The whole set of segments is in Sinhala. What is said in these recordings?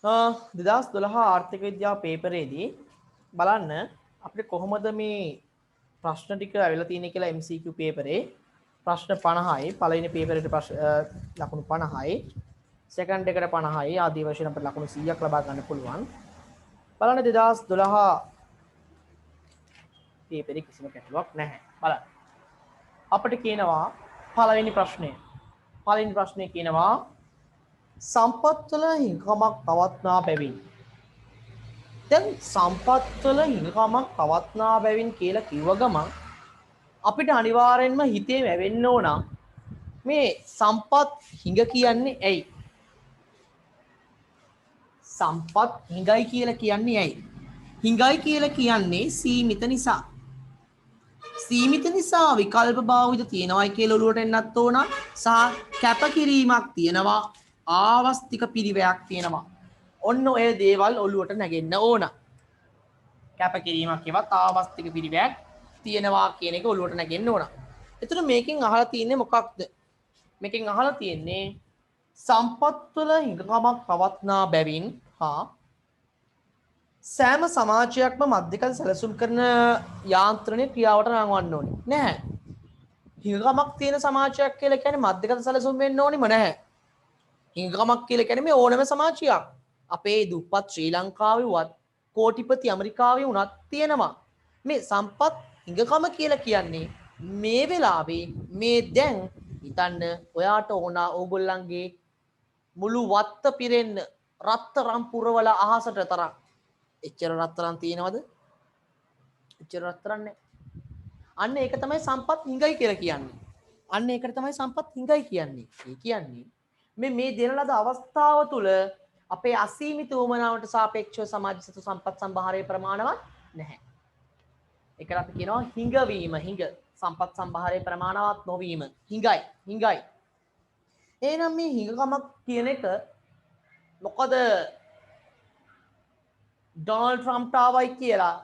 2012 ආර්ථික විද්‍යාව පේපරේදී බලන්න අපිට කොහොමද මේ ප්‍රශ්න ටික ඇවිල්ලා තියෙන්නේ කියලා MCQ පේපරේ ප්‍රශ්න 50යි පළවෙනි පේපරේට ලකුණු 50යි සෙකන්ඩ් එකට 50යි ආදී වශයෙන් අපිට ලකුණු 100ක් ලබා ගන්න පුළුවන්. බලන්න 2012 පේපරේ කිසිම ගැටලුවක් නැහැ. බලන්න. අපිට කියනවා පළවෙනි ප්‍රශ්නේ කියනවා සම්පත් වල හිඟකමක් පවත්නා බැවින්. දැන් සම්පත් වල හිඟකමක් පවත්නා බැවින් කියලා කිව්ව ගමන් අපිට අනිවාර්යෙන්ම හිතේ වැවෙන්න ඕන මේ සම්පත් හිඟ කියන්නේ ඇයි? සම්පත් හිඟයි කියලා කියන්නේ ඇයි? හිඟයි කියලා කියන්නේ සීමිත නිසා. සීමිත නිසා විකල්ප භාවිත තියෙනවයි කියලා ඔලුවට එන්නත් ඕන සහ කැපකිරීමක් තියෙනවා ආවස්තික පිරිවැයක් තියෙනවා. ඔන්න ඔය දේවල් ඔලුවට නැගෙන්න ඕන. කැපකිරීමක් ඒවත් ආවස්තික පිරිවැයක් තියෙනවා කියන එක ඔලුවට නැගෙන්න ඕන. එතන මේකෙන් අහලා තියෙන්නේ මොකක්ද? මේකෙන් අහලා තියෙන්නේ සම්පත් වල හිඟකමක් පවත්නා බැවින් හා සෑම සමාජයක්ම මධ්‍යකල සැලසුම් කරන යාන්ත්‍රණය ක්‍රියාවට නංවන්න ඕනේ නැහැ. හිඟකමක් තියෙන සමාජයක් කියලා කියන්නේ මධ්‍යකල සැලසුම් වෙන්න ඕනෙම නැහැ. හිඟකමක් කියලා කියන්නේ මේ ඕනම සමාජයක්. අපේ දුප්පත් ශ්‍රී ලංකාවේ වත් කෝටිපති ඇමරිකාවේ වුණත් තියෙනවා. මේ සම්පත් හිඟකම කියලා කියන්නේ මේ වෙලාවේ මේ දැන් හිතන්න ඔයාට ඕන ඕගොල්ලන්ගේ මුළු වත්ත පිරෙන්න රත්තරන් පුරවල අහසට තරම් එච්චර රත්තරන් තියෙනවද? එච්චර රත්තරන් නැහැ. අන්න ඒක තමයි සම්පත් හිඟයි කියලා කියන්නේ. අන්න ඒකට තමයි සම්පත් හිඟයි කියන්නේ. ඒ කියන්නේ මේ දෙන ලද අවස්ථාව තුළ අපේ අසීමිත උවමනාවට සාපේක්ෂව සමාජ සතු සම්පත් සම්භාරයේ ප්‍රමාණවත් නැහැ. ඒකට අපි කියනවා හිඟවීම. හිඟ සම්පත් සම්භාරයේ ප්‍රමාණවත් නොවීම හිඟයි. එහෙනම් මේ හිඟකමක් කියන එක මොකද ඩොනල්ඩ් ට්‍රම්ප් ආවයි කියලා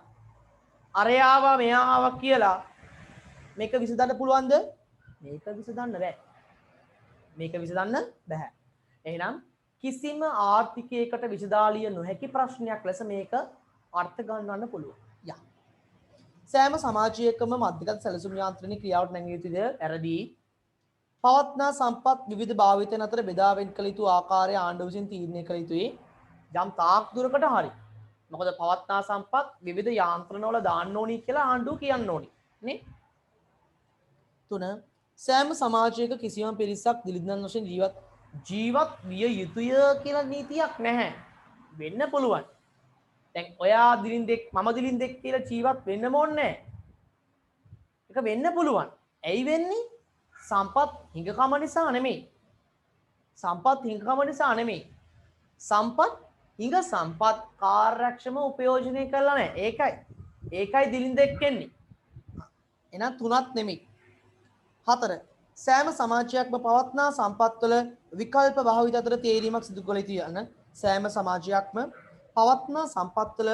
අරයාව මෙයාව කියලා මේක විසඳන්න පුළුවන්ද? මේක විසඳන්න බෑ. මේක විසඳන්න බෑ. එහෙනම් කිසිම ආර්ථිකයකට විසඳාලිය නොහැකි ප්‍රශ්නයක් ලෙස මේක අර්ථ ගන්නවන්න පුළුවන්. යා. සෑම සමාජයකම මධ්‍යගත සැලසුම් යාන්ත්‍රණයේ ක්‍රියාවට නැංවිය යුතුද? ඇරදී. පවත්නා සම්පත් විවිධ භාවිතයන් අතර බෙදා වෙන් කළ යුතු ආකාරය ආණ්ඩුව විසින් තීරණය කළ යුතුයි. යම් තාක් දුරකට හරි. මොකද පවත්නා සම්පත් විවිධ යාන්ත්‍රණවල දාන්න ඕනි කියලා ආණ්ඩුව කියන්න ඕනි නේ. 3 සෑම සමාජයක කිසියම් පිරිසක් දිලිඳුන් වශයෙන් ජීවත් විය යුතුය කියලා නීතියක් නැහැ. වෙන්න පුළුවන්. දැන් ඔයා දිලිඳෙක් මම දිලිඳෙක් කියලා ජීවත් වෙන්න ඕනේ නැහැ. ඒක වෙන්න පුළුවන්. ඇයි වෙන්නේ? සම්පත් හිඟකම නිසා නෙමෙයි. සම්පත් හිඟකම නිසා නෙමෙයි. සම්පත් කාර්යක්ෂම උපයෝජනය කරලා නැහැ. ඒකයි දිලිඳෙක් වෙන්නේ. එහෙනම් 3ක් නෙමෙයි. 4 සෑම සමාජයක්ම පවත්නා සම්පත්වල විකල්ප භාවිත අතර තේරීමක් සිදු කළ යුතුය. සෑම සමාජයක්ම පවත්නා සම්පත්වල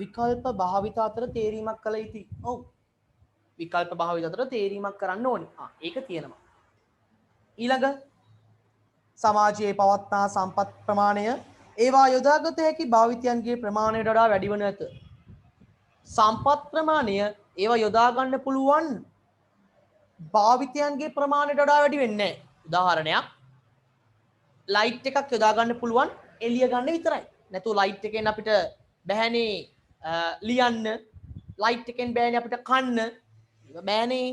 විකල්ප භාවිත අතර තේරීමක් කළ යුතුයි. ඔව්. විකල්ප භාවිත අතර තේරීමක් කරන්න ඕනේ. ඒක තියෙනවා. ඊළඟ සමාජයේ පවත්නා සම්පත් ප්‍රමාණය ඒවා යොදාගත හැකි භාවිතයන්ගේ ප්‍රමාණයට වඩා වැඩි වන ඇත. සම්පත් ප්‍රමාණය ඒවා යොදා ගන්න පුළුවන් භාවිතයන්ගේ ප්‍රමාණයට වඩා වැඩි වෙන්නේ නැහැ. උදාහරණයක් ලයිට් එකක් යොදා ගන්න පුළුවන් එළිය ගන්න විතරයි. නැතුව ලයිට් එකෙන් අපිට බෑනේ ලියන්න, ලයිට් එකෙන් බෑනේ අපිට කන්න. ඒක බෑනේ.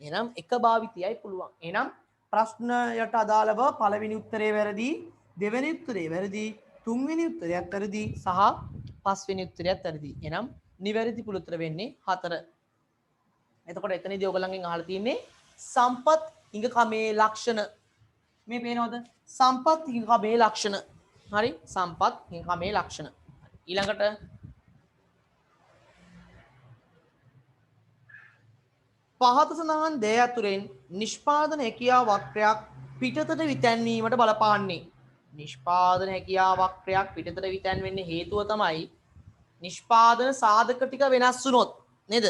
එහෙනම් එක භාවිතයයි පුළුවන්. එහෙනම් ප්‍රශ්නයට අදාළව පළවෙනි උත්තරේ වැරදි, දෙවෙනි උත්තරේ වැරදි, තුන්වෙනි උත්තරයත් වැරදි සහ පස්වෙනි උත්තරයත් වැරදි. එහෙනම් නිවැරදි පුළු උත්තර වෙන්නේ 4. එතකොට එතනදී ඔයගොල්ලන්ගෙන් අහලා තියෙන්නේ සම්පත් හිඟකමේ ලක්ෂණ. මේ පේනවද? සම්පත් හිඟකමේ ලක්ෂණ. හරි? සම්පත් හිඟකමේ ලක්ෂණ. ඊළඟට පහත සඳහන් දේ අතුරෙන් නිෂ්පාදන හැකියා වක්‍රයක් පිටතට විතැන්වීමට බලපාන්නේ. නිෂ්පාදන හැකියා වක්‍රයක් පිටතට විතැන්වෙන්නේ හේතුව තමයි නිෂ්පාදන සාධක ටික වෙනස් වුණොත් නේද?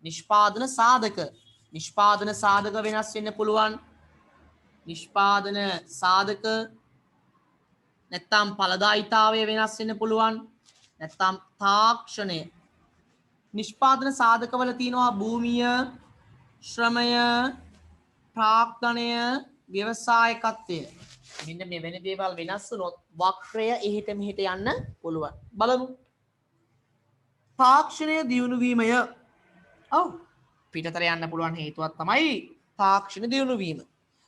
නිෂ්පාදන සාධක වෙනස් වෙන්න පුළුවන්. නිෂ්පාදන සාධක නැත්නම් ඵලදායිතාවය වෙනස් වෙන්න පුළුවන්. නැත්නම් තාක්ෂණය නිෂ්පාදන සාධකවල තියෙනවා භූමිය, ශ්‍රමය, ප්‍රාග්ධනය, ව්‍යවසායකත්වය. මෙන්න මෙවැනි දේවල් වෙනස් වුණොත් වක්‍රය එහෙට මෙහෙට යන්න පුළුවන්. බලමු. තාක්ෂණය දියුණු වීමය. ඔව්. පිටතට යන්න පුළුවන් හේතුවක් තමයි තාක්ෂණ දියුණු වීම.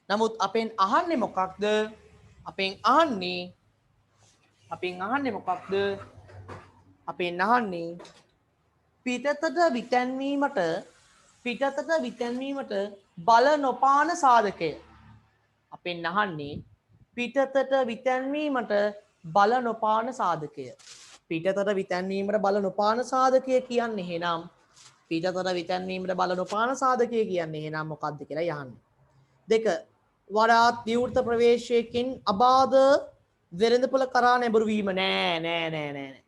නමුත් අපෙන් අහන්නේ මොකක්ද? අපෙන් අහන්නේ මොකක්ද? අපෙන් අහන්නේ පිටතට විතැන්වීමට බල නොපාන සාධකය. අපෙන් අහන්නේ පිටතට විතැන්වීමට බල නොපාන සාධකය. පිටතට විතැන්වීමට බල නොපාන සාධකය කියන්නේ එහෙනම් පිටතට විතැන්වීමට බල නොපාන සාධකය කියන්නේ එහෙනම් මොකක්ද කියලා යහන්නේ. 2. වඩාත් විවෘත ප්‍රවේශයකින් අබාධ වෙළඳපොළ කරා නැඹුරු වීම. නෑ.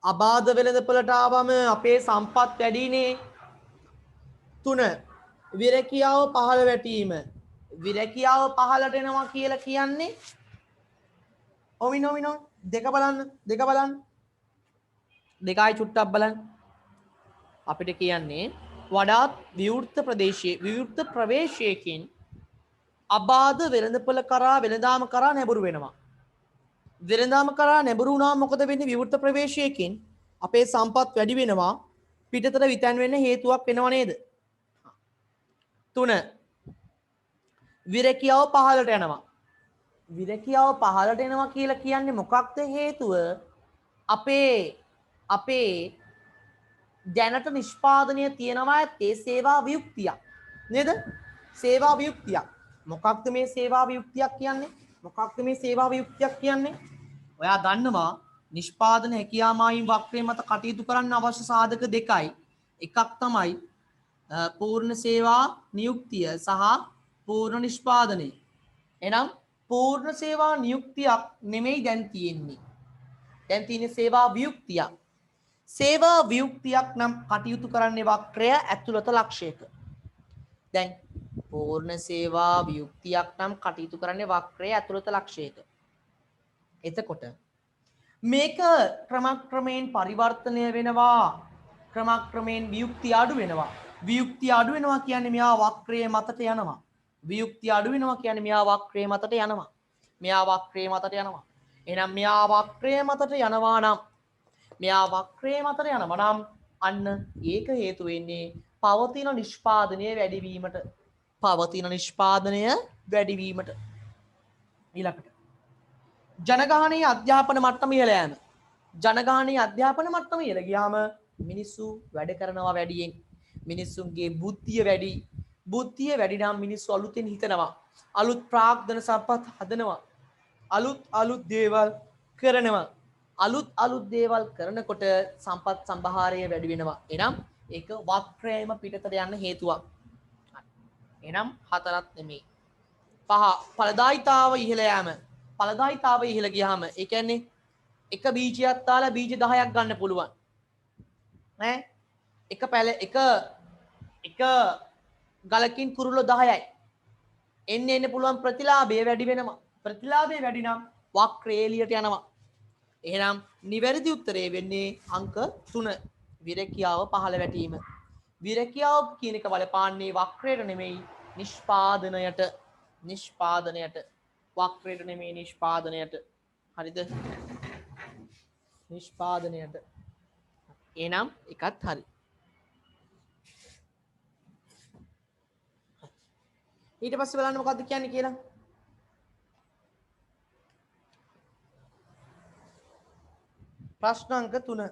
අබාධ වෙළඳපොළට ආවම අපේ සම්පත් වැඩිනේ. 3. විරැකියාව පහළ වැටීම. විරැකියාව පහළට එනවා කියලා කියන්නේ ඔමිනෝ දෙක බලන්න. දෙකයි චුට්ටක් බලන්න. අපිට කියන්නේ වඩාත් විවෘත ප්‍රවේශයකින් අබාධ වෙළඳපොළ කරා වෙළඳාම කරා නැඹුරු වෙනවා. වෙළඳාම කරා නැඹුරු වුණාම මොකද වෙන්නේ? විවෘත ප්‍රවේශයකින් අපේ සම්පත් වැඩි වෙනවා. පිටතට විතැන් වෙන්න හේතුවක් වෙනව නේද? 3. විරැකියාව පහළට යනවා. විරැකියාව පහළට එනවා කියලා කියන්නේ මොකක්ද හේතුව? අපේ දැනට නිෂ්පාදනය තියෙනවා ඒ සේවා වියුක්තියක් නේද? සේවා වියුක්තියක්. මොකක්ද මේ සේවා වියුක්තියක් කියන්නේ? ඔයා දන්නවා නිෂ්පාදන හැකියා මායිම් වක්‍රය මත කටයුතු කරන්න අවශ්‍ය සාධක දෙකයි. එකක් තමයි පූර්ණ සේවා නියුක්තිය සහ පූර්ණ නිෂ්පාදනය. එනම් පූර්ණ සේවා නියුක්තියක් නෙමෙයි දැන් තියෙන්නේ. දැන් තියෙන්නේ සේවා වියුක්තියක්. සේවා වියුක්තියක් නම් කටයුතු කරන්නේ වක්‍රය ඇතුළත ලක්ෂයක. දැන් පූර්ණ සේවා වියුක්තියක් නම් කටයුතු කරන්නේ වක්‍රය ඇතුළත ලක්ෂයක. එතකොට මේක ක්‍රමක්‍රමයෙන් පරිවර්තනය වෙනවා. ක්‍රමක්‍රමයෙන් වියුක්තිය අඩු වෙනවා. වියුක්තිය අඩු වෙනවා කියන්නේ මෙයා වක්‍රයේ මතට යනවා. වියුක්තිය අඩු වෙනවා කියන්නේ මෙයා වක්‍රයේ මතට යනවා. එහෙනම් මෙයා වක්‍රයේ මතට යනවා නම් අන්න ඒක හේතු වෙන්නේ පවතින නිෂ්පාදනය වැඩි වීමට. ඊළඟට ජනගහනයේ අධ්‍යාපන මට්ටම ඉහළ යෑම. ජනගහනයේ අධ්‍යාපන මට්ටම ඉහළ ගියාම මිනිස්සු වැඩ කරනවා වැඩියෙන්. මිනිස්සුන්ගේ බුද්ධිය වැඩි නම් මිනිස්සු අලුතෙන් හිතනවා. අලුත් ප්‍රාග්ධන සම්පත් හදනවා. අලුත් දේවල් කරනවා. අලුත් දේවල් කරනකොට සම්පත් සම්භාරය වැඩි වෙනවා. එනම් ඒක වක්‍රයම පිටතට යන්න හේතුවක්. එනම් 4ක් නෙමෙයි. 5. ඵලදායිතාව ඉහළ යෑම. ඵලදායිතාව ඉහළ ගියාම ඒ කියන්නේ එක බීජයක් දාලා බීජ 10ක් ගන්න පුළුවන්. ඈ එක ගලකින් කුරුල්ලෝ 10යි. එන්න පුළුවන් ප්‍රතිලාභය වැඩි වෙනවා. ප්‍රතිලාභය වැඩි නම් වක්‍රය එළියට යනවා. එහෙනම් නිවැරදි උත්තරේ වෙන්නේ අංක 3. විරැකියාව පහළ වැටීම. විරැකියාව කියන එක බලපාන්නේ වක්‍රයට නෙමෙයි නිෂ්පාදනයට. වක්‍රයට නෙමෙයි නිෂ්පාදනයට. හරිද? නිෂ්පාදනයට. එහෙනම් එකත් හරි. ඊට පස්සේ බලන්න මොකද්ද කියන්නේ කියලා. ප්‍රශ්න අංක 3.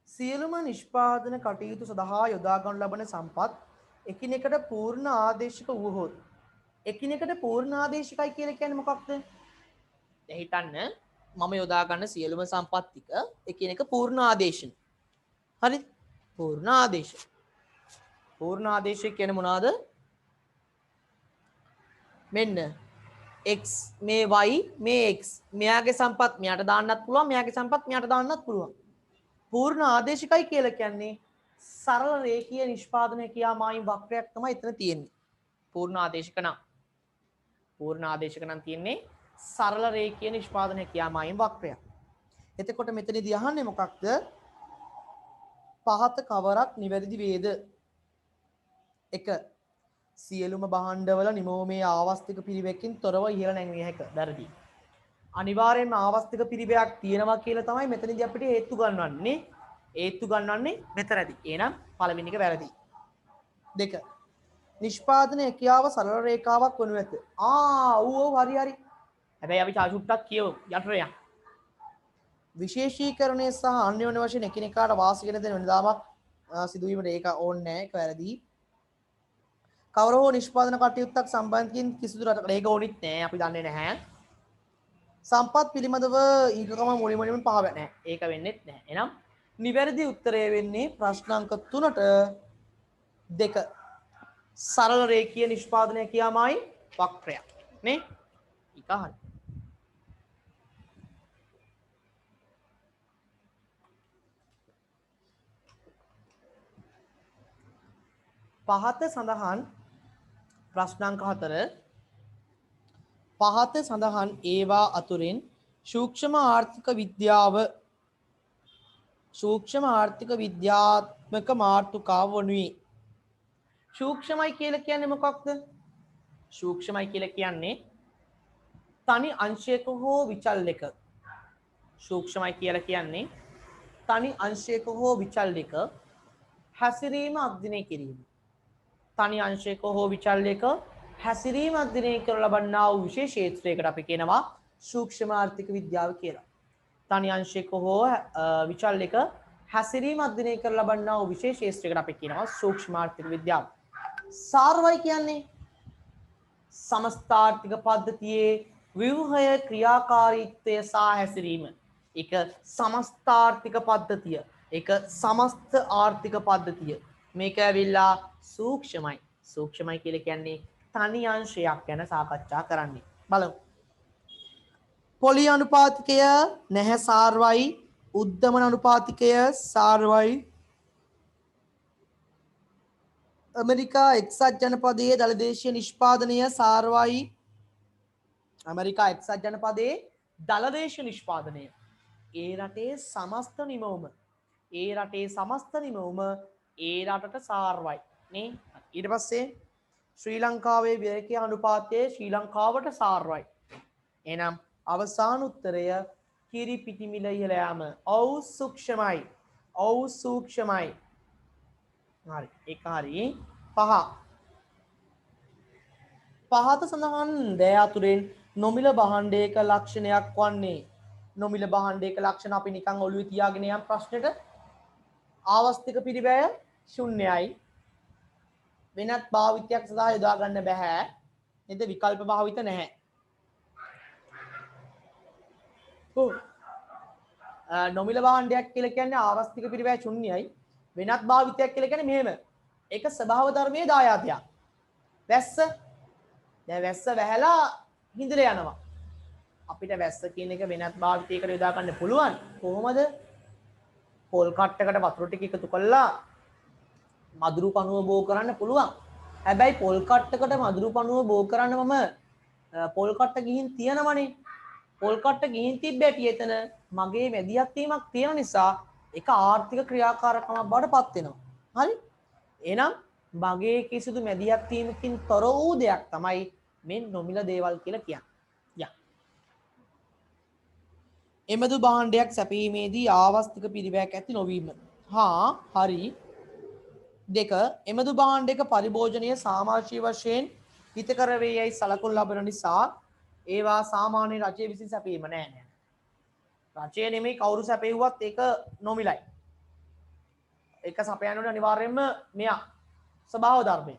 සියලුම නිෂ්පාදන කටයුතු සඳහා යොදා ගන්නු ලබන සම්පත් එකිනෙකට පූර්ණ ආදේශක වූහොත්. එකිනෙකට පූර්ණ ආදේශකයි කියලා කියන්නේ මොකක්ද? දැන් හිතන්න මම යොදා ගන්න සියලුම සම්පත් ටික එකිනෙක පූර්ණ ආදේශන. හරි? පූර්ණ ආදේශ. පූර්ණ ආදේශය කියන්නේ මොනවාද? මෙන්න x මේ y මේ x මෙයාගේ සම්පත් මෙයාට දාන්නත් පුළුවන් මෙයාගේ සම්පත් මෙයාට දාන්නත් පුළුවන්. පූර්ණ ආදේශිකයි කියලා කියන්නේ සරල රේඛීය නිෂ්පාදනය කියා මායිම් වක්‍රයක් තමයි එතන තියෙන්නේ. පූර්ණ ආදේශික නම් පූර්ණ ආදේශක නම් තියෙන්නේ සරල රේඛීය නිෂ්පාදන හැකියාමයින් වක්‍රය. එතකොට මෙතනදී අහන්නේ මොකක්ද? පහත කවරක් නිවැරදි වේද? 1. සියලුම භාණ්ඩවල නිමෝමේ ආවස්තික පිරිවැකින් තොරව ඉහළ නැංවිය හැක. වැරදි. අනිවාර්යෙන්ම ආවස්තික පිරිවැයක් තියෙනවා කියලා තමයි මෙතනදී අපිට හේතු ගන්නවන්නේ. හේතු ගන්නවන්නේ මෙතනදී. එහෙනම් පළවෙනි එක වැරදි. 2. නිෂ්පාදන හැකියාව සරල රේඛාවක් වනු ඇත. ඔව් හරි හරි. හැබැයි අපි චුට්ටක් කියමු යටරයක්. විශේෂීකරණය සහ අන්‍යෝන්‍ය වශයෙන් එකිනෙකාට වාසි වෙන දෙන වෙනදාමක් සිදුවීමට ඒක ඕනේ නැහැ. ඒක වැරදි. කවර හෝ නිෂ්පාදන කටයුත්තක් සම්බන්ධයෙන් කිසිදු රටකට ඒක ඕනිත් නැහැ. අපි දන්නේ නැහැ. සම්පත් පිළිබඳව ඊකම මුලින්ම පහ නැහැ. ඒක වෙන්නේත් නැහැ. එහෙනම් නිවැරදි උත්තරය වෙන්නේ ප්‍රශ්න අංක 3ට 2. සරල රේඛීය නිෂ්පාදනය කියමයි වක්‍රයක්. නේ? ඒක හරි. පහත සඳහන් ප්‍රශ්නාංක 4 පහත සඳහන් ඒවා අතුරින් සූක්ෂම ආර්ථික විද්‍යාත්මක මාතෘකාව වනුයේ. සූක්ෂමයි කියලා කියන්නේ මොකක්ද? සූක්ෂමයි කියලා කියන්නේ තනි අංශයක හෝ විචල්යක. සූක්ෂමයි කියලා කියන්නේ තනි අංශයක හෝ විචල්යක හැසිරීම අධ්‍යයනය කිරීම. තනි අංශයක හෝ විචල්යක හැසිරීම අධ්‍යයනය කරන ලබන්නා වූ විශේෂ ක්ෂේත්‍රයකට අපි කියනවා සූක්ෂම ආර්ථික විද්‍යාව කියලා. තනි අංශයක හෝ විචල්යක හැසිරීම අධ්‍යයනය කර ලබන්නා වූ විශේෂ ක්ෂේත්‍රයකට අපි කියනවා සූක්ෂම ආර්ථික විද්‍යාව. සාරවයි කියන්නේ සමස්ත ආර්ථික පද්ධතියේ ව්‍යුහය ක්‍රියාකාරීත්වය සහ හැසිරීම. ඒක සමස්ත ආර්ථික පද්ධතිය. ඒක සමස්ත ආර්ථික පද්ධතිය. මේක ඇවිල්ලා සූක්ෂමයි. සූක්ෂමයි කියලා කියන්නේ තනි අංශයක් ගැන සාකච්ඡා කරන්නේ. බලමු. පොලි අනුපාතිකය නැහැ සාරවයි. උද්දමන අනුපාතිකය සාරවයි. ඇමරිකා එක්සත් ජනපදයේ දළදේශීය නිෂ්පාදනය සාරවයි. ඇමරිකා එක්සත් ජනපදයේ දළදේශීය නිෂ්පාදනය ඒ රටේ සමස්ත නිමවුම ඒ රටට සාරවයි නේ. ඊට පස්සේ ශ්‍රී ලංකාවේ ව්‍යයකයේ අනුපාතය ශ්‍රී ලංකාවට සාරවයි. එහෙනම් අවසාන උත්තරය කිරි පිටි මිල ඉහළ යාම. ඔව් සූක්ෂමයි. හරි. ඒක හරි. පහත සඳහන් දෑ අතුරෙන් නොමිල භාණ්ඩයක ලක්ෂණයක් වන්නේ. නොමිල භාණ්ඩයක ලක්ෂණ අපි නිකන් ඔළුවේ තියාගෙන යම් ප්‍රශ්නෙට ආවස්තික පිරිවැය ශුන්‍යයි. වෙනත් භාවිතයක් සඳහා යොදා ගන්න බෑ. නේද? විකල්ප භාවිත නැහැ. නොමිල භාණ්ඩයක් කියලා කියන්නේ ආවස්තික පිරිවැය ශුන්‍යයි. වෙනත් භාවිතයක් කියලා කියන්නේ මෙහෙම. ඒක ස්වභාව ධර්මයේ දායාදයක්. වැස්ස වැහැලා හිඳිර යනවා. අපිට වැස්ස කියන එක වෙනත් භාවිතයකට යොදා ගන්න පුළුවන්. කොහොමද? පොල් කට්ටකට වතුර ටික එකතු කළා මදුරු පණුව බෝ කරන්න පුළුවන්. හැබැයි පොල් කට්ටකට මදුරු පණුව බෝ කරන්න මම පොල් කට්ට ගිහින් තියනවනේ. පොල් කට්ට ගිහින් තිබ්බැටි එතන මගේ මැදිහත් වීමක් තියෙන නිසා ඒක ආර්ථික ක්‍රියාකාරකමක් බවට පත් වෙනවා. හරි? එහෙනම් මගේ කිසිදු මැදිහත් වීමකින් තොර වූ දෙයක් තමයි මේ නොමිල දේවල් කියලා කියන්නේ. එමෙදු භාණ්ඩයක් සැපීමේදී ආවස්තික පිරිවැයක් ඇති නොවීම. හරි. 2. එමෙදු භාණ්ඩයක පරිභෝජනය සමාජීය වශයෙන් හිතකර වේ යයි සලකුණු ලබන නිසා ඒවා සාමාන්‍ය රජය විසින් සැපීම නෑ. රජය නෙමෙයි කවුරු සැපෙව්වත් ඒක නොමිලයි. ඒක සපයනකොට අනිවාර්යයෙන්ම මෙයා ස්වභාව ධර්මය.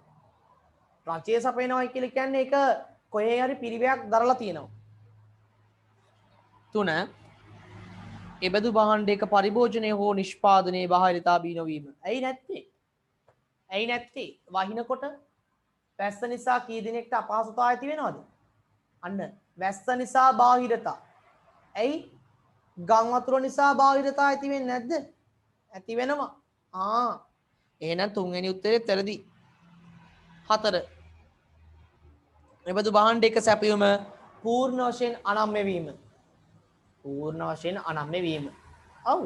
රජය සපයනවායි කියලා කියන්නේ ඒක කොහේ හරි පිරිවැයක් දරලා තියෙනවා. 3. එබඳු භාණ්ඩයක පරිභෝජනය හෝ නිෂ්පාදනයේ බාහිරතා බී නොවීම. ඇයි නැත්තේ? වහිනකොට වැස්ස නිසා කී දිනෙකට අපහසුතාව ඇති වෙනවද? අන්න වැස්ස නිසා බාහිරතා. ඇයි? ගම් වතුර නිසා බාහිරතා ඇති වෙන්නේ නැද්ද? ඇති වෙනවා. එහෙනම් තුන්වෙනි උත්තරේ වැරදි. 4. එබඳු භාණ්ඩයක සැපයුම පූර්ණ වශයෙන් අනම්‍ය වීම. පූර්ණ වශයෙන් අනම්‍ය වීම. ඔව්.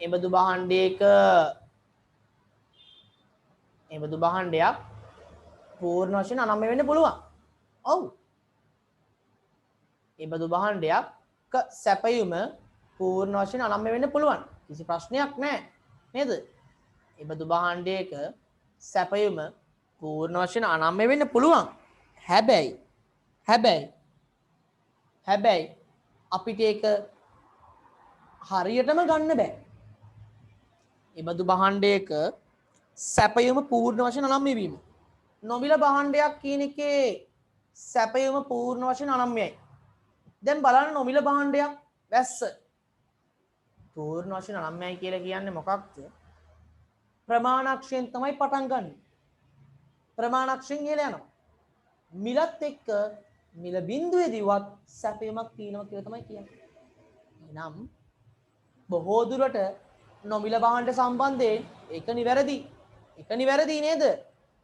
එබඳු භාණ්ඩයක එබඳු භාණ්ඩයක් පූර්ණ වශයෙන් අනම්‍ය වෙන්න පුළුවන්. ඔව්. එබඳු භාණ්ඩයක් සැපයුම පූර්ණ වශයෙන් අනම්‍ය වෙන්න පුළුවන්. කිසි ප්‍රශ්නයක් නැහැ. නේද? එබඳු භාණ්ඩයක සැපයුම පූර්ණ වශයෙන් අනම්‍ය වෙන්න පුළුවන්. හැබැයි අපිට ඒක හරියටම ගන්න බෑ. එබඳු භාණ්ඩයක සැපයුම පූර්ණ වශයෙන් අනම්‍ය වීම. නොමිල භාණ්ඩයක් කියන එකේ සැපයුම පූර්ණ වශයෙන් අනම්‍යයි. දැන් බලන්න නොමිල භාණ්ඩයක් වැස්ස පූර්ණ වශයෙන් අනම්‍යයි කියලා කියන්නේ මොකක්ද? ප්‍රමාණක්ෂයෙන් තමයි පටන් ගන්න. ප්‍රමාණක්ෂයෙන් ඉහළ යනවා. මිලත් එක්ක මිල බිඳුවේදීවත් සැපයීමක් තියෙනවා කියලා තමයි කියන්නේ. එහෙනම් බොහෝ දුරට නොමිල භාණ්ඩ සම්බන්ධයෙන් ඒක නිවැරදි. ඒක නිවැරදි නේද?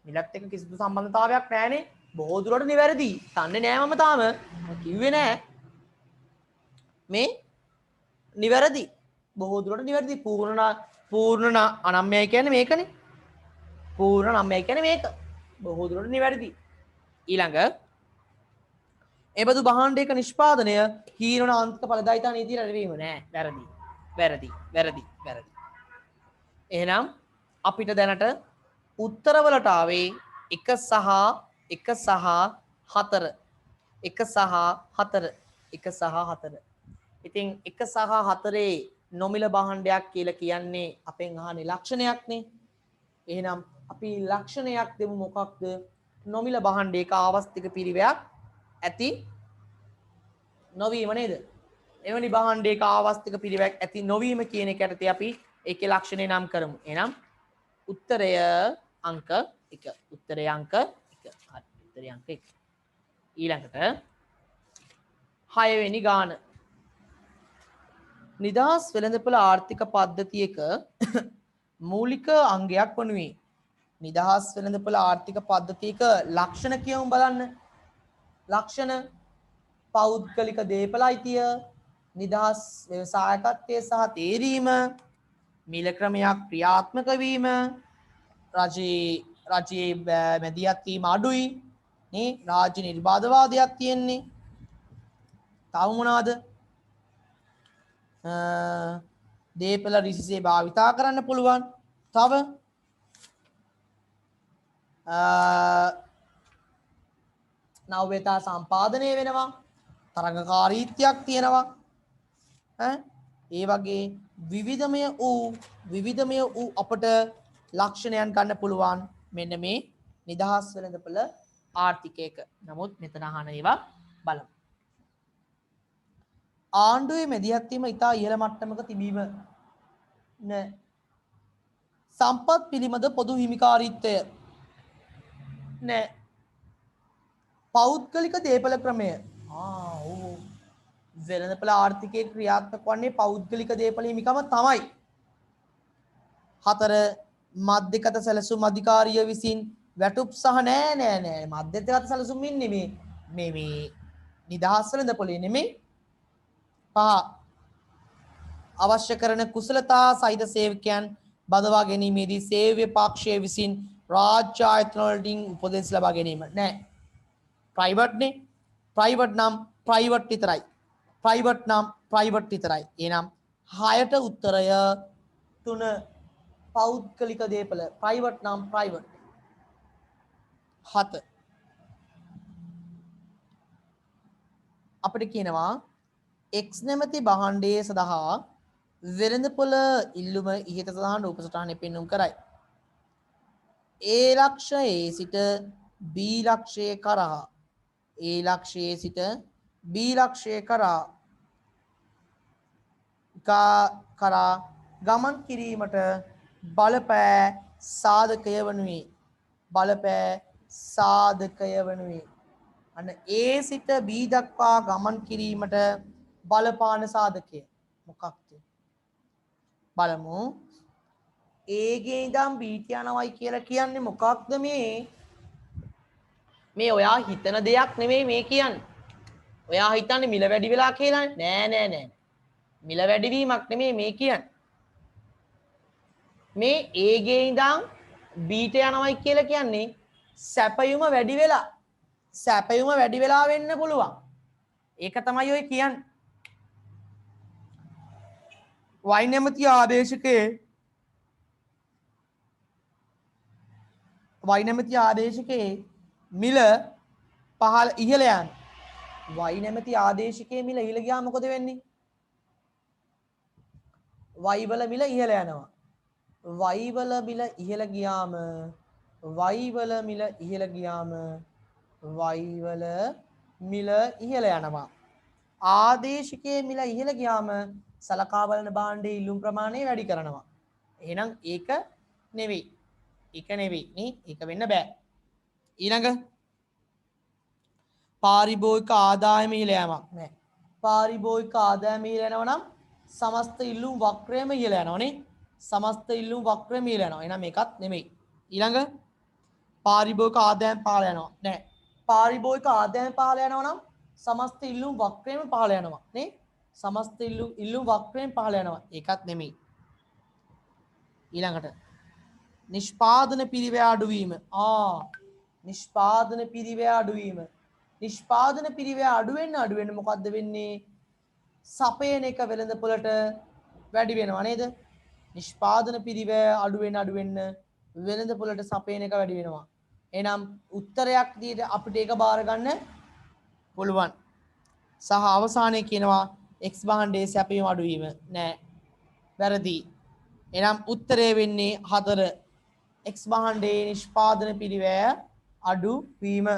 මිලත් එක්ක කිසිදු සම්බන්ධතාවයක් නැහැනේ. බොහෝ දුරට නිවැරදි. තන්නේ නෑ මම තාම. කිව්වේ නෑ. මේ නිවැරදි. බොහෝ දුරට නිවැරදි. පූර්ණ අනම්‍යයි කියන්නේ මේකනේ. පූර්ණ අනම්‍යයි කියන්නේ මේක. බොහෝ දුරට නිවැරදි. ඊළඟ එබඳු භාණ්ඩයක නිෂ්පාදනය හීනවන අන්තික ඵලදායිතා නීතිය රැවීම නෑ. වැරදි. එහෙනම් අපිට දැනට උත්තරවලට ආවේ 1 සහ 4. ඉතින් 1 සහ 4 නොමිල භාණ්ඩයක් කියලා කියන්නේ අපෙන් අහන්නේ ලක්ෂණයක්නේ. එහෙනම් අපි ලක්ෂණයක් දෙමු මොකක්ද? නොමිල භාණ්ඩයක ආවස්තික පිරිවැයක් ඇති නොවීම නේද? එවැනි භාණ්ඩයක ආවස්තික පිරිවැයක් ඇති නොවීම කියන එක යටතේ අපි ඒකේ ලක්ෂණය නම් කරමු. එහෙනම් උත්තරය අංක 1. උත්තරය අංක 1. හරි. උත්තරය අංක 1. ඊළඟට 6 වෙනි ගාන. නිදහස් වෙළඳපොළ ආර්ථික පද්ධතියක මූලික අංගයක් වනුයේ නිදහස් වෙළඳපොළ ආර්ථික පද්ධතියක ලක්ෂණ කියමු බලන්න. ලක්ෂණ පෞද්ගලික දේපල අයිතිය, නිදහස් ව්‍යවසායකත්වය සහ තේරීම, මිල ක්‍රමයක් ක්‍රියාත්මක වීම, රජයේ මැදිහත් වීම අඩුයි නේ, රාජ්‍ය නිර්බාධවාදයක් තියෙන්නේ. තව මොනවාද? දේපල රිසිසේ භාවිතා කරන්න පුළුවන්. තව නව්‍යතා සම්පාදනය වෙනවා. තරඟකාරීත්වයක් තියෙනවා. ඒ වගේ විවිධමය වූ අපට ලක්ෂණයන් ගන්න පුළුවන් මෙන්න මේ නිදහස් වෙළඳපොළ ආර්ථිකයක. නමුත් මෙතන අහන ඒවා බලමු. ආණ්ඩුවේ මැදිහත් වීම ඉතා ඉහළ මට්ටමක තිබීම නෑ. සම්පත් පිළිබඳ පොදු හිමිකාරීත්වය නෑ. පෞද්ගලික දේපල ක්‍රමය වෙළඳපොළ ආර්ථිකයේ ක්‍රියාත්මක වන්නේ පෞද්ගලික දේපල හිමිකම තමයි. 4 මධ්‍යගත සැලසුම් අධිකාරිය විසින් වැටුප් සහ නෑ මධ්‍යගත සැලසුම් ඉන්නේ මේ නිදහස් වෙළඳපොළේ නෙමෙයි. 5 අවශ්‍ය කරන කුසලතා සහිත සේවකයන් බඳවා ගැනීමේදී සේව්‍ය පක්ෂය විසින් රාජ්‍ය ආයතන වලින් උපදෙස් ලබා ගැනීම නෑ. ප්‍රයිවට් නේ. ප්‍රයිවට් නම් ප්‍රයිවට් විතරයි. එහෙනම් 6ට උත්තරය 3 පෞද්ගලික දේපල. ප්‍රයිවට් නම් ප්‍රයිවට්. 7 අපිට කියනවා X නැමැති භාණ්ඩයේ සඳහා වෙළඳපොළ ඉල්ලුම ඉහත සඳහන් උපසටහනේ පෙන්වුම් කරයි. A ලක්ෂයේ සිට B ලක්ෂයේ කරා A ලක්ෂයේ සිට B ලක්ෂයේ කරා ගමන් කිරීමට බලපෑ සාධකය වනුයේ අන්න A සිට B දක්වා ගමන් කිරීමට බලපාන සාධකය මොකක්ද? බලමු. A ගේ ඉඳන් B ට යනවයි කියලා කියන්නේ මොකක්ද මේ? මේ ඔයා හිතන දෙයක් නෙමෙයි මේ කියන්නේ. ඔයා හිතන්නේ මිල වැඩි වෙලා කියලා නෑ. මිල වැඩිවීමක් නෙමෙයි මේ කියන්නේ. මේ A ගේ ඉඳන් B ට යනවයි කියලා කියන්නේ සැපයුම වැඩි වෙලා. සැපයුම වැඩි වෙලා වෙන්න පුළුවන්. ඒක තමයි ඔය කියන්නේ. y නැමැති ආදේශකයේ y නැමැති ආදේශකයේ මිල පහළ ඉහළ යන y නැමැති ආදේශකයේ මිල ඉහළ ගියාම මොකද වෙන්නේ? y වල මිල ඉහළ යනවා. y වල මිල ඉහළ ගියාම y වල මිල ඉහළ ගියාම y වල මිල ඉහළ යනවා. ආදේශකයේ මිල ඉහළ ගියාම සලකා බලන භාණ්ඩයේ ඉල්ලුම් ප්‍රමාණය වැඩි කරනවා. එහෙනම් ඒක නෙවෙයි. ඒක නෙවෙයි නේ. ඒක වෙන්න බෑ. ඊළඟ පාරිභෝගික ආදායම ඉහළ යෑමක් නෑ. පාරිභෝගික ආදායම ඉහළ යනවා නම් සමස්ත ඉල්ලුම් වක්‍රයම ඉහළ යනවා නේ. සමස්ත ඉල්ලුම් වක්‍රයම ඉහළ යනවා. එහෙනම් මේකත් නෙමෙයි. ඊළඟ පාරිභෝගික ආදායම පහළ යනවා නෑ. පාරිභෝගික ආදායම පහළ යනවා නම් සමස්ත ඉල්ලුම් වක්‍රයම පහළ යනවා නේ. සමස්ත ඉල්ලුම් වක්‍රයෙන් පහළ යනවා. ඒකත් නෙමෙයි. ඊළඟට නිෂ්පාදන පිරිවැය අඩුවීම. නිෂ්පාදන පිරිවැය අඩුවීම. නිෂ්පාදන පිරිවැය අඩු වෙන්න මොකද්ද වෙන්නේ? සපයන එක වෙළඳපොළට වැඩි වෙනවා නේද? නිෂ්පාදන පිරිවැය අඩු වෙන්න වෙළඳපොළට සපයන එක වැඩි වෙනවා. එහෙනම් උත්තරයක් දිහට අපිට ඒක බාර ගන්න පුළුවන්. සහ අවසානයේ කියනවා x භාණ්ඩයේ සැපයීම අඩුවීම නෑ. වැරදි. එහෙනම් උත්තරය වෙන්නේ 4. x භාණ්ඩයේ නිෂ්පාදන පිරිවැය අඩුවීම.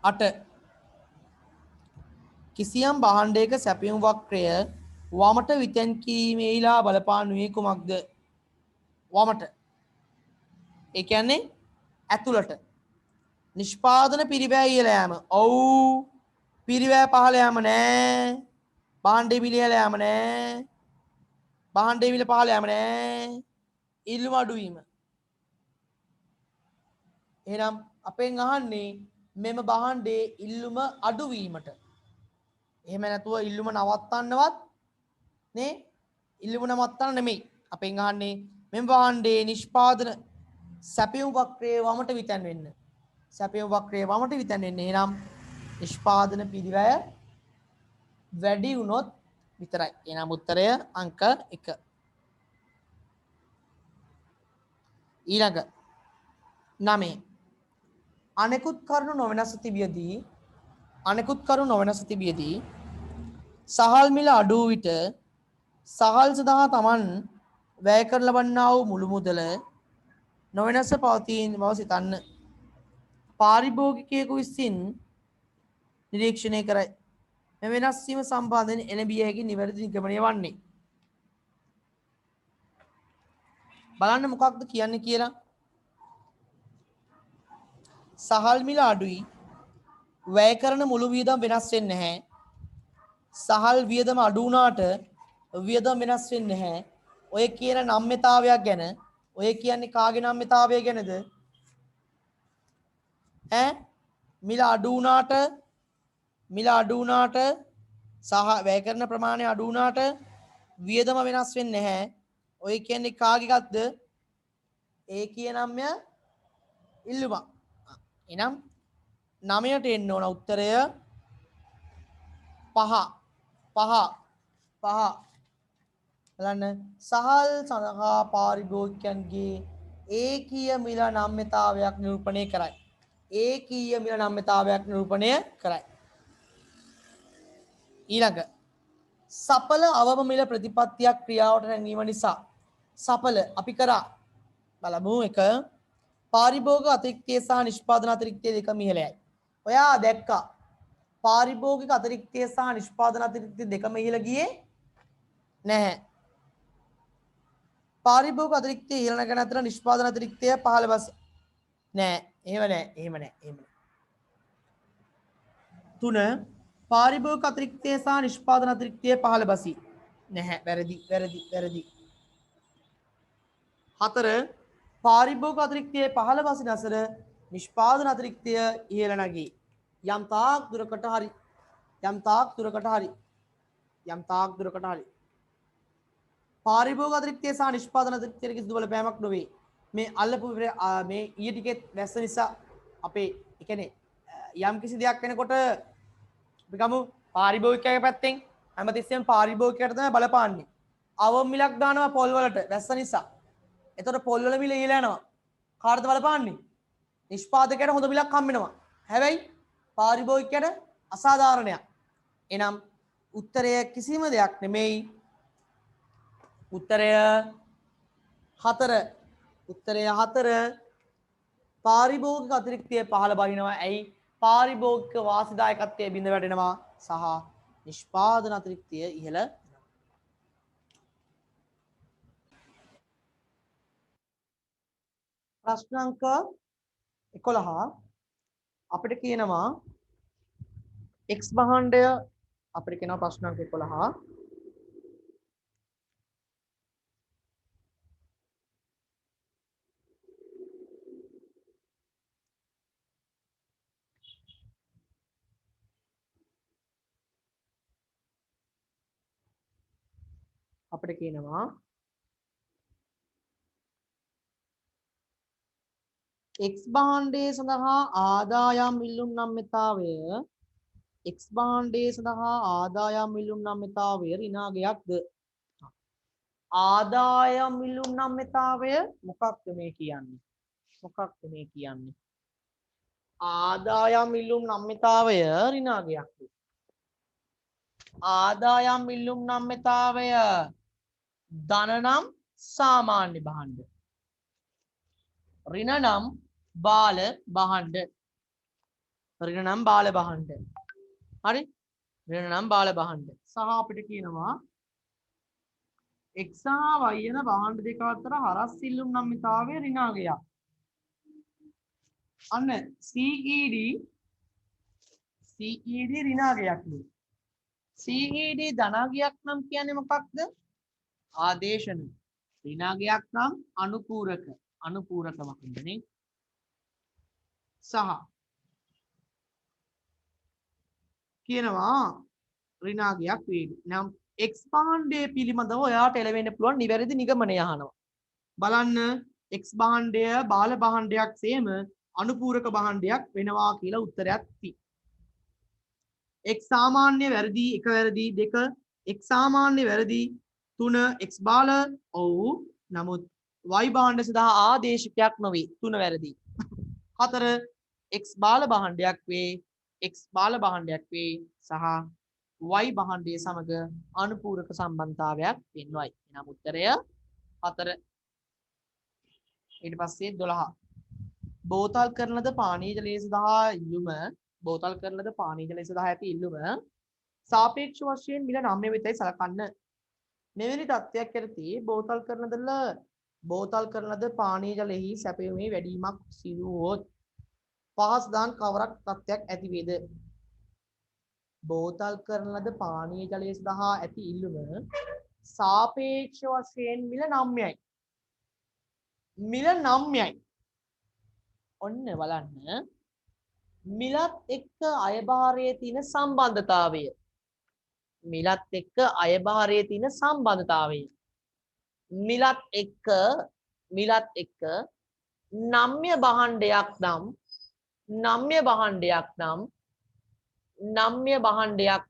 8. කිසියම් භාණ්ඩයක සැපයුම් වක්‍රය වමට විතැන් කිරීමේලා බලපානුයේ කුමක්ද? වමට. ඒ කියන්නේ ඇතුළට. නිෂ්පාදන පිරිවැය ඉහළ යෑම. ඔව්. පිරිවැය පහළ යෑම නෑ. භාණ්ඩයේ මිල ඉහළ යෑම නෑ. භාණ්ඩයේ මිල පහළ යෑම නෑ. ඉල්ලුම අඩුවීම. එහෙනම් අපෙන් අහන්නේ මෙම භාණ්ඩයේ ඉල්ලුම අඩුවීමට. එහෙම නැතුව ඉල්ලුම නවත්තන්නවත් නේ. ඉල්ලුම නවත්තන්න නෙමෙයි. අපෙන් අහන්නේ මෙම භාණ්ඩයේ නිෂ්පාදන සැපයුම් වක්‍රයේ වමට විතැන් වෙන්න. සැපයුම් වක්‍රයේ වමට විතැන් වෙන්න. එහෙනම් නිෂ්පාදන පිරිවැය වැඩි වුණොත් විතරයි. එහෙනම් උත්තරය අංක 1. ඊළඟ 9. අනෙකුත් කරුණු නොවෙනස තිබියදී සහල් මිල අඩු විට සහල් සඳහා Taman වැය කර ලබන්නා වූ මුළු මුදල නොවෙනස පවතින බව සිතන්න. පාරිභෝගිකයෙකු විසින් නිරීක්ෂණය කරයි. මේ වෙනස් වීම සම්බන්ධයෙන් එළඹිය හැකි නිවැරදි නිගමනය වන්නේ. බලන්න මොකක්ද කියන්නේ කියලා. සහල් මිල අඩුයි. වැය කරන මුළු වියදම වෙනස් වෙන්නේ නැහැ. සහල් වියදම අඩු වුණාට වියදම වෙනස් වෙන්නේ නැහැ. ඔය කියන නම්‍යතාවයක් ගැන ඔය කියන්නේ කාගේ නම්‍යතාවය ගැනද? මිල අඩු වුණාට සහ වැය කරන ප්‍රමාණය අඩු වුණාට වියදම වෙනස් වෙන්නේ නැහැ. ඔය කියන්නේ කාගේ එකක්ද? ඒ කියන නම්ය ඉල්ලුම. එහෙනම් 9ට එන්න ඕන උත්තරය 5. බලන්න සහල් සඳහා පාරිභෝගිකයන්ගේ ඒකීය මිල නම්‍යතාවයක් නිරූපණය කරයි. ඒකීය මිල නම්‍යතාවයක් නිරූපණය කරයි. ඊළඟ සඵල අවම මිල ප්‍රතිපත්තියක් ක්‍රියාවට නැංවීම නිසා සඵල අපි කරා බලමු. 1 පාරිභෝගික අතිරික්තය සහ නිෂ්පාදන අතිරික්තය දෙකම ඉහළයි. ඔයා දැක්කා පාරිභෝගික අතිරික්තය සහ නිෂ්පාදන අතිරික්තය දෙකම ඉහළ ගියේ නැහැ. පාරිභෝගික අතිරික්තය ඉහළ නැගෙන අතර නිෂ්පාදන අතිරික්තය පහළ බස් නෑ. එහෙම නෑ. 3 පාරිභෝගික අතිරික්තය සහ නිෂ්පාදන අතිරික්තය පහළ බසී නැහැ. වැරදි. 4 පාරිභෝගික අතිරික්තය පහළ බසින අතර නිෂ්පාදන අතිරික්තය ඉහළ නැගී. යම් තාක් දුරකට හරි යම් තාක් දුරකට හරි යම් තාක් දුරකට හරි පාරිභෝගික අතිරික්තය සහ නිෂ්පාදන අතිරික්තයට කිසිදු බලපෑමක් නොවේ. මේ අල්ලපු මේ ඊයේ ටිකෙත් වැස්ස නිසා අපේ ඒ කියන්නේ යම් කිසි දෙයක් වෙනකොට අපි ගමු පාරිභෝගිකයාගේ පැත්තෙන් හැමතිස්සෙම පාරිභෝගිකයට තමයි බලපාන්නේ. අවම මිලක් දානවා පොල් වලට වැස්ස නිසා. එතකොට පොල් වල මිල ඉහළ යනවා. කාටද බලපාන්නේ? නිෂ්පාදකයට හොඳ මිලක් හම්බ වෙනවා. හැබැයි පාරිභෝගිකයට අසාධාරණයක්. එනම් උත්තරය කිසිම දෙයක් නෙමෙයි. උත්තරය 4. උත්තරය 4. පාරිභෝගික අතිරික්තය පහළ බහිනවා. ඇයි? පාරිභෝගික වාසිදායකත්වයේ බිඳ වැටෙනවා සහ නිෂ්පාදන අතිරික්තය ඉහළ. ප්‍රශ්න අංක 11 අපිට කියනවා x භාණ්ඩය අපිට කියනවා ප්‍රශ්න අංක 11 අපිට කියනවා x භාණ්ඩයේ සඳහා ආදායම් ඉල්ලුම් නම්‍යතාවය x භාණ්ඩයේ සඳහා ආදායම් ඉල්ලුම් නම්‍යතාවය ඍණාගයක්ද? ආදායම් ඉල්ලුම් නම්‍යතාවය මොකක්ද මේ කියන්නේ? මොකක්ද මේ කියන්නේ? ආදායම් ඉල්ලුම් නම්‍යතාවය ඍණාගයක්ද? ආදායම් ඉල්ලුම් නම්‍යතාවය ධන නම් සාමාන්‍ය භාණ්ඩ. ඍණ නම් බාල භාණ්ඩ. ඍණ නම් බාල භාණ්ඩ. හරි? ඍණ නම් බාල භාණ්ඩ. සහ අපිට කියනවා x සහ y යන භාණ්ඩ දෙක අතර හරස් ඉල්ලුම් නම්‍යතාවය ඍණාගයක්. අන්න CED ඍණාගයක් නේ. CED ධනාගයක් නම් කියන්නේ මොකක්ද? ආදේශන. ඍණාගයක් නම් අනුපූරක වහින්නේ. සහ කියනවා ඍණාගයක් වේවි. නම් x භාණ්ඩය පිළිබඳව ඔයාට එළවෙන්න පුළුවන් නිවැරදි නිගමනය අහනවා. බලන්න x භාණ්ඩය බාල භාණ්ඩයක් සේම අනුපූරක භාණ්ඩයක් වෙනවා කියලා උත්තරයක් තියෙනවා. x සාමාන්‍ය වැරදි 1 වැරදි 2 x සාමාන්‍ය වැරදි 3 x බාල ඔව් නමුත් y භාණ්ඩ සඳහා ආදේශකයක් නොවේ 3 වැරදි 4 x බාල භාණ්ඩයක් වේ x බාල භාණ්ඩයක් වේ සහ y භාණ්ඩය සමග අනුපූරක සම්බන්ධතාවයක් වෙනවයි. එනම් උත්තරය 4. ඊට පස්සේ 12 බෝතල් කරන ලද පානීය ජලය සඳහා ඉල්ලුම බෝතල් කරන ලද පානීය ජලය සඳහා ඇති ඉල්ලුම සාපේක්ෂ වශයෙන් මිල 9 වෙතයි සලකන්න. මෙවැනි තත්ත්වයක් යටතේ බෝතල් කරන ලද පානීය ජලයෙහි සැපයීමේ වැඩිවීමක් සිදු වුවොත් පහසුදාන් කවරක් තත්ත්වයක් ඇති වේද? බෝතල් කරන ලද පානීය ජලය සඳහා ඇති ඉල්ලුම සාපේක්ෂ වශයෙන් මිල 9යි. මිල 9යි. ඔන්න බලන්න මිලත් එක්ක අයභාරයේ තියෙන සම්බන්ධතාවය. මිලත් එක්ක අයභාරයේ තියෙන සම්බන්ධතාවය. මිලත් එක්ක නම්‍ය භාණ්ඩයක්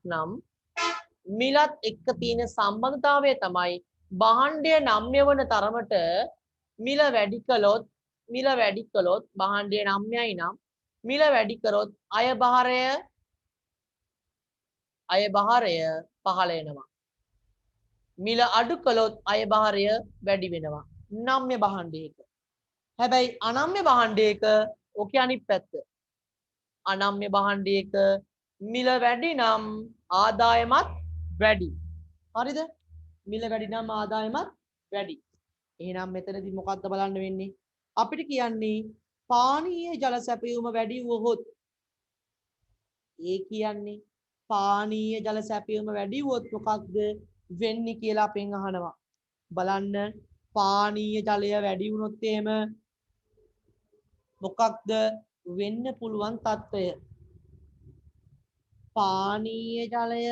නම් මිලත් එක්ක තියෙන සම්බන්ධතාවය තමයි භාණ්ඩය නම්‍ය වන තරමට මිල වැඩි කළොත් භාණ්ඩය නම්‍යයි නම් මිල වැඩි කරොත් අයභාරය පහළ වෙනවා. මිල අඩු කළොත් අයභාරය වැඩි වෙනවා. නම්‍ය භාණ්ඩයක. හැබැයි අනම්‍ය භාණ්ඩයක ඔකේ අනිත් පැත්ත. අනම්‍ය භාණ්ඩයක මිල වැඩි නම් ආදායමත් වැඩි. හරිද? මිල වැඩි නම් ආදායමත් වැඩි. එහෙනම් මෙතනදී මොකක්ද බලන්න වෙන්නේ? අපිට කියන්නේ පානීය ජල සැපයීම වැඩි වුවහොත් ඒ කියන්නේ පානීය ජල සැපයීම වැඩි වුවොත් මොකක්ද වෙන්නේ කියලා අපෙන් අහනවා. බලන්න පානීය ජලය වැඩි වුණොත් එහෙම මොකක්ද වෙන්න පුළුවන් තත්ත්වය? පානීය ජලය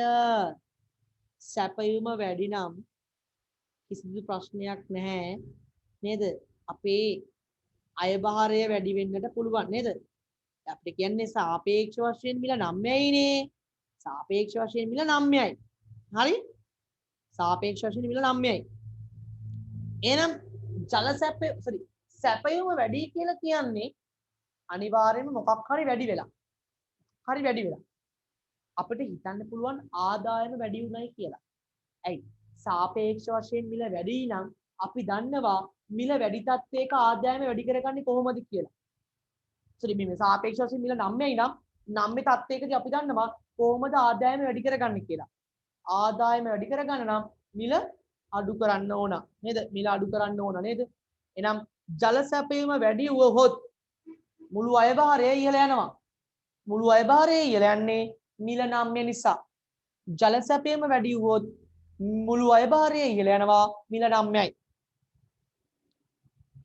සැපයුම වැඩි නම් කිසිදු ප්‍රශ්නයක් නැහැ නේද? අපේ අයභාරය වැඩි වෙන්නට පුළුවන් නේද? අපිට කියන්නේ සාපේක්ෂ වශයෙන් මිල 9යිනේ. සාපේක්ෂ වශයෙන් මිල 9යි. හරි? සාපේක්ෂ වශයෙන් මිල 9යි. එහෙනම් ජල සැපයුම වැඩි කියලා කියන්නේ අනිවාර්යයෙන්ම මොකක් හරි වැඩි වෙලා. හරි වැඩි වෙලා. අපිට හිතන්න පුළුවන් ආදායම වැඩි උනායි කියලා. ඇයි? සාපේක්ෂ වශයෙන් මිල වැඩි නම් අපි දන්නවා මිල වැඩි තත්ත්වයක ආදායම වැඩි කරගන්නේ කොහොමද කියලා. මේ සාපේක්ෂ වශයෙන් මිල 9යි නම් 9 තත්ත්වයකදී අපි දන්නවා කොහොමද ආදායම වැඩි කරගන්නේ කියලා. ආදායම වැඩි කරගන්න නම් මිල අඩු කරන්න ඕන නේද? මිල අඩු කරන්න ඕන නේද? එහෙනම් ජල සැපයීම වැඩි වුවහොත් මුළු අයභාරය ඉහළ යනවා. මුළු අයභාරය ඉහළ යන්නේ මිල 9 නිසා. ජල සැපයීම වැඩි වුවොත් මුළු අයභාරය ඉහළ යනවා මිල 9යි.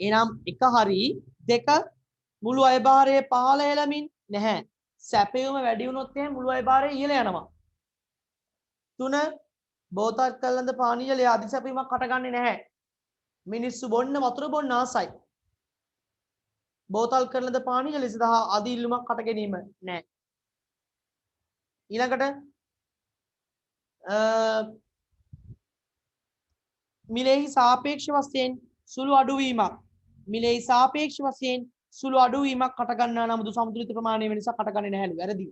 එහෙනම් එක හරි දෙක මුළු අයභාරයේ පහළ හෙළමින් නැහැ. සැපයීම වැඩි වුණොත් එහෙනම් මුළු අයභාරය ඉහළ යනවා. 3 බෝතල් කලඳ පානීය ජලය අධි සැපීමක් හටගන්නේ නැහැ. මිනිස්සු බොන්න වතුර බොන්න ආසයි. බෝතල් කලඳ පානීය ජලය සඳහා අධි ඉල්ලුමක් හට ගැනීම නැහැ. ඊළඟට මිලෙහි සාපේක්ෂ වශයෙන් සුළු අඩුවීමක්. මිලෙහි සාපේක්ෂ වශයෙන් සුළු අඩුවීමක් හට ගන්නා නම් මුදු සමතුලිත ප්‍රමාණය වෙනසක් හටගන්නේ නැහැලු. වැරදි.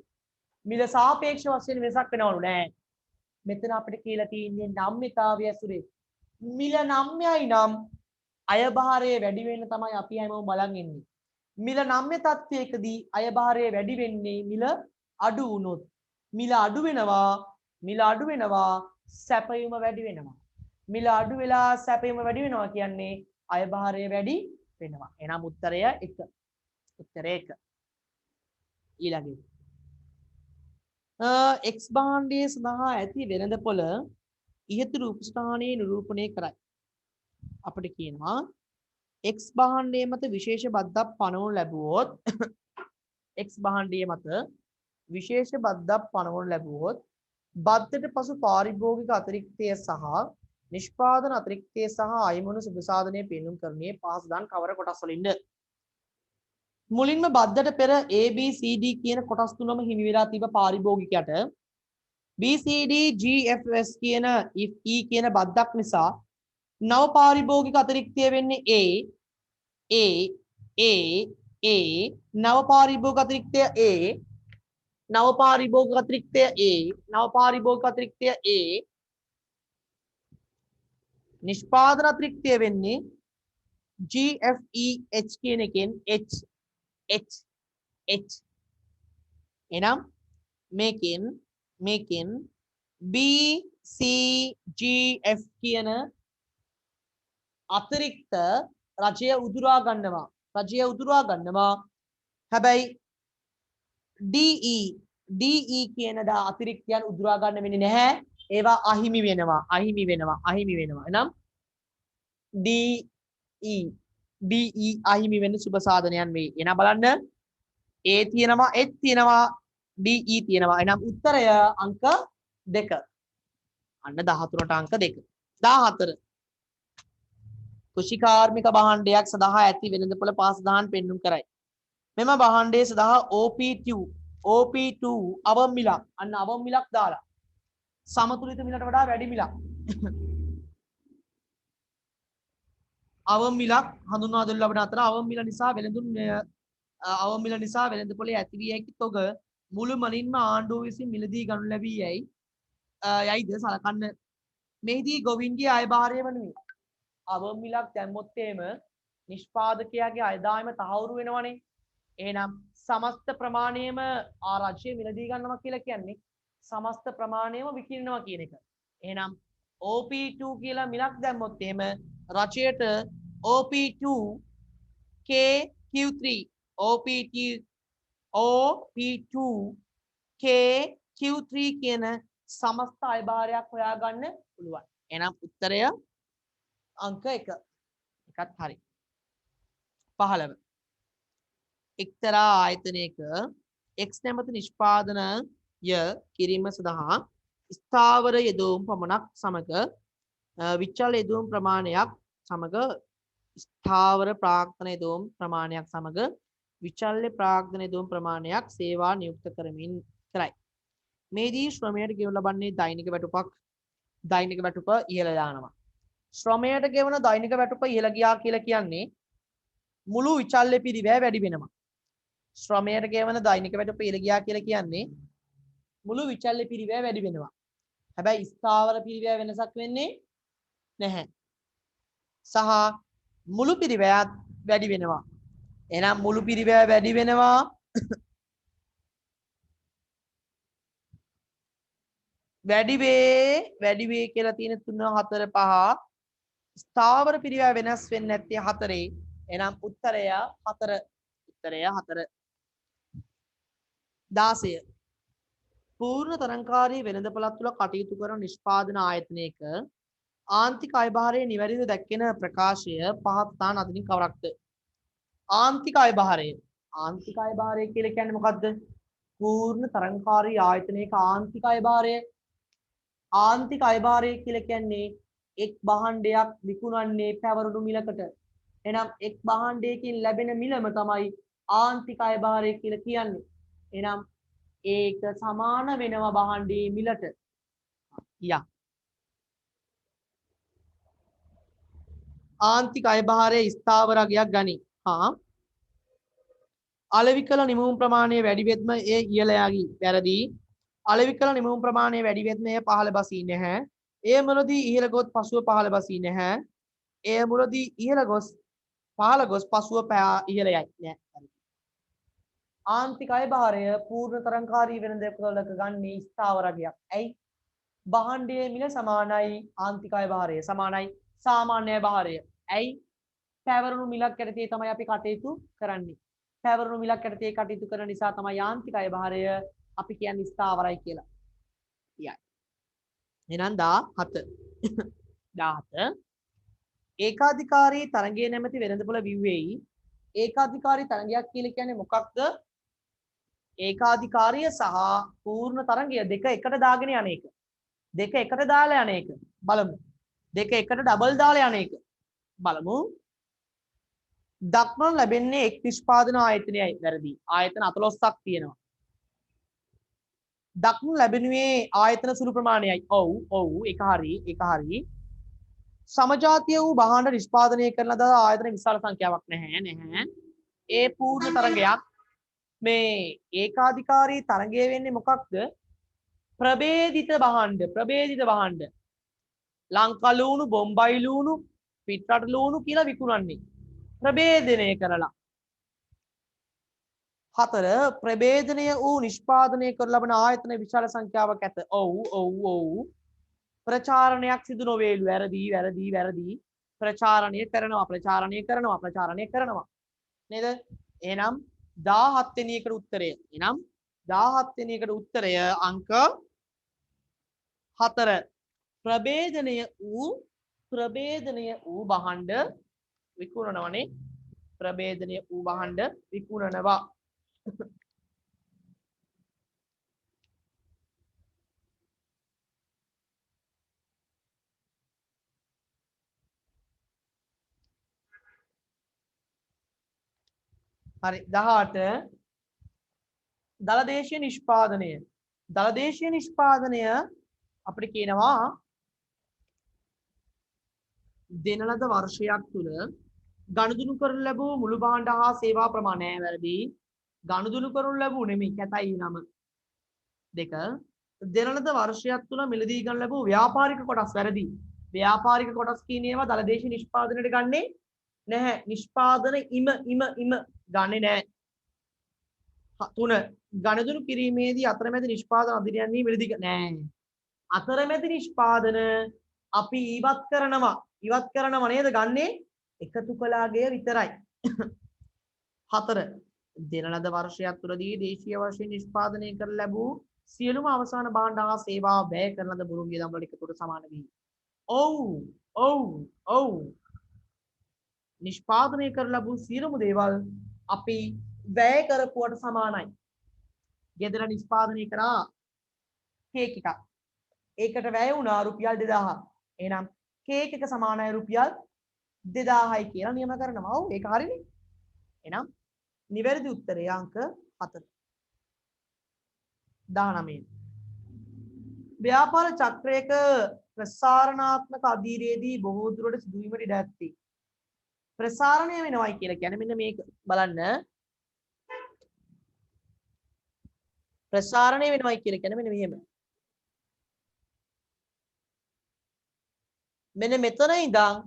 මිල සාපේක්ෂ වශයෙන් වෙනසක් වෙනවලු නෑ. මෙතන අපිට කියලා තියෙන්නේ නම්‍යතාවය ඇසුරේ. මිල 9යි නම් අයභාරය වැඩි වෙන්න තමයි අපි හැමෝම බලන් ඉන්නේ. මිල 9 තත්ත්වයකදී අයභාරය වැඩි වෙන්නේ මිල අඩු වුණොත්. මිල අඩු වෙනවා සැපයීම වැඩි වෙනවා. මිල අඩු වෙලා සැපයීම වැඩි වෙනවා කියන්නේ අයභාරය වැඩි වෙනවා. එහෙනම් උත්තරය 1. උත්තරය 1. ඊළඟට X භාණ්ඩයේ සඳහා ඇති වෙළඳපොළ ඉහත රූපස්ථානයේ නිරූපණය කරයි. අපිට කියනවා X භාණ්ඩයේ මත විශේෂ බද්දක් පනවනු ලැබුවොත් X භාණ්ඩයේ මත විශේෂ බද්දක් පනවනු ලැබුවොත් බද්දට පසු පාරිභෝගික අතිරික්තය සහ නිෂ්පාදන අතිරික්තය සහ අයමුණු සුබසාධනය පෙන්නුම් කරන්නේ පහසුදාන් කවර කොටස් වලින්ද? මුලින්ම බද්දට පෙර ABCD කියන කොටස් තුනම හිමි වෙලා තිබ පාරිභෝගිකයට BCD GFS කියන E කියන බද්දක් නිසා නව පාරිභෝගික අතිරික්තය වෙන්නේ A නව පාරිභෝගික අතිරික්තය නව පාරිභෝගික අතිරික්තය A නිෂ්පාදන අතිරික්තය වෙන්නේ GFEH කියන එකෙන් H එනම් මේකෙන් BCGF කියන අතිරික්ත රජය උදුරා ගන්නවා. හැබැයි DE කියන අතිරික්තයන් උදුරා ගන්න වෙන්නේ නැහැ. ඒවා අහිමි වෙනවා. එනම් DE අහිමි වෙන සුබ සාධනයන් වේ. එන බලන්න A තියෙනවා H තියෙනවා DE තියෙනවා. එනම් උත්තරය අංක 2. අන්න 13ට අංක 2. 14 කෘෂිකාර්මික භාණ්ඩයක් සඳහා ඇති වෙළඳපොළ පාසුදාන් පෙන්නුම් කරයි. මෙම භාණ්ඩය සඳහා OP2 අවම මිලක්. අන්න අවම මිලක් දාලා සමතුලිත මිලට වඩා වැඩි මිලක්. අවම මිලක් හඳුන්වා දෙනු ලබන අතර අවම මිල නිසා වෙළඳපොළේ ඇතිවිය හැකි තොග මුළුමනින්ම ආණ්ඩුව විසින් මිලදී ගනු ලැබී යයිද සලකන්න. මෙහිදී ගොවින්ගේ අයභාරය වනුයේ අවම මිලක් දැම්මොත් එහෙම නිෂ්පාදකයාගේ ආදායම තහවුරු වෙනවනේ. එහෙනම් සමස්ත ප්‍රමාණයම ආරාජ්‍ය මිලදී ගන්නවා කියලා කියන්නේ සමස්ත ප්‍රමාණයම විකිණනවා කියන එක. එහෙනම් OP2 කියලා මිලක් දැම්මොත් එහෙම රජයට OP2 KQ3 කියන සමස්ත අයභාරයක් හොයාගන්න පුළුවන්. එහෙනම් උත්තරය අංක 1. එකත් හරි. 15 එක්තරා ආයතනයක x නැමැති නිෂ්පාදනය කිරීම සඳහා ස්ථාවර යෙදවුම් පමණක් සමග විචල් යෙදවුම් ප්‍රමාණයක් සමග ස්ථාවර ප්‍රාග්ධන යෙදවුම් ප්‍රමාණයක් සමග විචල්්‍ය ප්‍රාග්ධන යෙදවුම් ප්‍රමාණයක් සේවා නියුක්ත කරමින් කරයි. මේදී ශ්‍රමයට ගෙවනු ලබන්නේ දෛනික වැටුප ඉහළ දානවා. ශ්‍රමයට ගෙවන දෛනික වැටුප ඉහළ ගියා කියලා කියන්නේ මුළු විචල්්‍ය පිරිවැය වැඩි වෙනවා. ශ්‍රමයට ගෙවන දෛනික වැටුප ඉහළ ගියා කියලා කියන්නේ මුළු විචල්්‍ය පිරිවැය වැඩි වෙනවා. හැබැයි ස්ථාවර පිරිවැය වෙනසක් වෙන්නේ නැහැ. සහ මුළු පිරිවැයත් වැඩි වෙනවා. එහෙනම් මුළු පිරිවැය වැඩි වෙනවා. වැඩි වේ කියලා තියෙන 3 4 5 ස්ථාවර පිරිවැය වෙනස් වෙන්නේ නැත්තේ 4. එහෙනම් උත්තරය 4. උත්තරය 4. 16 පූර්ණ තරංකාරී වෙළඳපළක් තුළ කටයුතු කරන නිෂ්පාදන ආයතනයක ආන්තික අයභාරයේ නිවැරදිව දැක්වෙන ප්‍රකාශය පහත් ස්ථාන අතරින් කවරක්ද? ආන්තික අයභාරය කියලා කියන්නේ මොකද්ද? පූර්ණ තරංකාරී ආයතනයක ආන්තික අයභාරය කියලා කියන්නේ එක් භාණ්ඩයක් විකුණන්නේ පැවරුණු මිලකට. එහෙනම් එක් භාණ්ඩයකින් ලැබෙන මිලම තමයි ආන්තික අයභාරය කියලා කියන්නේ. එහෙනම් ඒක සමාන වෙනවා භාණ්ඩයේ මිලට. ආන්තික අයභාරයේ ස්ථාවරයක් ගනි. අලෙවි කළ නිමවුම් ප්‍රමාණය වැඩි වෙත්ම ඒ ඉහළ යයි. වැරදි. අලෙවි කළ නිමවුම් ප්‍රමාණය වැඩි වෙත්ම එය පහළ බසී නැහැ. එය මුලදී ඉහළ ගොස් පසුව පහළ බසී නැහැ. එය මුලදී ඉහළ ගොස් පහළ ගොස් පසුව ඉහළ යයි. නෑ. ආන්තික අයභාරය පූර්ණ තරංකාරී වෙළඳපළක ගන්නේ ස්ථාවරයක්. ඇයි? භාණ්ඩයේ මිල සමානයි ආන්තික අයභාරය සමානයි සාමාන්‍ය අයභාරය. ඇයි? පැවරුණු මිලක් යටතේ තමයි අපි කටයුතු කරන්නේ. පැවරුණු මිලක් යටතේ කටයුතු කරන නිසා තමයි යාන්ත්‍රික අයභාරය අපි කියන්නේ ස්ථාවරයි කියලා. යයි. එහෙනම් 17 ඒකාධිකාරී තරංගය නැමැති වෙළඳපොළ විව්වේයි ඒකාධිකාරී තරංගයක් කියලා කියන්නේ මොකක්ද? ඒකාධිකාරීය සහ පූර්ණ තරංගය දෙක එකට දාගෙන යන එක. දෙක එකට දාලා යන එක. බලමු. දෙක එකට ඩබල් දාලා යන එක. බලමු. දක්නට ලැබෙන්නේ එක් නිෂ්පාදන ආයතනයයි. වැරදි. ආයතන 14ක් තියෙනවා. දක්නට ලැබෙනුයේ ආයතන සුළු ප්‍රමාණයයි. ඔව් ඒක හරි. සමජාතීය වූ භාණ්ඩ නිෂ්පාදනය කරන ලද ආයතන විශාල සංඛ්‍යාවක් නැහැ. ඒ පූර්ණ තරංගයක්. මේ ඒකාධිකාරී තරංගය වෙන්නේ මොකක්ද? ප්‍රභේදිත භාණ්ඩ. ලංකා ලූණු, බොම්බයි ලූණු, පිටරට ලූණු කියලා විකුණන්නේ. ප්‍රභේදනය කරලා. 4 ප්‍රභේදනය වූ නිෂ්පාදනය කර ලබන ආයතන විශාල සංඛ්‍යාවක් ඇත. ඔව්. ප්‍රචාරණයක් සිදු නොවේලු. වැරදි. ප්‍රචාරණය කරනවා. නේද? එහෙනම් 17 වෙනි එකට උත්තරය. අංක 4. ප්‍රභේදනය වූ භාණ්ඩ විකුණනවනේ. ප්‍රභේදනය වූ භාණ්ඩ විකුණනවා. හරි. 18 දලදේශීය නිෂ්පාදනය අපිට කියනවා දෙන ලද වර්ෂයක් තුල ගනුදෙනු කරනු ලැබූ මුළු භාණ්ඩ හා සේවා ප්‍රමාණය. වැරදි. ගනුදෙනු කරනු ලැබූ නෙමෙයි. කැතයි නම. 2 දෙන ලද වර්ෂයක් තුල මිලදී ගන්න ලැබූ ව්‍යාපාරික කොටස්. වැරදි. ව්‍යාපාරික කොටස් කියන ඒවා දලදේශීය නිෂ්පාදනයට ගන්නේ නැහැ. නිෂ්පාදන ඉම ගන්නේ නැහැ. 3 ගනුදෙනු කිරීමේදී අතරමැද නිෂ්පාදන අධිරයන්හි මිලදී නැහැ. අතරමැද නිෂ්පාදන අපි ඉවත් කරනවා නේද? ගන්නේ එකතු කළාගේ විතරයි. 4 දෙන ලද වර්ෂයක් තුළදී දේශීය වශයෙන් නිෂ්පාදනය කර ලැබූ සියලුම අවසාන භාණ්ඩ හා සේවා වැය කරන ලද බුරු වියදම් වලට එකතුවට සමාන වේ. ඔව්. නිෂ්පාදනය කර ලැබූ සියලුම දේවල් අපි වැය කරපුවට සමානයි. ගෙදර නිෂ්පාදනය කරා කේක් එකක්. ඒකට වැය වුණා රුපියල් 2000. එහෙනම් කේක් එක සමානයි රුපියල් 2000යි කියලා නියම කරනවා. ඔව් ඒක හරිනේ. එහෙනම් නිවැරදි උත්තරය අංක 4. 19. ව්‍යාපාර චක්‍රයක ප්‍රසාරණාත්මක අධීරයේදී බොහෝ දුරට සිදුවීමට ඉඩ ඇත්තේ. ප්‍රසාරණය වෙනවයි කියලා කියන්නේ මෙන්න මේක බලන්න. ප්‍රසාරණය වෙනවයි කියලා කියන්නේ මෙන්න මෙහෙම. මෙන්න මෙතන ඉඳන්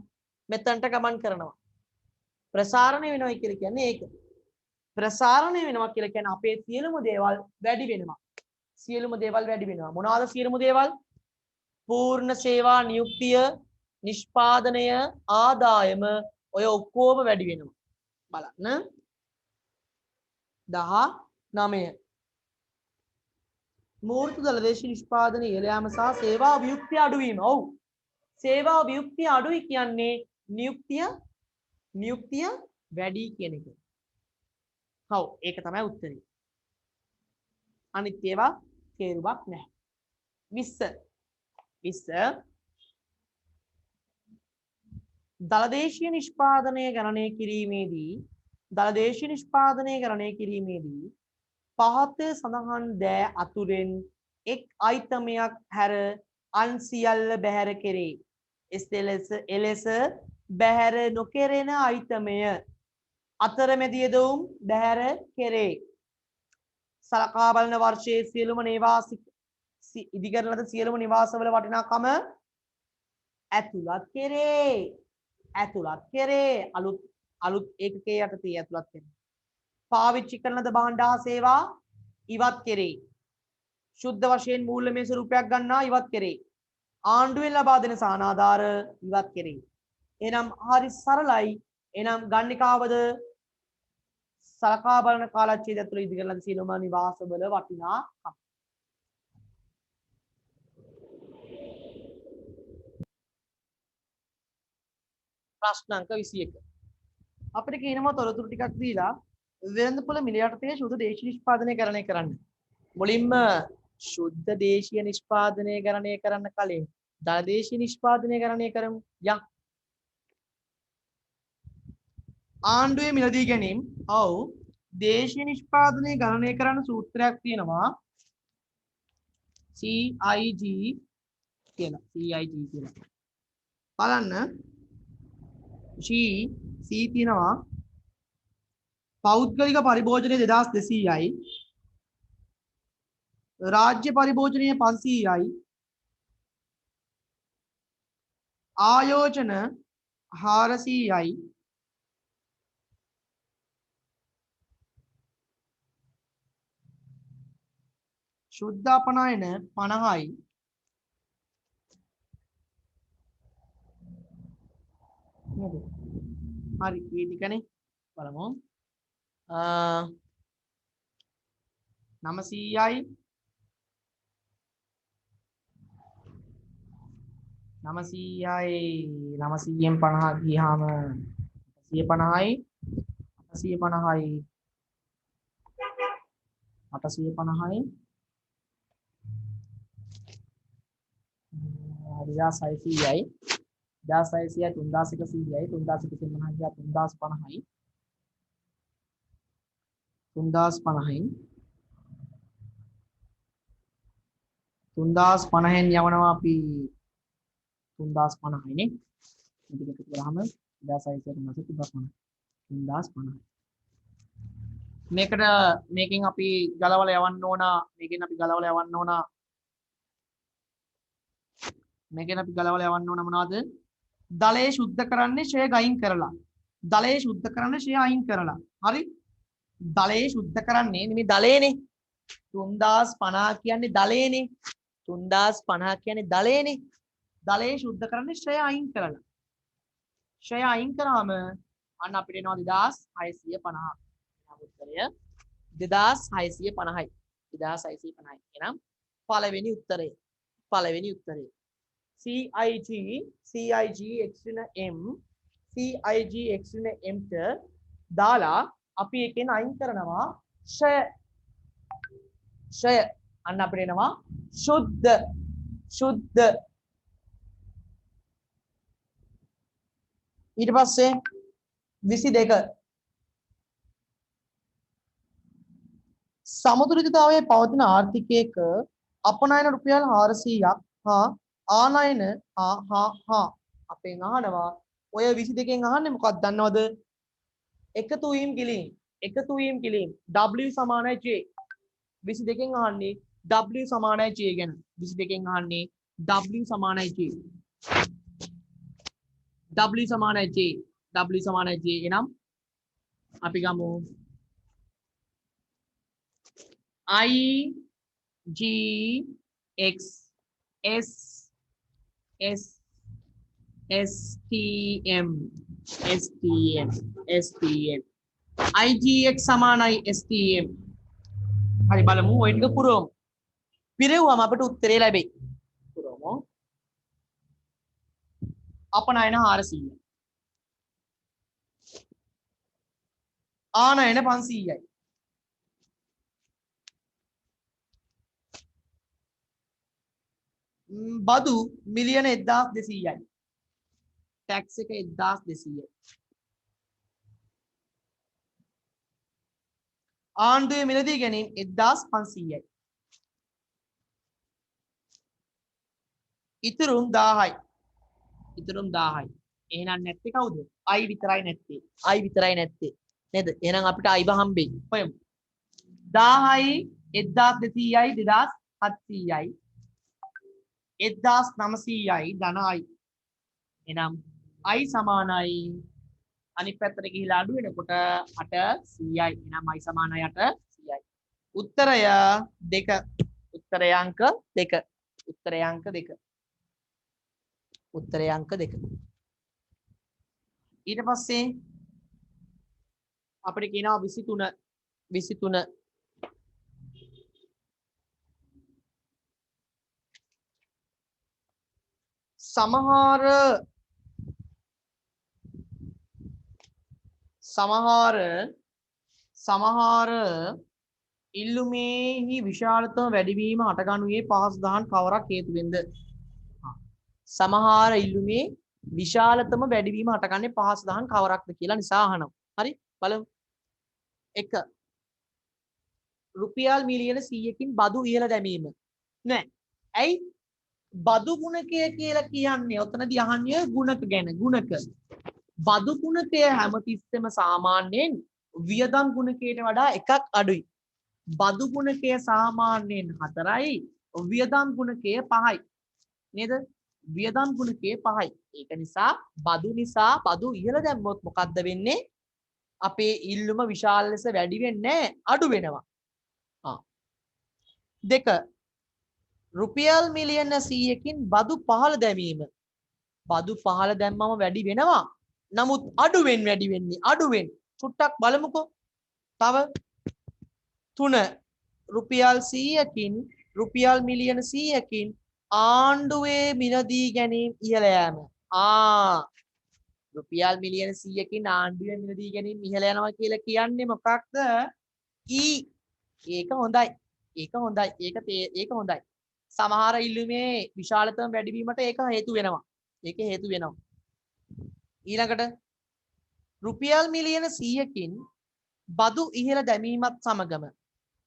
මෙතනට ගමන් කරනවා. ප්‍රසාරණය වෙනවයි කියලා කියන්නේ ඒක. ප්‍රසාරණය වෙනවා කියලා කියන්නේ අපේ සියලුම දේවල් වැඩි වෙනවා. සියලුම දේවල් වැඩි වෙනවා. මොනවාද සියලුම දේවල්? පූර්ණ සේවා නියුක්තිය, නිෂ්පාදනය, ආදායම ඔය ඔක්කොම වැඩි වෙනවා. බලන්න. 19. මූර්ත දලදේශීය නිෂ්පාදන ඉහළ යාම සහ සේවා වියුක්තිය අඩුවීම. ඔව්. සේවා වියුක්තිය අඩුයි කියන්නේ නියුක්තිය වැඩි කියන එක. ඔව් ඒක තමයි උත්තරේ. අනිත් ඒවා තේරුමක් නැහැ. 20 දලදේශීය නිෂ්පාදනය ගණනය කිරීමේදී පහත සඳහන් දෑ අතුරෙන් එක් අයිතමයක් හැර අන් සියල්ල බැහැර කෙරේ. එලෙස බැහැර නොකෙරෙන අයිතමය අතරමැදි යෙදවුම් බැහැර කෙරේ. සලකා බලන වර්ෂයේ සියලුම නිවාසික ඉදිකරන ලද සියලුම නිවාසවල වටිනාකම ඇතුළත් කෙරේ. අලුත් ඒකකයේ යටතේ ඇතුළත් කෙරේ. පාවිච්චි කරන ලද භාණ්ඩ හා සේවා ඉවත් කෙරේ. ශුද්ධ වශයෙන් මූල්‍යමය ස්වරූපයක් ගන්නා ඉවත් කෙරේ. ආණ්ඩුවෙන් ලබා දෙන සානාධාර ඉවත් කෙරේ. එහෙනම් හරි සරලයි. එහෙනම් ගණනිකාවද සලකා බලන කාලච්ඡේදය ඇතුළේ ඉදිකරන ලද සියලුම නිවාසවල වටිනාකම. ප්‍රශ්න අංක 21. අපිට කියනවා තොරතුරු ටිකක් දීලා වෙළඳපොළ මිල යටතේ ශුද්ධ දේශීය නිෂ්පාදනය ගණනය කරන්න. මුලින්ම ශුද්ධ දේශීය නිෂ්පාදනය ගණනය කරන්න කලින් දල දේශීය නිෂ්පාදනය ගණනය කරමු. යක්. ආණ්ඩුවේ මිලදී ගැනීම. ඔව්. දේශීය නිෂ්පාදනය ගණනය කරන්න සූත්‍රයක් තියෙනවා. CIG කියලා. බලන්න. C තියෙනවා පෞද්ගලික පරිභෝජනය 2200යි රාජ්‍ය පරිභෝජනය 500යි ආයෝජන 400යි ශුද්ධ අපනයන 50යි හරි මේ ටිකනේ බලමු 900යි 900න් 50 ගියාම 850යි 850යි 850යි 2600යි 1600යි 3100යි 3150යි 3050යි 3050න් යවනවා අපි 3050යි නේ මේක එකතු කරාම 1650 3050 මේකෙන් අපි ගලවලා යවන්න ඕන මොනවද දලයේ සුද්ධ කරන්නේ ෂය ගයින් කරලා හරි දලයේ සුද්ධ කරන්නේ නෙමෙයි දලේනේ 3050 කියන්නේ දලේනේ 3050 කියන්නේ දලේනේ දලයේ සුද්ධ කරන්නේ ෂය අයින් කරාම අන්න අපිට එනවා 2650 උත්තරය 2650යි 2650යි එහෙනම් පළවෙනි උත්තරය CIG x ඍණ m ට දාලා අපි එකෙන් අයින් කරනවා ෂය. ෂය අන්න අපිට එනවා සුද්ධ. සුද්ධ. ඊට පස්සේ 22 සමතුලිතතාවයේ පවතින ආර්ථිකයක අපනයන රුපියල් 400ක් හා ආනයන අපෙන් අහනවා ඔය 22කින් අහන්නේ මොකක්ද දන්නවද? එකතු වීම කිලීම්. එකතු වීම කිලීම් W සමානයි J. 22කින් අහන්නේ W සමානයි J ගැන. 22කින් අහන්නේ W සමානයි J. W සමානයි J. W සමානයි J එනම් අපි ගමු I G X S S S T M S T M S T M I G X සමානයි S T M. හරි බලමු ඔය ටික පුරවමු. පිරෙව්වම අපිට උත්තරේ ලැබෙයි. පුරවමු. අපනයන 400යි. ආනයන 500යි. බදු මිලියන 1200යි. ටැක්ස් එක 1200යි. ආණ්ඩුවේ මිලදී ගැනීම 1500යි. ඉතුරුම් 1000යි. ඉතුරුම් 1000යි. එහෙනම් නැත්තේ කවුද? I විතරයි නැත්තේ. I විතරයි නැත්තේ. නේද? එහෙනම් අපිට I හම්බෙයි. හොයමු. 1000යි 1200යි 2700යි 1900යි ධන I. එහෙනම් I සමානයි අනිත් පැත්තට ගිහිලා අඩු වෙනකොට 800යි. එහෙනම් I සමානයි 800යි. උත්තරය 2. උත්තරය අංක 2. උත්තරය අංක 2. උත්තරය අංක 2. ඊට පස්සේ අපිට කියනවා 23 සමහර ඉල්ලුමේහි විශාලතම වැඩිවීම හටගනුයේ පහසුදහන් කවරක් හේතුවෙන්ද? සමහර ඉල්ලුමේ විශාලතම වැඩිවීම හටගන්නේ පහසුදහන් කවරක්ද කියලා නිසා අහනවා. හරි බලමු. 1 රුපියල් මිලියන 100කින් බදු ඉහළ දැමීම. නෑ. ඇයි? බදු ගුණකය කියලා කියන්නේ ඔතනදී අහන්නේ ගුණක ගැන. ගුණක. බදු ගුණකය හැමතිස්සෙම සාමාන්‍යයෙන් වියදම් ගුණකයට වඩා එකක් අඩුයි. බදු ගුණකය සාමාන්‍යයෙන් 4යි, වියදම් ගුණකය 5යි. නේද? වියදම් ගුණකය 5යි. ඒක නිසා බදු ඉහළ දැම්මොත් මොකද්ද වෙන්නේ? අපේ ඉල්ලුම විශාල ලෙස වැඩි වෙන්නේ අඩු වෙනවා. 2 රුපියල් මිලියන 100කින් බදු පහළ දැමීම. බදු පහළ දැම්මම වැඩි වෙනවා. නමුත් අඩුවෙන් වැඩි වෙන්නේ. අඩුවෙන්. චුට්ටක් බලමුකෝ. තව 3 රුපියල් 100කින් රුපියල් මිලියන 100කින් ආණ්ඩුවේ මිලදී ගැනීම ඉහළ යෑම. රුපියල් මිලියන 100කින් ආණ්ඩුවේ මිලදී ගැනීම ඉහළ යනවා කියලා කියන්නේ මොකක්ද? ඒක හොඳයි. ඒක හොඳයි. ඒක හොඳයි. සමහර ඉල්ලුමේ විශාලතම වැඩිවීමට ඒක හේතු වෙනවා. ඒක හේතු වෙනවා. ඊළඟට රුපියල් මිලියන 100කින් බදු ඉහළ දැමීමත් සමගම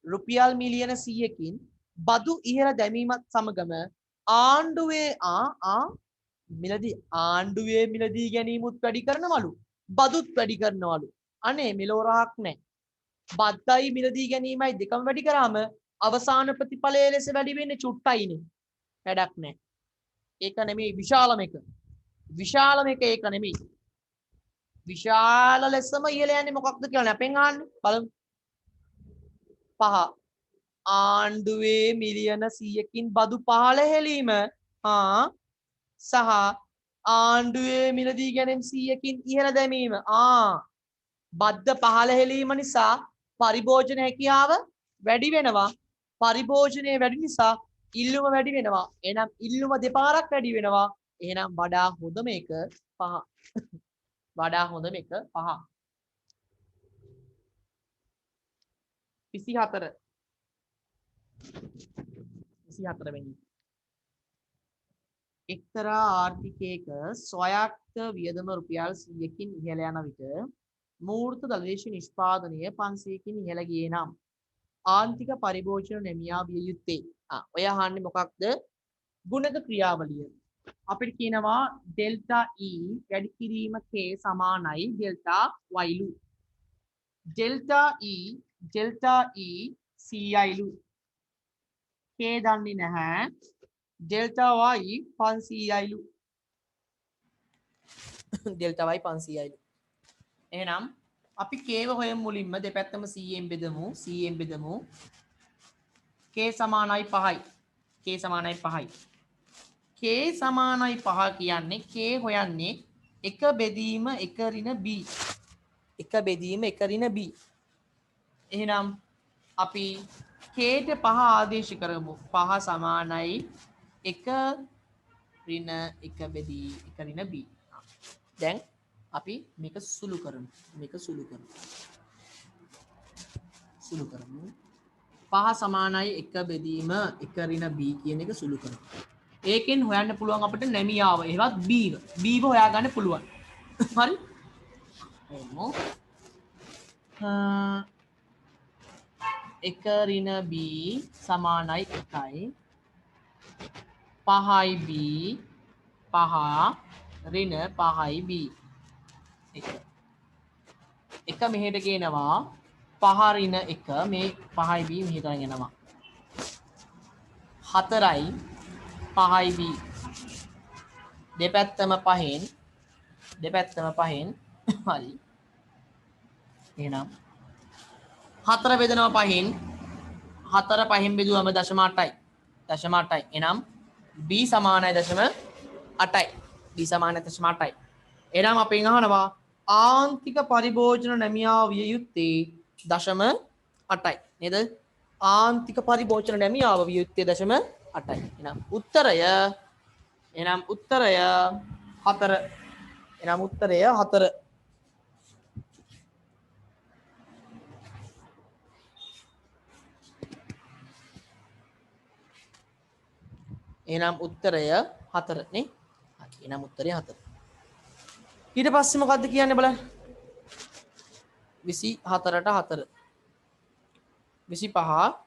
රුපියල් මිලියන 100කින් බදු ඉහළ දැමීමත් සමගම ආණ්ඩුවේ මිලදී ගැනීමුත් වැඩි කරනවලු. බදුත් වැඩි කරනවලු. අනේ මෙලොරහක් නැහැ. බද්දයි මිලදී ගැනීමයි දෙකම වැඩි කරාම අවසාන ප්‍රතිඵලයේ ලෙස වැඩි වෙන්නේ චුට්ටයිනේ. වැඩක් නැහැ. ඒක නෙමෙයි විශාලම එක. විශාලම එක ඒක නෙමෙයි. විශාල ලෙසම ඉහළ යන්නේ මොකක්ද කියලා අපෙන් අහන්නේ. බලමු. 5 ආණ්ඩුවේ මිලියන 100කින් බදු පහළ හෙලීම සහ ආණ්ඩුවේ මිලදී ගැනීම 100කින් ඉහළ දැමීම. බද්ද පහළ හෙලීම නිසා පරිභෝජන හැකියාව වැඩි වෙනවා. පරිභෝජනය වැඩි නිසා ඉල්ලුම වැඩි වෙනවා. එහෙනම් ඉල්ලුම දෙපාරක් වැඩි වෙනවා. එහෙනම් වඩා හොඳම එක 5. වඩා හොඳම එක 5. 24 වෙනි. එක්තරා ආර්ථිකයක ස්වයක්ත වියදම රුපියල් 100කින් ඉහළ යන විට මූර්ත දලදේශ නිෂ්පාදනය 500කින් ඉහළ ගියේ නම් ආන්තික පරිභෝජන නැමියා විය යුත්තේ. ඔය අහන්නේ මොකක්ද? ගුණක ක්‍රියාවලිය. අපිට කියනවා ඩෙල්ටා E වැඩි කිරීම K සමානයි ඩෙල්ටා Y ලු. ඩෙල්ටා E CI ලු. K දන්නේ නැහැ. ඩෙල්ටා Y 500යි ලු. ඩෙල්ටා Y 500යි ලු. එහෙනම් අපි K ව හොයමු මුලින්ම දෙපැත්තම 100ෙන් බෙදමු. 100ෙන් බෙදමු. K සමානයි 5යි. K සමානයි 5යි. K සමානයි 5 කියන්නේ K හොයන්නේ එක බෙදීම එක ඍණ B. එක බෙදීම එක ඍණ B. එහෙනම් අපි K ට 5 ආදේශ කරමු. 5 සමානයි එක ඍණ එක බෙදී එක ඍණ B. දැන් අපි මේක සුළු කරමු. සුළු කරමු. 5 සමානයි එක බෙදීම එක ඍණ B කියන එක සුළු කරමු. ඒකෙන් හොයන්න පුළුවන් අපිට නැමියාව. එහෙවත් B ව හොයාගන්න පුළුවන්. හරි? එමු. එක ඍණ B සමානයි 1යි. 5යි B 5 ඍණ 5යි B. එක මෙහෙට ගේනවා 5 ඍණ 1 මේ 5යි B මෙහෙට යනවා. 4යි 5යි B දෙපැත්තම 5න් හරි. එහෙනම් 4 බෙදනවා 5න් 4 5න් බෙදුවම 0.8යි. එහෙනම් B සමානයි 0.8යි. B සමානයි 0.8යි. එහෙනම් අපෙන් අහනවා ආන්තික පරිභෝජන නැමියා විය යුත්තේ 0.8යි නේද? ආන්තික පරිභෝජන නැමියාව විය යුත්තේ 0.8යි. එහෙනම් උත්තරය 4. එහෙනම් උත්තරය 4. එහෙනම් උත්තරය 4 නේ. හරි. එහෙනම් උත්තරය 4. ඊට පස්සේ මොකද්ද කියන්නේ බලන්න. 24ට 4. 25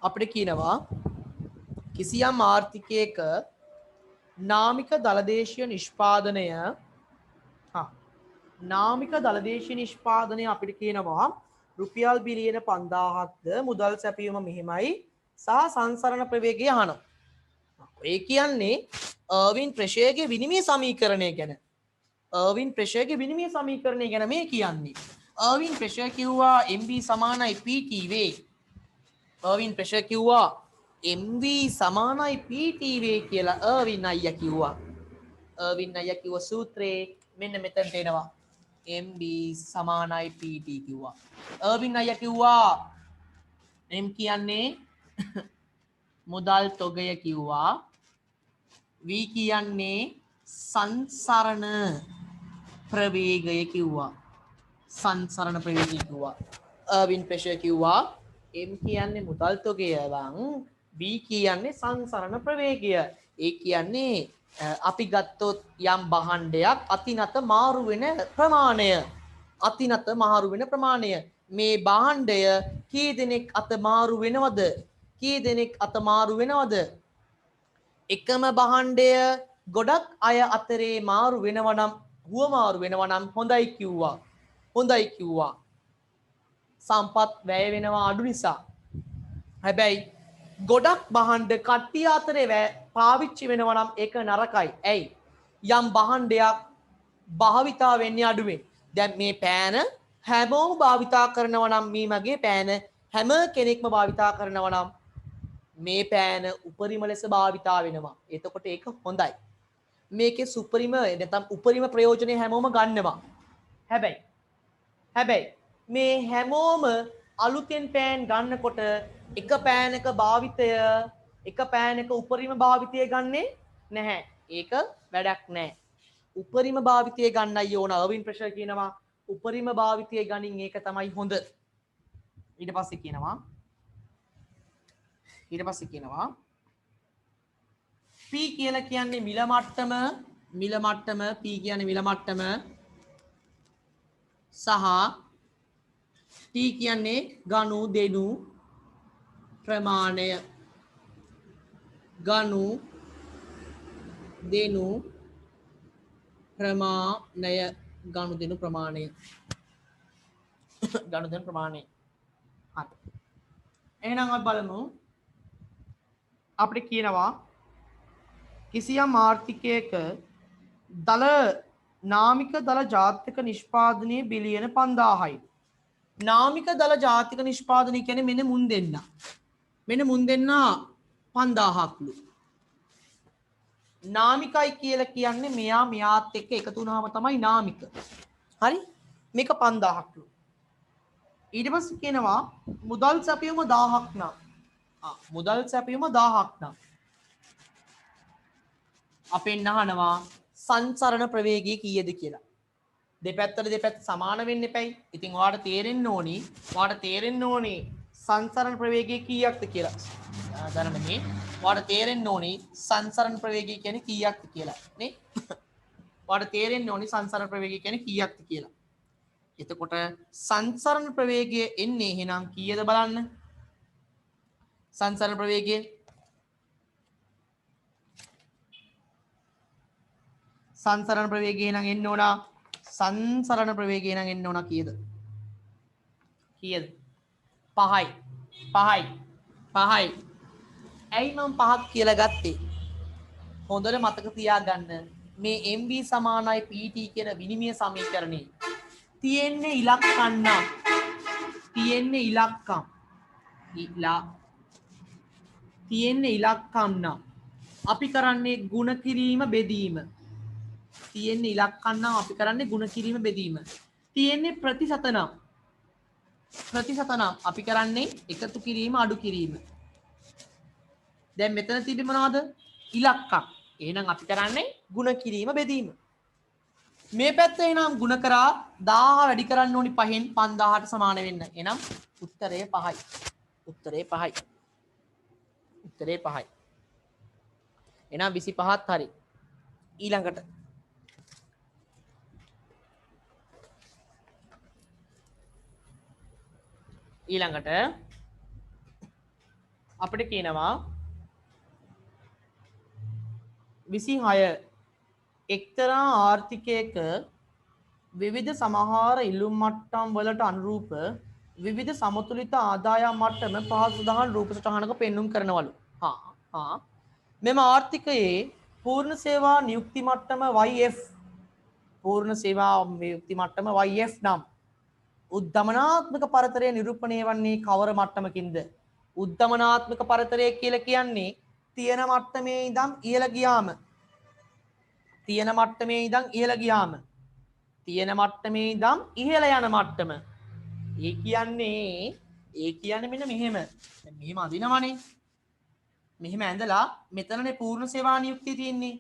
අපිට කියනවා කිසියම් ආර්ථිකයක නාමික දලදේශීය නිෂ්පාදනය අපිට කියනවා රුපියල් බිලියන 5000ක්ද මුදල් සැපයීම මෙහිමයි සහ සංසරණ ප්‍රවේගය අහනවා. ඒ කියන්නේ අර්වින් ප්‍රෙෂර්ගේ විනිමය සමීකරණය ගැන. මේ කියන්නේ. අර්වින් ප්‍රෙෂර් කිව්වා MV සමානයි PTV. අර්වින් ප්‍රෙෂර් කිව්වා MV සමානයි PTV කියලා අර්වින් අයියා කිව්වා. සූත්‍රේ මෙන්න මෙතනට එනවා. MB සමානයි PT කිව්වා. අර්වින් අයියා කිව්වා M කියන්නේ මුදල් තොගය කිව්වා. V කියන්නේ සංසරණ ප්‍රවේගය කිව්වා. අර්වින් ප්‍රෙෂර් කිව්වා M කියන්නේ මුදල් තොගය වං B කියන්නේ සංසරණ ප්‍රවේගය. ඒ කියන්නේ අපි ගත්තොත් යම් භාණ්ඩයක් අතිනත මාරු වෙන ප්‍රමාණය. මේ භාණ්ඩය කී දෙනෙක් අත මාරු වෙනවද? එකම භාණ්ඩය ගොඩක් අය අතරේ මාරු වෙනවා නම් හොඳයි කිව්වා. සම්පත් වැය වෙනවා අඩු නිසා. හැබැයි ගොඩක් භාණ්ඩ කට්ටිය අතරේ පාවිච්චි වෙනවා නම් ඒක නරකයි. ඇයි? යම් භාණ්ඩයක් භාවිතා වෙන්නේ අඩුවෙන්. දැන් මේ පෑන හැමෝම භාවිතා කරනවා නම් මේ මගේ පෑන හැම කෙනෙක්ම භාවිතා කරනවා නම් මේ පෑන උපරිම ලෙස භාවිතා වෙනවා. එතකොට ඒක හොඳයි. මේකේ උපරිම ප්‍රයෝජනය හැමෝම ගන්නවා. හැබැයි මේ හැමෝම අලුතෙන් පෑන් ගන්නකොට එක පෑනක භාවිතය එක පෑනක උපරිම භාවිතය ගන්නේ නැහැ. ඒක වැඩක් නැහැ. උපරිම භාවිතය ගන්නයි ඕන. අර්වින් ප්‍රෙෂර් කියනවා උපරිම භාවිතය ගනින් ඒක තමයි හොඳ. ඊට පස්සේ කියනවා P කියලා කියන්නේ මිල මට්ටම P කියන්නේ මිල මට්ටම සහ T කියන්නේ ගනු දෙනු ප්‍රමාණය ගනු දෙනු ප්‍රමාණය හරි. එහෙනම් අපි බලමු අපිට කියනවා කිසියම් ආර්ථිකයක දල නාමික දල ජාතික නිෂ්පාදනයේ බිලියන 5000යි. නාමික දල ජාතික නිෂ්පාදනය කියන්නේ මෙන්න මුන් දෙන්න 5000ක්ලු. නාමිකයි කියලා කියන්නේ මෙයා මෙයාත් එක්ක එකතු වුණාම තමයි නාමික. හරි? මේක 5000ක්ලු. ඊට පස්සේ කියනවා මුදල් සැපයුම 1000ක් නම්. මුදල් සැපයුම 1000ක් නම්. අපෙන් අහනවා සංචරණ ප්‍රවේගය කීයද කියලා. දෙපැත්ත සමාන වෙන්න එපයි. ඉතින් ඔයාලට තේරෙන්න ඕනි සංචරණ ප්‍රවේගය කීයක්ද කියලා. දැනට මේ ඔයාලට තේරෙන්න ඕනි සංචරණ ප්‍රවේගය කියන්නේ කීයක්ද කියලා නේ. ඔයාලට තේරෙන්න ඕනි සංචරණ ප්‍රවේගය කියන්නේ කීයක්ද කියලා. එතකොට සංචරණ ප්‍රවේගය එන්නේ එහෙනම් කීයද බලන්න. සංචරණ ප්‍රවේගය සංසරණ ප්‍රවේගය නම් එන්න ඕන. සංසරණ ප්‍රවේගය නම් එන්න ඕන කීයද? 5යි. ඇයි මම 5ක් කියලා ගත්තේ? හොඳට මතක තියාගන්න මේ MV සමානයි PT කියන විනිමය සමීකරණේ තියෙන්නේ ඉලක්කම් නම් අපි කරන්නේ ಗುಣ කිරීම බෙදීම. තියෙන්නේ ප්‍රතිශත නම් අපි කරන්නේ එකතු කිරීම අඩු කිරීම. දැන් මෙතන තිබෙන්නේ මොනවද? ඉලක්කම්. එහෙනම් අපි කරන්නේ ಗುಣ කිරීම බෙදීම. මේ පැත්ත එහෙනම් ಗುಣ කරා 1000 වැඩි කරන්න ඕනි 5න් 5000ට සමාන වෙන්න. එහෙනම් උත්තරය 5යි. එහෙනම් 25ත් හරි. ඊළඟට අපිට කියනවා 26 එක්තරා ආර්ථිකයක විවිධ සමහර ඉල්ලුම් මට්ටම් වලට අනුරූප විවිධ සමතුලිත ආදායම් මට්ටම පහසු සඳහන් රූප සටහනක පෙන්눔 කරනවලු. මෙම ආර්ථිකයේ පූර්ණ සේවා නියුක්ති මට්ටම YF නම් උද්ධමනාත්මක පරතරය නිරූපණය වන්නේ කවර මට්ටමකින්ද? උද්ධමනාත්මක පරතරය කියලා කියන්නේ තියෙන මට්ටමේ ඉඳන් ඉහළ ගියාම තියෙන මට්ටමේ ඉඳන් ඉහළ යන මට්ටම. ඒ කියන්නේ මෙන්න මෙහෙම අදිනවනේ. මෙහෙම ඇඳලා මෙතනනේ පූර්ණ සේවා නියුක්තිය තියෙන්නේ.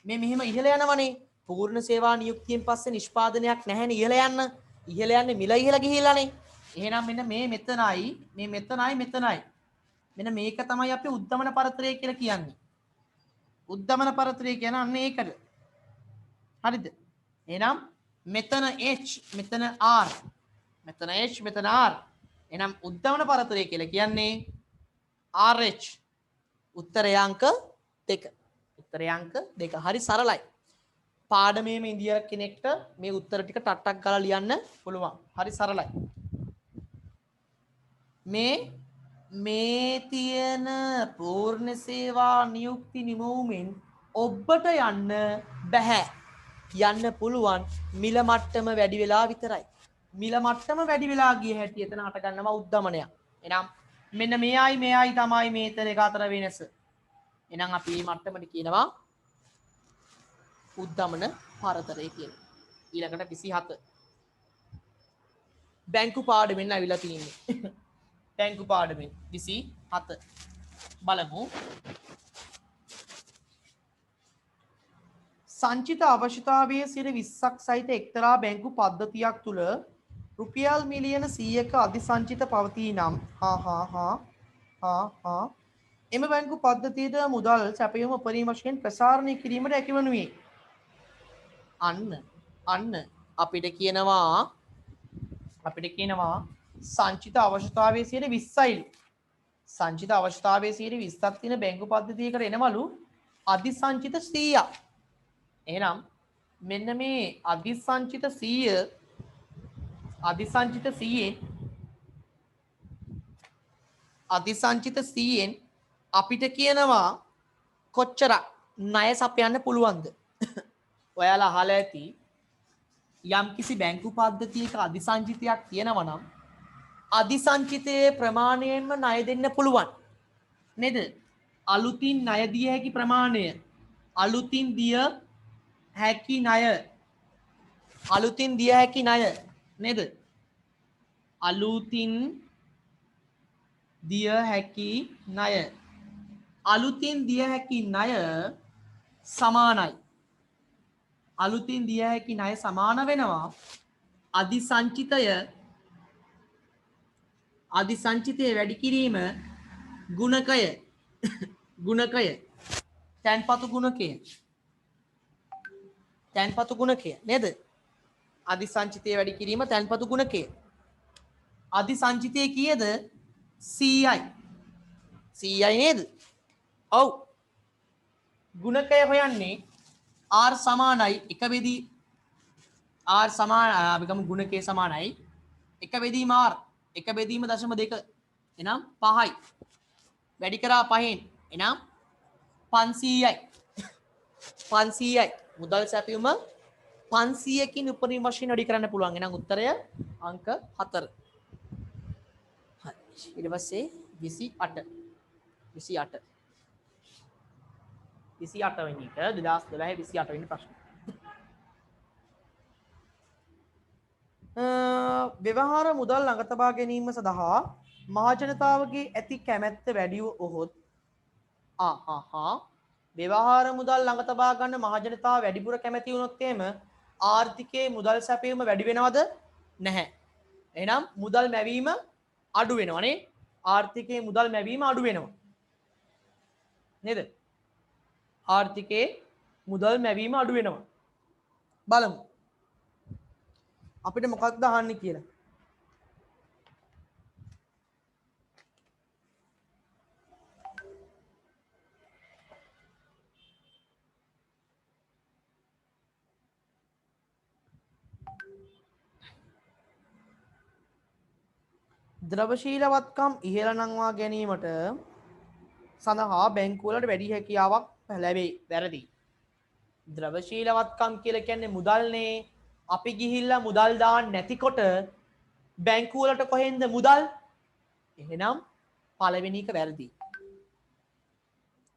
මේ මෙහෙම ඉහළ යනවනේ. පූර්ණ සේවා නියුක්තියෙන් පස්සේ නිෂ්පාදනයක් නැහැනේ ඉහළ යන්න. ඉහළ යන්නේ මිල ඉහළ ගිහිල්ලානේ. එහෙනම් මෙන්න මේ මෙතනයි. මෙන්න මේක තමයි අපි උද්ධමන පරතරය කියලා කියන්නේ. උද්ධමන පරතරය කියන අන්න ඒකද. හරිද? එහෙනම් මෙතන H මෙතන R. එහෙනම් උද්ධමන පරතරය කියලා කියන්නේ RH. උත්තරය අංක 2. හරි සරලයි. පාඩමේම ඉන්දියා කෙනෙක්ට මේ උත්තර ටික ටට්ටක් ගාලා ලියන්න පුළුවන්. හරි සරලයි. මේ තියෙන පූර්ණ සේවා නියුක්ති නිමවුමෙන් ඔබට යන්න බෑ. යන්න පුළුවන් මිල මට්ටම වැඩි වෙලා විතරයි. මිල මට්ටම වැඩි වෙලා ගිය හැටි එතන හට ගන්නවා උද්ධමනයක්. එහෙනම් මෙන්න මෙයයි තමයි මේතන එක අතර වෙනස. එහෙනම් අපි මේ මට්ටමට කියනවා උද්ධමන පරතරය කියලා. ඊළඟට 27 බැංකු පාඩුවෙන් ඇවිල්ලා තියෙන්නේ. බැංකු පාඩුවෙන් 27 බලමු. සංචිත අවශ්‍යතාවයේ සිට 20ක් සහිත එක්තරා බැංකු පද්ධතියක් තුළ රුපියල් මිලියන 100ක අධිසංචිත පවතී නම් එම බැංකු පද්ධතියට මුදල් සැපයීම උපරිම වශයෙන් ප්‍රසාරණය කිරීමට හැකිවනුයේ. අන්න අපිට කියනවා සංචිත අවශ්‍යතාවයේ සිට 20යිලු. සංචිත අවශ්‍යතාවයේ සිට 20ක් තියෙන බැංකු පද්ධතියකට එනවලු අධිසංචිත 100ක්. එහෙනම් මෙන්න මේ අධිසංචිත 100න් අපිට කියනවා කොච්චරක් ණය සපයන්න පුළුවන්ද? ඔයාලා අහලා ඇති යම් කිසි බැංකු පද්ධතියක අධිසංචිතයක් තියෙනවා නම් අධිසංචිතයේ ප්‍රමාණයෙන්ම ණය දෙන්න පුළුවන් නේද? අලුතින් ණය දිය හැකි ප්‍රමාණය, අලුතින් දිය හැකි ණය නේද? අලුතින් දිය හැකි ණය සමානයි. අලුතින් දිය හැකි ණය සමාන වෙනවා අධිසංචිතය වැඩි කිරීම ගුණකය තැන්පතු ගුණකය නේද? අධිසංචිතය වැඩි කිරීම තැන්පතු ගුණකය. අධිසංචිතය කීයද? 100යි නේද? ඔව්. ගුණකය හොයන්නේ R සමානයි එක බෙදී R සමාන අපිකම ගුණකය සමානයි එක බෙදීම R එක බෙදීම 0.2 එනම් 5යි. වැඩි කරා 5න් එනම් 500යි. මුදල් සැපයුම 500කින් උපරිම වශයෙන් වැඩි කරන්න පුළුවන්. එහෙනම් උත්තරය අංක 4. හරි. ඊට පස්සේ 28 වෙනි එක 2012 28 වෙනි ප්‍රශ්න. ව්‍යවහාර මුදල් ළඟ තබා ගැනීම සඳහා මහජනතාවගේ ඇති කැමැත්ත වැඩි වුවහොත් ව්‍යවහාර මුදල් ළඟ තබා ගන්න මහජනතාව වැඩිපුර කැමැති වුණොත් එහෙම ආර්ථිකයේ මුදල් සැපයීම වැඩි වෙනවද? නැහැ. එහෙනම් මුදල් මැවීම අඩු වෙනවනේ. ආර්ථිකයේ මුදල් මැවීම අඩු වෙනවා. නේද? ආර්ථිකයේ මුදල් මැවීම අඩු වෙනවා. බලමු. අපිට මොකක්ද අහන්නේ කියලා. ද්‍රවශීලවත්කම් ඉහළ නංවා ගැනීමට සඳහා බැංකුවලට වැඩි හැකියාවක් ලැබේ. වැරදි. ද්‍රවශීලවත්කම් කියලා කියන්නේ මුදල්නේ. අපි ගිහිල්ලා මුදල් දාන්න නැතිකොට බැංකුවලට කොහෙන්ද මුදල්? එහෙනම් පළවෙනි එක වැරදි.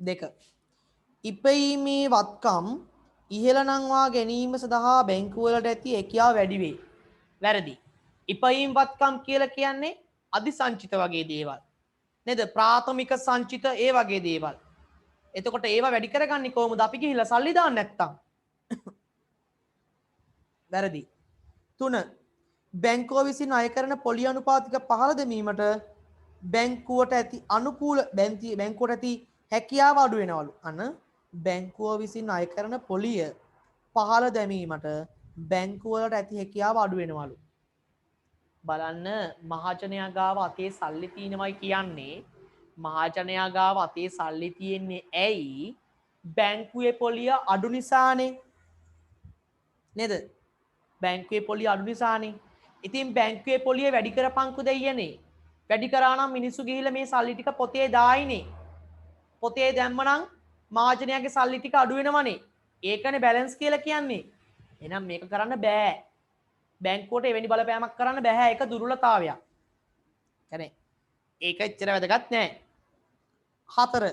2. ඉපයීමේ වත්කම් ඉහළ නංවා ගැනීම සඳහා බැංකුවලට ඇති හැකියාව වැඩි වේ. වැරදි. ඉපයීම් වත්කම් කියලා කියන්නේ අධිසංචිත වගේ දේවල්. නේද? ප්‍රාථමික සංචිත ඒ වගේ දේවල්. එතකොට ඒවා වැඩි කරගන්නේ කොහොමද? අපි ගිහිල්ලා සල්ලි දාන්න නැත්තම්. වැරදි. 3. බැංකුව විසින් අය කරන පොලි අනුපාතික පහළ දැමීමට බැංකුවට ඇති බැංකුවට ඇති හැකියාව අඩු වෙනවලු. බැංකුව විසින් අය කරන පොලිය පහළ දැමීමට බැංකුවලට ඇති හැකියාව අඩු වෙනවලු. බලන්න මහජනයා ගාව අතේ සල්ලි තියෙනවයි කියන්නේ මහජනයා ගාව අතේ සල්ලි තියෙන්නේ ඇයි? බැංකුවේ පොලිය අඩු නිසානේ. නේද? බැංකුවේ පොලිය අඩු නිසානේ. ඉතින් බැංකුවේ පොලිය වැඩි කරපන්කු දෙයියනේ. වැඩි කරා නම් මිනිස්සු ගිහිල්ලා මේ සල්ලි ටික පොතේ දායිනේ. පොතේ දැම්මනම් මහජනයාගේ සල්ලි ටික අඩු වෙනවනේ. ඒකනේ බැලන්ස් කියලා කියන්නේ. එහෙනම් මේක කරන්න බෑ. බැංකුවට එවැනි බලපෑමක් කරන්න බෑ. ඒක දුර්වලතාවයක්. කියන්නේ ඒක එච්චර වැදගත් නෑ. 4.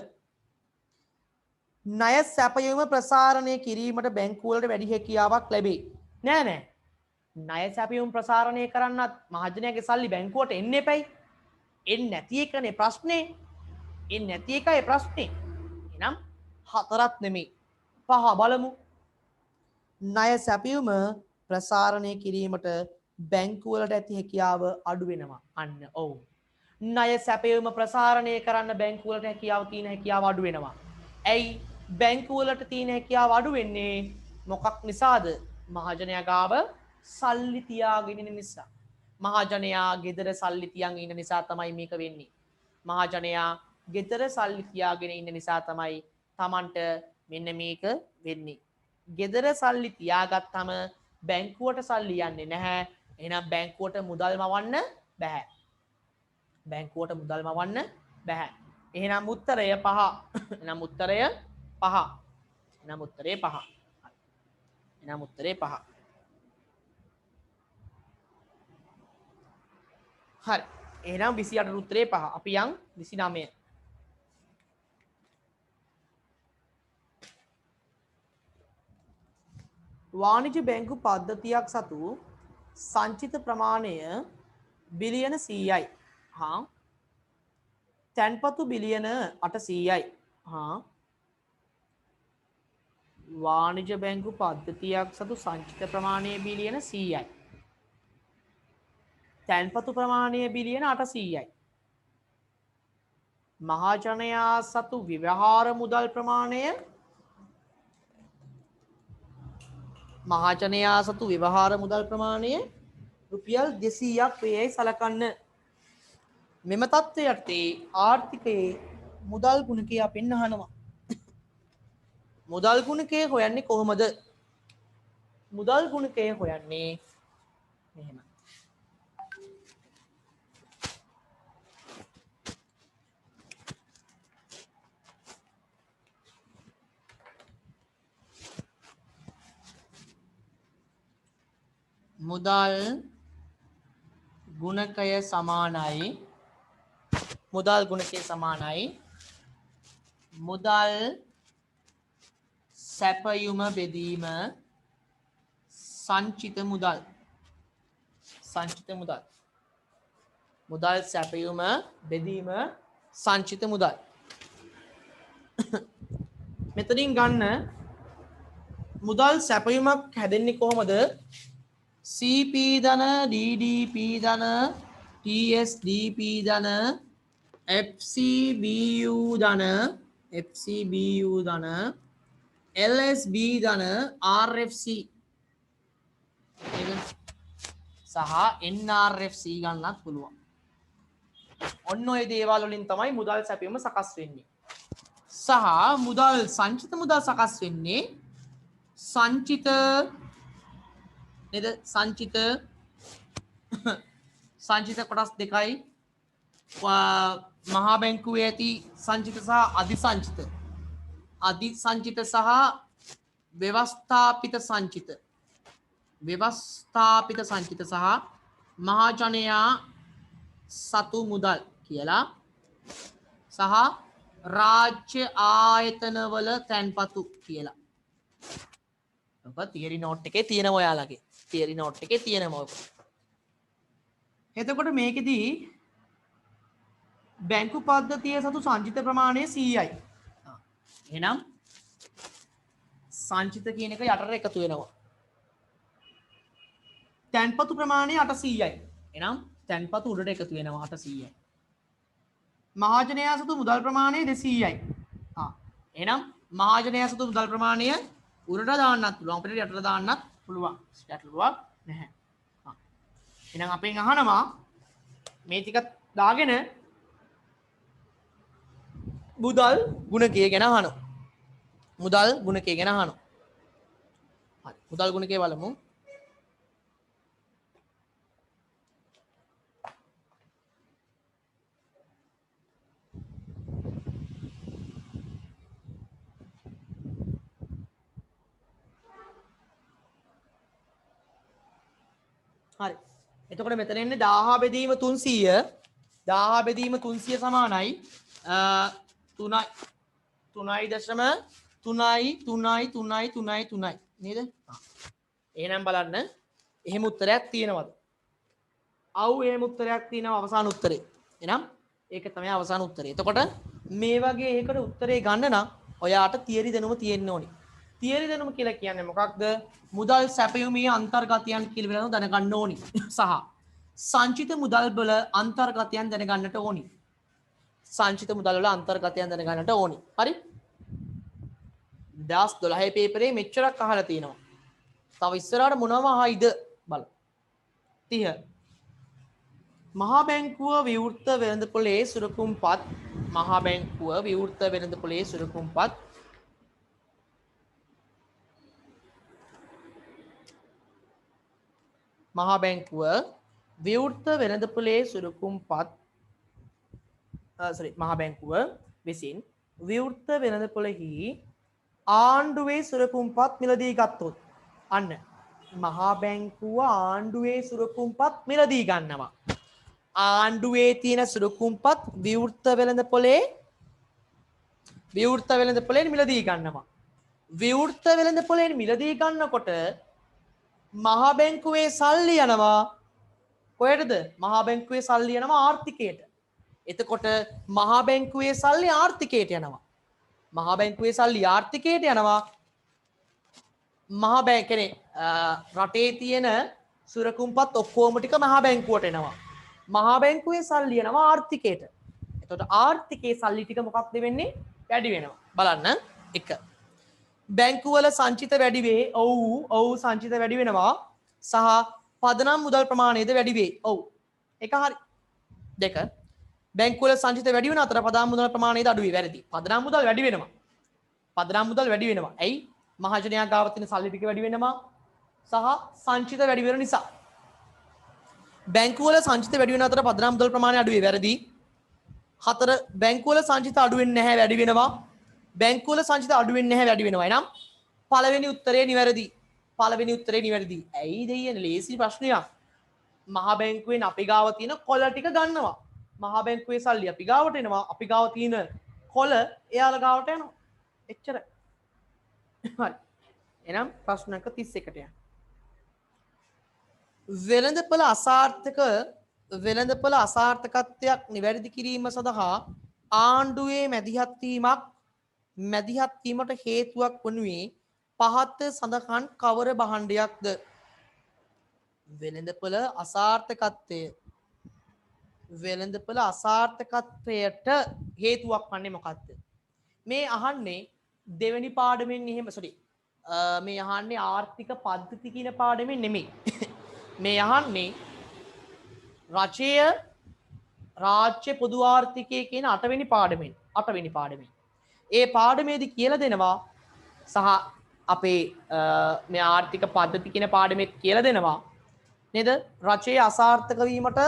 ණය සැපයීම ප්‍රසාරණය කිරීමට බැංකුවලට වැඩි හැකියාවක් ලැබේ. නෑ. ණය සැපයුම් ප්‍රසාරණය කරන්නත් මහජනයාගේ සල්ලි බැංකුවට එන්න එපැයි. එන්නේ නැති එකනේ ප්‍රශ්නේ. එන්නේ නැති එකයි ප්‍රශ්නේ. එහෙනම් හතරක් නෙමෙයි. පහ බලමු. ණය සැපයුම ප්‍රසාරණය කිරීමට බැංකුවලට ඇති හැකියාව අඩු වෙනවා. අන්න ඔව්. ණය සැපයුම ප්‍රසාරණය කරන්න බැංකුවලට හැකියාව තියෙන හැකියාව අඩු වෙනවා. ඇයි බැංකුවලට තියෙන හැකියාව අඩු වෙන්නේ? මොකක් නිසාද? මහජනයා ගාව සල්ලි තියාගෙන ඉන්න නිසා. මහජනයා ගෙදර සල්ලි තියන් ඉන්න නිසා තමයි මේක වෙන්නේ. මහජනයා ගෙදර සල්ලි තියාගෙන ඉන්න නිසා තමයි Tamanට මෙන්න මේක වෙන්නේ. ගෙදර සල්ලි තියාගත්තම බැංකුවට සල්ලි යන්නේ නැහැ. එහෙනම් බැංකුවට මුදල් මවන්න බෑ. බැංකුවට මුදල් මවන්න බෑ. එහෙනම් උත්තරය 5. එහෙනම් උත්තරය 5. එහෙනම් උත්තරේ 5. එහෙනම් උත්තරේ 5. හරි. එහෙනම් 28 උත්තරේ 5. අපි යන් 29. වාණිජ්‍ය බැංකු පද්ධතියක් සතු සංචිත ප්‍රමාණය බිලියන 100යි. හා තැන්පතු බිලියන 800යි. හා වාණිජ්‍ය බැංකු පද්ධතියක් සතු සංචිත ප්‍රමාණය බිලියන 100යි. තැන්පතු ප්‍රමාණය බිලියන 800යි. මහජනයා සතු ව්‍යවහාර මුදල් ප්‍රමාණය මහජනයා සතු ව්‍යවහාර මුදල් ප්‍රමාණය රුපියල් 200ක් වේයි සලකන්න. මෙම තත්ත්වයට ආර්ථිකයේ මුදල් ගුණකය අපෙන් අහනවා. මුදල් ගුණකය හොයන්නේ කොහොමද? මුදල් ගුණකය හොයන්නේ මෙහෙම. මුදල් ගුණකය සමානයි මුදල් ගුණකය සමානයි මුදල් සැපයුම බෙදීම සංචිත මුදල්. සංචිත මුදල්. මුදල් සැපයුම බෙදීම සංචිත මුදල්. මෙතනින් ගන්න මුදල් සැපයුමක් හැදෙන්නේ කොහොමද? CP ධන, DDP ධන, TSDP ධන, FCBU ධන, FCBU ධන, LSB ධන, RFC සහ NRFC ගන්නත් පුළුවන්. ඔන්න ඔය දේවල් වලින් තමයි මුදල් සැපයුම සකස් වෙන්නේ. සහ මුදල් සංචිත මුදල් සකස් වෙන්නේ සංචිත නේද? සංචිත කොටස් දෙකයි. මහා බැංකුවේ ඇති සංචිත සහ අධිසංචිත. අධිසංචිත සහ ව්‍යවස්ථාපිත සංචිත. ව්‍යවස්ථාපිත සංචිත සහ මහජනයා සතු මුදල් කියලා සහ රාජ්‍ය ආයතනවල තැන්පතු කියලා. ඔබ තියරි නෝට් එකේ තියෙනවා ඔයාලගේ. තියරි නෝට් එකේ තියෙනවා ඔක. එතකොට මේකෙදී බැංකු පද්ධතිය සතු සංචිත ප්‍රමාණය 100යි. එහෙනම් සංචිත කියන එක යටට එකතු වෙනවා. තැන්පතු ප්‍රමාණය 800යි. එහෙනම් තැන්පතු උඩට එකතු වෙනවා 800යි. මහජනයා සතු මුදල් ප්‍රමාණය 200යි. එහෙනම් මහජනයා සතු මුදල් ප්‍රමාණය උඩට දාන්නත් පුළුවන් අපිට යටට දාන්නත් පුළුවන්. ගැටලුවක් නැහැ. එහෙනම් අපෙන් අහනවා මේ ටික දාගෙන මුදල් ගුණකය ගැන අහනවා. මුදල් ගුණකය ගැන අහනවා. හරි. මුදල් ගුණකය බලමු. හරි. එතකොට මෙතන එන්නේ 1000 බෙදීම 300. 1000 බෙදීම 300 සමානයි 3.3 නේද? එහෙනම් බලන්න එහෙම උත්තරයක් තියෙනවද? අව් එහෙම උත්තරයක් තියෙනවා අවසාන උත්තරේ. එහෙනම් ඒක තමයි අවසාන උත්තරේ. එතකොට මේ වගේ එකකට උත්තරේ ගන්න නම් ඔයාට තියරි දැනුම තියෙන්න ඕනි. තියරි දැනුම කියලා කියන්නේ මොකක්ද? මුදල් සැපයුමේ අන්තර්ගතයන් කියලා දැනගන්න ඕනි. සහ සංචිත මුදල් වල අන්තර්ගතයන් දැනගන්නට ඕනි. සංචිත මුදල් වල අන්තර්ගතයන් දැනගන්නට ඕනි. හරි? 2012 පේපරේ මෙච්චරක් අහලා තියෙනවා. තව ඉස්සරහට මොනවම අහයිද බලන්න. 30 මහා බැංකුව විවෘත වෙළඳපොලේ සුරකුම්පත් මහා බැංකුව විවෘත වෙළඳපොලේ සුරකුම්පත් මහා බැංකුව විවෘත වෙළඳපොලේ සුරකුම්පත් මහා බැංකුව විසින් විවෘත වෙළඳපොලෙහි ආණ්ඩුවේ සුරකුම්පත් මිලදී ගත්තොත් අන්න මහා බැංකුව ආණ්ඩුවේ සුරකුම්පත් මිලදී ගන්නවා. ආණ්ඩුවේ තියෙන සුරකුම්පත් විවෘත වෙළඳපොලේ මිලදී ගන්නවා. විවෘත වෙළඳපොලේ මිලදී ගන්නකොට මහා බැංකුවේ සල්ලි යනවා කොහෙටද? මහා බැංකුවේ සල්ලි යනවා ආර්ථිකයට. එතකොට මහා බැංකුවේ සල්ලි ආර්ථිකයට යනවා. මහා බැංකුවේ සල්ලි ආර්ථිකයට යනවා. මහා බැංකුවේ රටේ තියෙන සුරකුම්පත් ඔක්කොම ටික මහා බැංකුවට එනවා. මහා බැංකුවේ සල්ලි යනවා ආර්ථිකයට. එතකොට ආර්ථිකයේ සල්ලි ටික මොකක්ද වෙන්නේ? වැඩි වෙනවා. බලන්න 1. බැංකුවල සංචිත වැඩි වේ. ඔව් සංචිත වැඩි වෙනවා. සහ පදනම් මුදල් ප්‍රමාණයද වැඩි වේ. ඔව්. එක හරි. 2. බැංකුවල සංචිත වැඩි වෙන අතර පදනම් මුදල් ප්‍රමාණයද අඩු වේ. වැරදි. පදනම් මුදල් වැඩි වෙනවා. පදනම් මුදල් වැඩි වෙනවා. ඇයි? මහජනයා ගාව තියෙන සල්ලි ටික වැඩි වෙනවා. සහ සංචිත වැඩි වෙන නිසා. බැංකුවල සංචිත වැඩි වෙන අතර පදනම් මුදල් ප්‍රමාණය අඩු වේ. වැරදි. 4. බැංකුවල සංචිත අඩු වෙන්නේ නැහැ වැඩි වෙනවා. බැංකුවල සංචිත අඩු වෙන්නේ නැහැ වැඩි වෙනවා. එහෙනම් පළවෙනි උත්තරේ නිවැරදි. පළවෙනි උත්තරේ නිවැරදි. ඇයි දෙයියනේ ලේසි ප්‍රශ්නයක්. මහා බැංකුවෙන් අපි ගාව තියෙන කොළ ටික ගන්නවා. මහා බැංකුවේ සල්ලි අපි ගාවට එනවා. අපි ගාව තියෙන කොළ එයාලා ගාවට යනවා. එච්චරයි. හරි. එහෙනම් ප්‍රශ්න අංක 31ට යන්න. වෙළඳපොළ අසාර්ථකත්වයක් නිවැරදි කිරීම සඳහා ආණ්ඩුවේ මැදිහත් වීමට හේතුවක් වනුයේ පහත සඳහන් කවර භාණ්ඩයක්ද? වෙළඳපොළ අසාර්ථකත්වයට හේතුවක් වන්නේ මොකක්ද? මේ අහන්නේ දෙවෙනි පාඩමෙන් එහෙම මේ අහන්නේ ආර්ථික පද්ධති කියන පාඩමෙන් නෙමෙයි. මේ අහන්නේ රාජ්‍ය පොදු ආර්ථිකය කියන 8වෙනි පාඩමෙන්. ඒ පාඩමේදී කියලා දෙනවා සහ අපේ මේ ආර්ථික පද්ධති කියන පාඩමේ කියලා දෙනවා නේද? රජයේ අසාර්ථක වීමට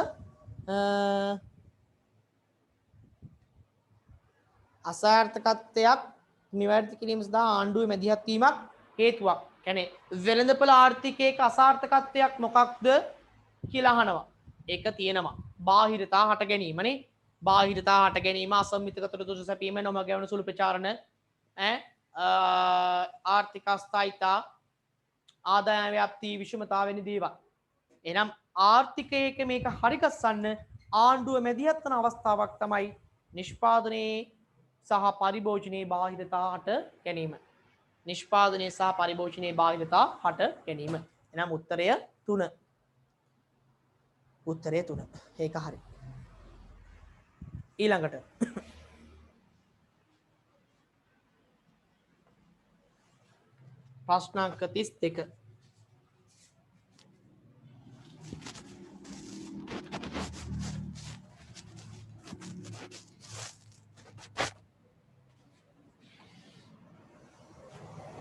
අසාර්ථකත්වයක් නිවැරදි කිරීම සඳහා ආණ්ඩුවේ මැදිහත් වීමක් හේතුවක්. කියන්නේ වෙළඳපොළ ආර්ථිකයක අසාර්ථකත්වයක් මොකක්ද කියලා අහනවා. ඒක තියෙනවා. බාහිරතා හට ගැනීමනේ. බාහිරතා හට ගැනීම, අසම්මිතික තොරතුරු සැපීම, නොමගැවුණු සුළු ප්‍රචාරණ, ආර්ථික අස්ථායිතා, ආදායම් ව්‍යාප්ති විෂමතාව වැනි දේවල්. එහෙනම් ආර්ථිකයක මේක හරිගස්සන්න ආණ්ඩුව මැදිහත් වන අවස්ථාවක් තමයි නිෂ්පාදනයේ සහ පරිභෝජනයේ බාහිරතා හට ගැනීම. නිෂ්පාදනයේ සහ පරිභෝජනයේ බාහිරතා හට ගැනීම. එහෙනම් උත්තරය 3. උත්තරය 3. ඒක හරි. ඊළඟට ප්‍රශ්න අංක 32.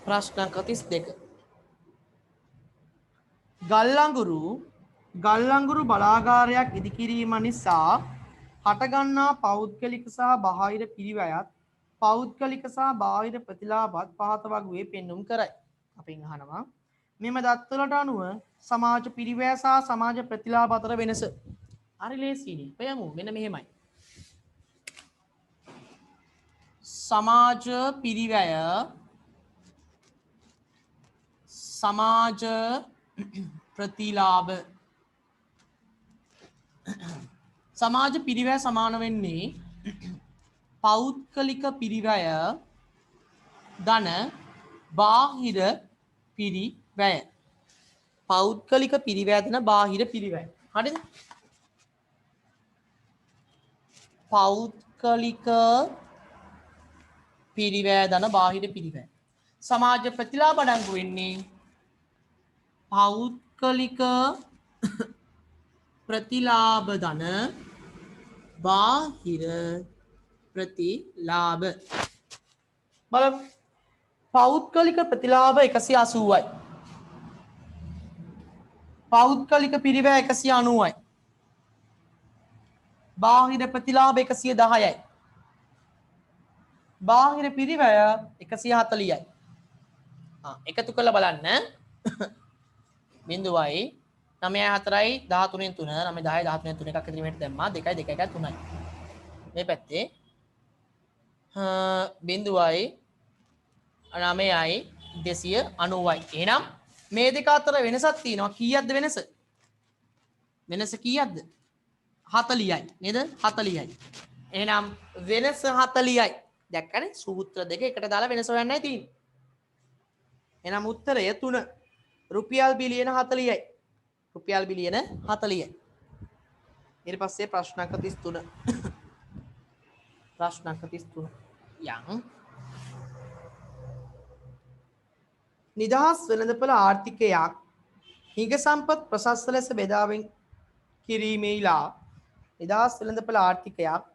ප්‍රශ්න අංක 32. ගල්ලංගුරු බලාගාරයක් ඉදිකිරීම නිසා හටගන්නා පෞද්ගලික සහ බාහිර පිරිවැයත් පෞද්ගලික සහ බාහිර ප්‍රතිලාභත් පහත වගේ පෙන්눔 කරයි. අපෙන් අහනවා මෙම දත්වලට අනුව සමාජ පිරිවැය සහ සමාජ ප්‍රතිලාභ අතර වෙනස. හරි ලේසියිනේ. බලමු මෙන්න මෙහෙමයි. සමාජ පිරිවැය සමාජ ප්‍රතිලාභ සමාජ පිරිවැය සමාන වෙන්නේ පෞද්ගලික පිරිවැය ධන බාහිර පිරිවැය පෞද්ගලික පිරිවැය ධන බාහිර පිරිවැය හරිද පෞද්ගලික පිරිවැය ධන බාහිර පිරිවැය සමාජ ප්‍රතිලාභ අඩංගු වෙන්නේ පෞද්ගලික ප්‍රතිලාභ ධන බාහිර ප්‍රතිලාභ බලමු පෞද්ගලික ප්‍රතිලාභ 180යි පෞද්ගලික පිරිවැය 190යි බාහිර ප්‍රතිලාභ 110යි බාහිර පිරිවැය 140යි එකතු කරලා බලන්න 0යි 9 4යි 13 3 9 10 13 3 එකක් ඉදිරියට දැම්මා 2යි 2 1යි 3යි මේ පැත්තේ 0යි 9යි 290යි එහෙනම් මේ දෙක අතර වෙනසක් තියෙනවා කීයක්ද වෙනස කීයක්ද 40යි නේද 40යි එහෙනම් වෙනස 40යි දැක්කනේ සූත්‍ර දෙක එකට දාලා වෙනස හොයන්නයි තියෙන්නේ එහෙනම් උත්තරය 3 රුපියල් බිලියන 40යි රුපියල් බිලියන 40යි ඊට පස්සේ ප්‍රශ්න අංක 33 ප්‍රශ්න අංක 33 යම් නිදහස් වෙළඳපොළ ආර්ථිකයක් හිඟ සම්පත් ප්‍රශස්ත ලෙස බෙදාවෙන් කිරීමේලා නිදහස් වෙළඳපොළ ආර්ථිකයක්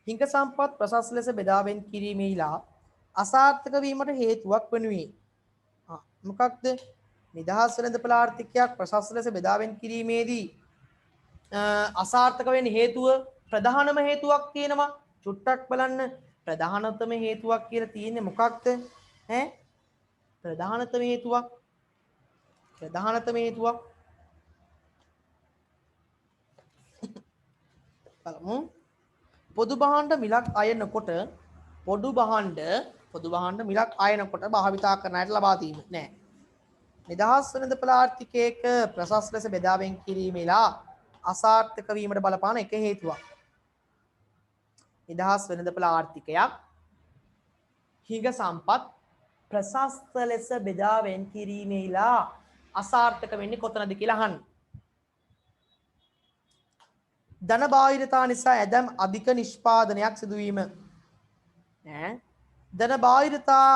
හිඟ සම්පත් ප්‍රශස්ත ලෙස බෙදාවෙන් කිරීමේලා අසාර්ථක වීමට හේතුවක් වනුයේ මොකක්ද නිදහස් වෙළඳපොළ ආර්ථිකයක් ප්‍රශස්ත ලෙස බෙදාවෙන් කිරීමේදී අසාර්ථක වෙන්න හේතුව ප්‍රධානම හේතුවක් තියෙනවා චුට්ටක් බලන්න ප්‍රධානතම හේතුවක් කියලා තියෙන්නේ මොකක්ද ඈ ප්‍රධානතම හේතුවක් බලමු පොදු භාණ්ඩ මිලක් අයනකොට පොදු භාණ්ඩ මිලක් අයනකොට භාවිතා කරන අයට ලබා දීම නෑ නිදහස් වෙළඳපොළ ආර්ථිකයක ප්‍රශස්ත ලෙස බෙදාවෙන් කිරීමේලා අසාර්ථක වීමට බලපාන එක හේතුවක් නිදහස් වෙළඳපොළ ආර්ථිකයක් හිඟ සම්පත් ප්‍රශස්ත ලෙස බෙදාවෙන් කිරීමේලා අසාර්ථක වෙන්නේ කොතනද කියලා අහන්න ධන බාහිරතා නිසා ඇදම් අධික නිෂ්පාදනයක් සිදුවීම ඈ ධන බාහිරතා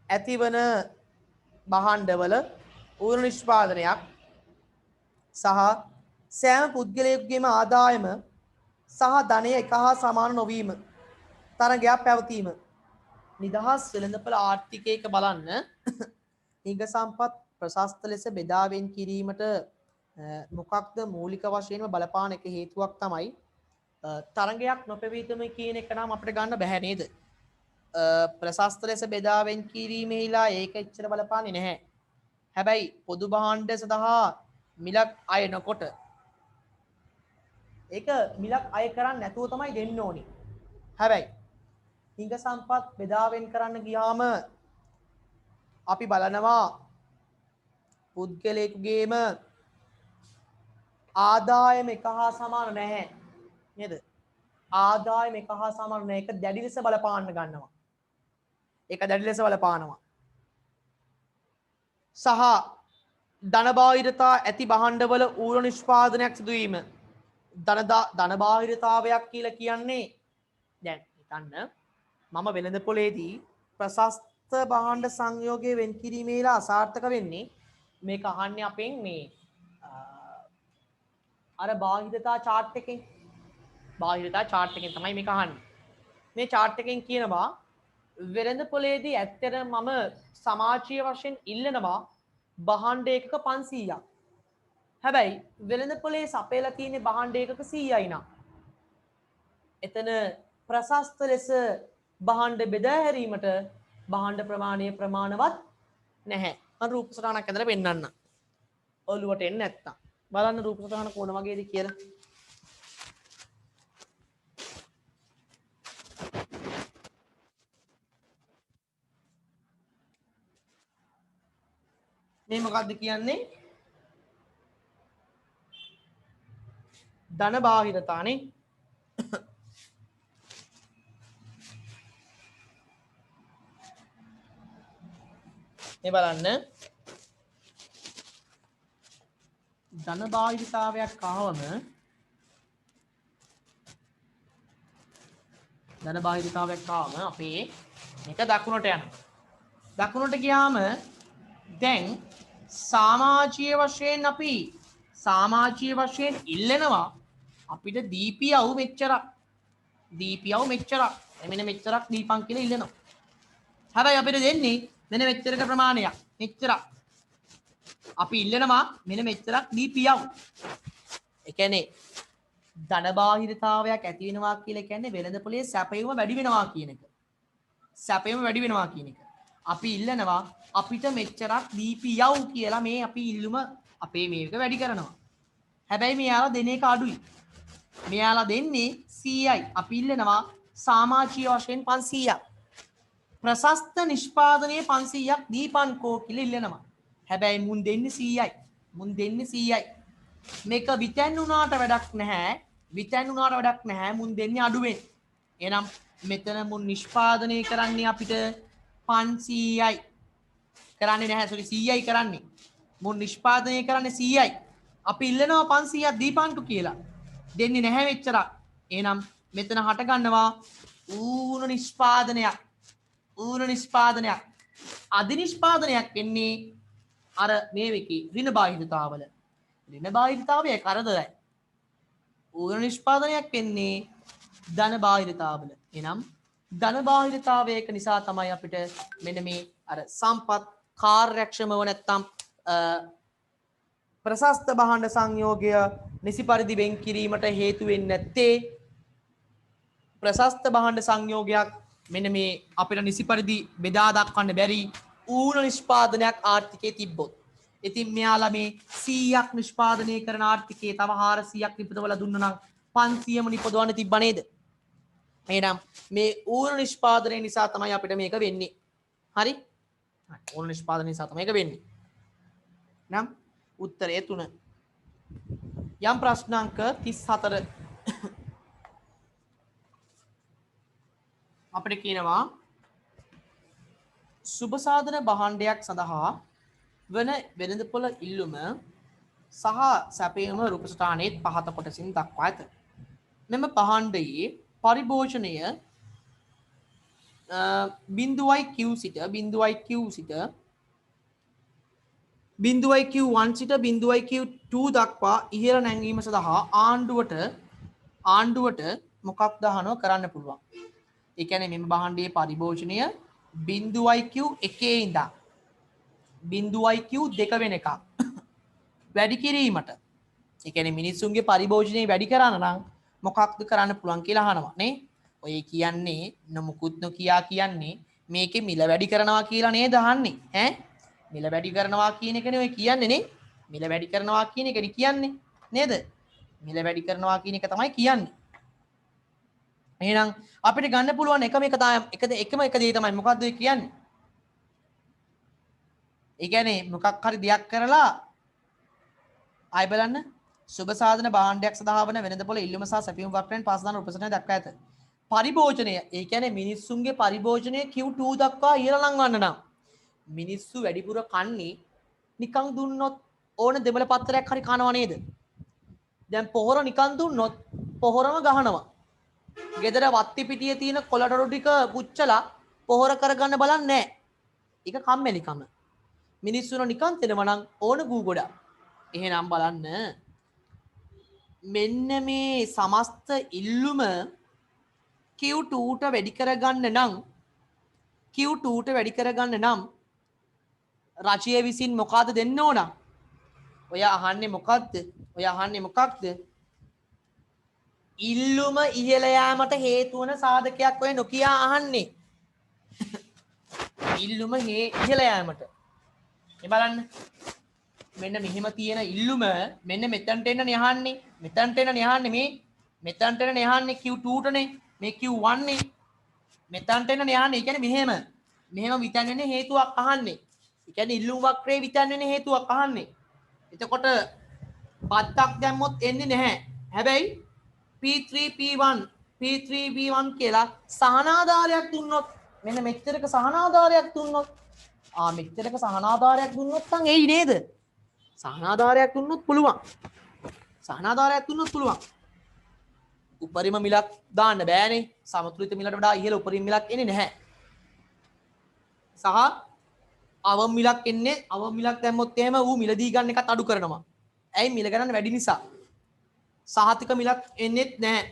ඇතිවන භාණ්ඩවල ඌර්ව නිෂ්පාදනයක් සහ සෑම පුද්ගලයෙකුගේම ආදායම සහ ධනය එක හා සමාන නොවීම තරගයක් පැවතීම නිදහස් වෙළඳපොළ ආර්ථිකයක බලන්න හිඟ සම්පත් ප්‍රශස්ත ලෙස බෙදාවෙන් කිරීමට මොකක්ද මූලික වශයෙන්ම බලපාන එක හේතුවක් තමයි තරගයක් නොපැවීම කියන එක නම් අපිට ගන්න බැහැ නේද ප්‍රශස්ත ලෙස බෙදාවෙන් කිරීමේලා ඒක එච්චර බලපාන්නේ නැහැ හැබැයි පොදු භාණ්ඩ සඳහා මිලක් අයනකොට ඒක මිලක් අය කරන්නේ නැතුව තමයි දෙන්න ඕනේ හැබැයි හිඟ සම්පත් බෙදාවෙන් කරන්න ගියාම අපි බලනවා පුද්ගලයෙකුගේම ආදායම එක හා සමාන නැහැ නේද ආදායම එක හා සමාන නැහැ ඒක දැඩි ලෙස බලපාන්න ගන්නවා සහ ධන බාහිරතා ඇති භාණ්ඩවල ඌර්ව නිෂ්පාදනයක් සිදුවීම ධන බාහිරතාවයක් කියලා කියන්නේ දැන් හිතන්න මම වෙළඳපොලේදී ප්‍රශස්ත භාණ්ඩ සංයෝගය වෙන් කිරීමේලා අසාර්ථක වෙන්නේ මේක අහන්නේ අපෙන් මේ අර බාහිරතා chart එකෙන් තමයි මේක අහන්නේ මේ chart එකෙන් කියනවා වෙළඳපොලේදී ඇත්තට මම සමාජීය වශයෙන් ඉල්ලනවා භාණ්ඩ එකක 500ක් හැබැයි වෙළඳපොලේ සපයලා තියෙන භාණ්ඩ එකක 100යි නා එතන ප්‍රශස්ත ලෙස භාණ්ඩ බෙදා හැරීමට භාණ්ඩ ප්‍රමාණය ප්‍රමාණවත් නැහැ මම රූප සටහනක් ඇඳලා පෙන්නන්න ඔළුවට එන්නේ නැත්තම් බලන්න රූප සටහන කොන වගේද කියලා මේ මොකද්ද කියන්නේ ධන බාහිරතානේ. මේ බලන්න ධන බාහිරතාවයක් ආවම ධන බාහිරතාවයක් ආවම අපේ මේක දකුණට යනවා. දකුණට ගියාම දැන් සමාජීය වශයෙන් ඉල්ලනවා අපිට දීපියව් මෙච්චරක් මෙන්න මෙච්චරක් දීපන් කියලා ඉල්ලනවා. හැබැයි අපිට දෙන්නේ මෙන්න මෙච්චරක ප්‍රමාණයක් මෙච්චරක් අපි ඉල්ලනවා මෙන්න මෙච්චරක් දීපියව්. ඒ කියන්නේ ධන බාහිරතාවයක් ඇති වෙනවා කියලා කියන්නේ වෙළඳපොලේ සැපයීම වැඩි වෙනවා කියන එක. අපි ඉල්ලනවා අපිට මෙච්චරක් දීපියව් කියලා මේ අපි ඉල්ලුම අපේ මේක වැඩි කරනවා. හැබැයි මෙයාලා දෙන එක අඩුයි. මෙයාලා දෙන්නේ 100යි. අපි ඉල්ලනවා සමාජීය වශයෙන් 500ක්. ප්‍රශස්ත නිෂ්පාදනයේ 500ක් දීපන්කෝ කියලා ඉල්ලනවා. හැබැයි මුන් දෙන්නේ 100යි. මේක විතැන් උනාට වැඩක් නැහැ. මුන් දෙන්නේ අඩුවෙන්. එහෙනම් මෙතන මුන් නිෂ්පාදනය කරන්නේ අපිට 500යි. කරන්නේ නැහැ. 100යි කරන්නේ. මුන් නිෂ්පාදනය කරන්නේ 100යි. අපි ඉල්ලනවා 500ක් දීපන්කු කියලා. දෙන්නේ නැහැ මෙච්චරක්. එහෙනම් මෙතන හට ගන්නවා ඌන නිෂ්පාදනයක්. අධි නිෂ්පාදනයක් වෙන්නේ අර මේ වෙකේ ඍණ බාහිරතාවල. ඍණ බාහිරතාවය කරදරයි. ඌන නිෂ්පාදනයක් වෙන්නේ ධන බාහිරතාවල. එහෙනම් ධන බාහිරතාවයක නිසා තමයි අපිට මෙන්න මේ අර සම්පත් කාර්යක්ෂමව නැත්තම් ප්‍රශස්ත භාණ්ඩ සංයෝගය නිසි පරිදි වෙන් කිරීමට හේතු වෙන්නේ නැත්තේ. ප්‍රශස්ත භාණ්ඩ සංයෝගයක් මෙන්න මේ අපිට නිසි පරිදි බෙදා දක්වන්න බැරි ඌන නිෂ්පාදනයක් ආර්ථිකයේ තිබ්බොත්. ඉතින් මෙයාලා මේ 100ක් නිෂ්පාදනය කරන ආර්ථිකයේ තව 400ක් නිපදවලා දුන්නා නම් 500ම නිපදවන්න තිබ්බ නේද? එහෙනම් මේ ඌන නිෂ්පාදනය නිසා තමයි අපිට මේක වෙන්නේ. හරි? ඌන නිෂ්පාදනය නිසා තමයි මේක වෙන්නේ. නම් උත්තරය 3. යම් ප්‍රශ්නාංක 34 අපිට කියනවා සුබ සාධන භාණ්ඩයක් සඳහා වන වෙළඳපොළ ඉල්ලුම සහ සැපයීම රූපසටහනේත් පහත කොටසින් දක්වා ඇත. මෙම භාණ්ඩයේ පරිභෝජනය 0.Q සිට 0.Q1 සිට 0.Q2 දක්වා ඉහළ නැංවීම සඳහා ආණ්ඩුවට මොකක් දහනෝ කරන්න පුළුවන්. ඒ කියන්නේ මෙම භාණ්ඩයේ පරිභෝජනය 0.Q1 ඉඳන් 0.Q2 වෙනකම් වැඩි කිරීමට, ඒ කියන්නේ මිනිස්සුන්ගේ පරිභෝජනය වැඩි කරන්න නම් මොකක්ද කරන්න පුළුවන් කියලා අහනවා නේ. ඔය කියන්නේ නොමුකුත් නොකියා කියන්නේ මේකේ මිල වැඩි කරනවා කියලා නේද අහන්නේ ඈ. මිල වැඩි කරනවා කියන එකනේ ඔය කියන්නේ නේ. මිල වැඩි කරනවා කියන එකනේ කියන්නේ නේද? මිල වැඩි කරනවා කියන එක තමයි කියන්නේ. එහෙනම් අපිට ගන්න පුළුවන් එකම එක දේ තමයි මොකද්ද ඔය කියන්නේ? ඒ කියන්නේ මොකක් හරි දෙයක් කරලා ආයි බලන්න සුබ සාධන භාණ්ඩයක් සඳහා වන වෙළඳපොළ ඉල්ලුම සහ සැපයීම වක්‍රයෙන් පාස් දාන උපසටහන දක්වා ඇත. පරිභෝජනය, ඒ කියන්නේ මිනිස්සුන්ගේ පරිභෝජනය Q2 දක්වා ඉහළ ලංවන්න නම් මිනිස්සු වැඩිපුර කන්නේ නිකන් දුන්නොත් ඕන දෙමළ පත්‍රයක් හරි කනවා නේද? දැන් පොහොර නිකන් දුන්නොත් පොහොරම ගහනවා. ගෙදර වත්ති පිටියේ තියෙන කොළටොරු ටික පුච්චලා පොහොර කරගන්න බලන්නේ නැහැ. ඒක කම්මැලිකම. මිනිස්සුන නිකන් දෙනවා නම් ඕන ගූ ගොඩක්. එහෙනම් බලන්න මෙන්න මේ සමස්ත ඉල්ලුම Q2ට වැඩි කරගන්න නම් රජය විසින් මොකද දෙන්න ඕන? ඔය අහන්නේ මොකක්ද? ඉල්ලුම ඉහළ යාමට හේතු වන සාධකයක් ඔය නොකියා අහන්නේ. ඉල්ලුම ඉහළ යාමට. මේ බලන්න. මෙන්න මෙහෙම තියෙන ඉල්ලුම මෙන්න මෙතනට එන්නනේ අහන්නේ. මෙතනට එන්නනේ අහන්නේ Q2ටනේ. මේ Q1 නේ. මෙතනට එන්නනේ අහන්නේ. ඒ කියන්නේ මෙහෙම විතන් වෙන්නේ හේතුවක් අහන්නේ. ඒ කියන්නේ ඉල්ලුම් වක්‍රේ විතන් වෙන්නේ හේතුවක් අහන්නේ. එතකොට බත්තක් දැම්මොත් එන්නේ නැහැ. හැබැයි P3 P1 P3 P1 කියලා සහනාධාරයක් දුන්නොත් මෙන්න මෙච්චරක සහනාධාරයක් දුන්නොත් මෙච්චරක සහනාධාරයක් දුන්නොත් නම් එයි නේද? සහනාධාරයක් දුන්නොත් පුළුවන්. සහනාධාරයක් දුන්නොත් පුළුවන්. උපරිම මිලක් දාන්න බෑනේ. සමතුලිත මිලට වඩා ඉහළ උපරිම මිලක් එන්නේ නැහැ. සහ අවම මිලක් එන්නේ අවම මිලක් දැම්මොත් එහෙම ඌ මිලදී ගන්න එකත් අඩු කරනවා. ඇයි මිල ගණන් වැඩි නිසා. සහතික මිලක් එන්නේත් නැහැ.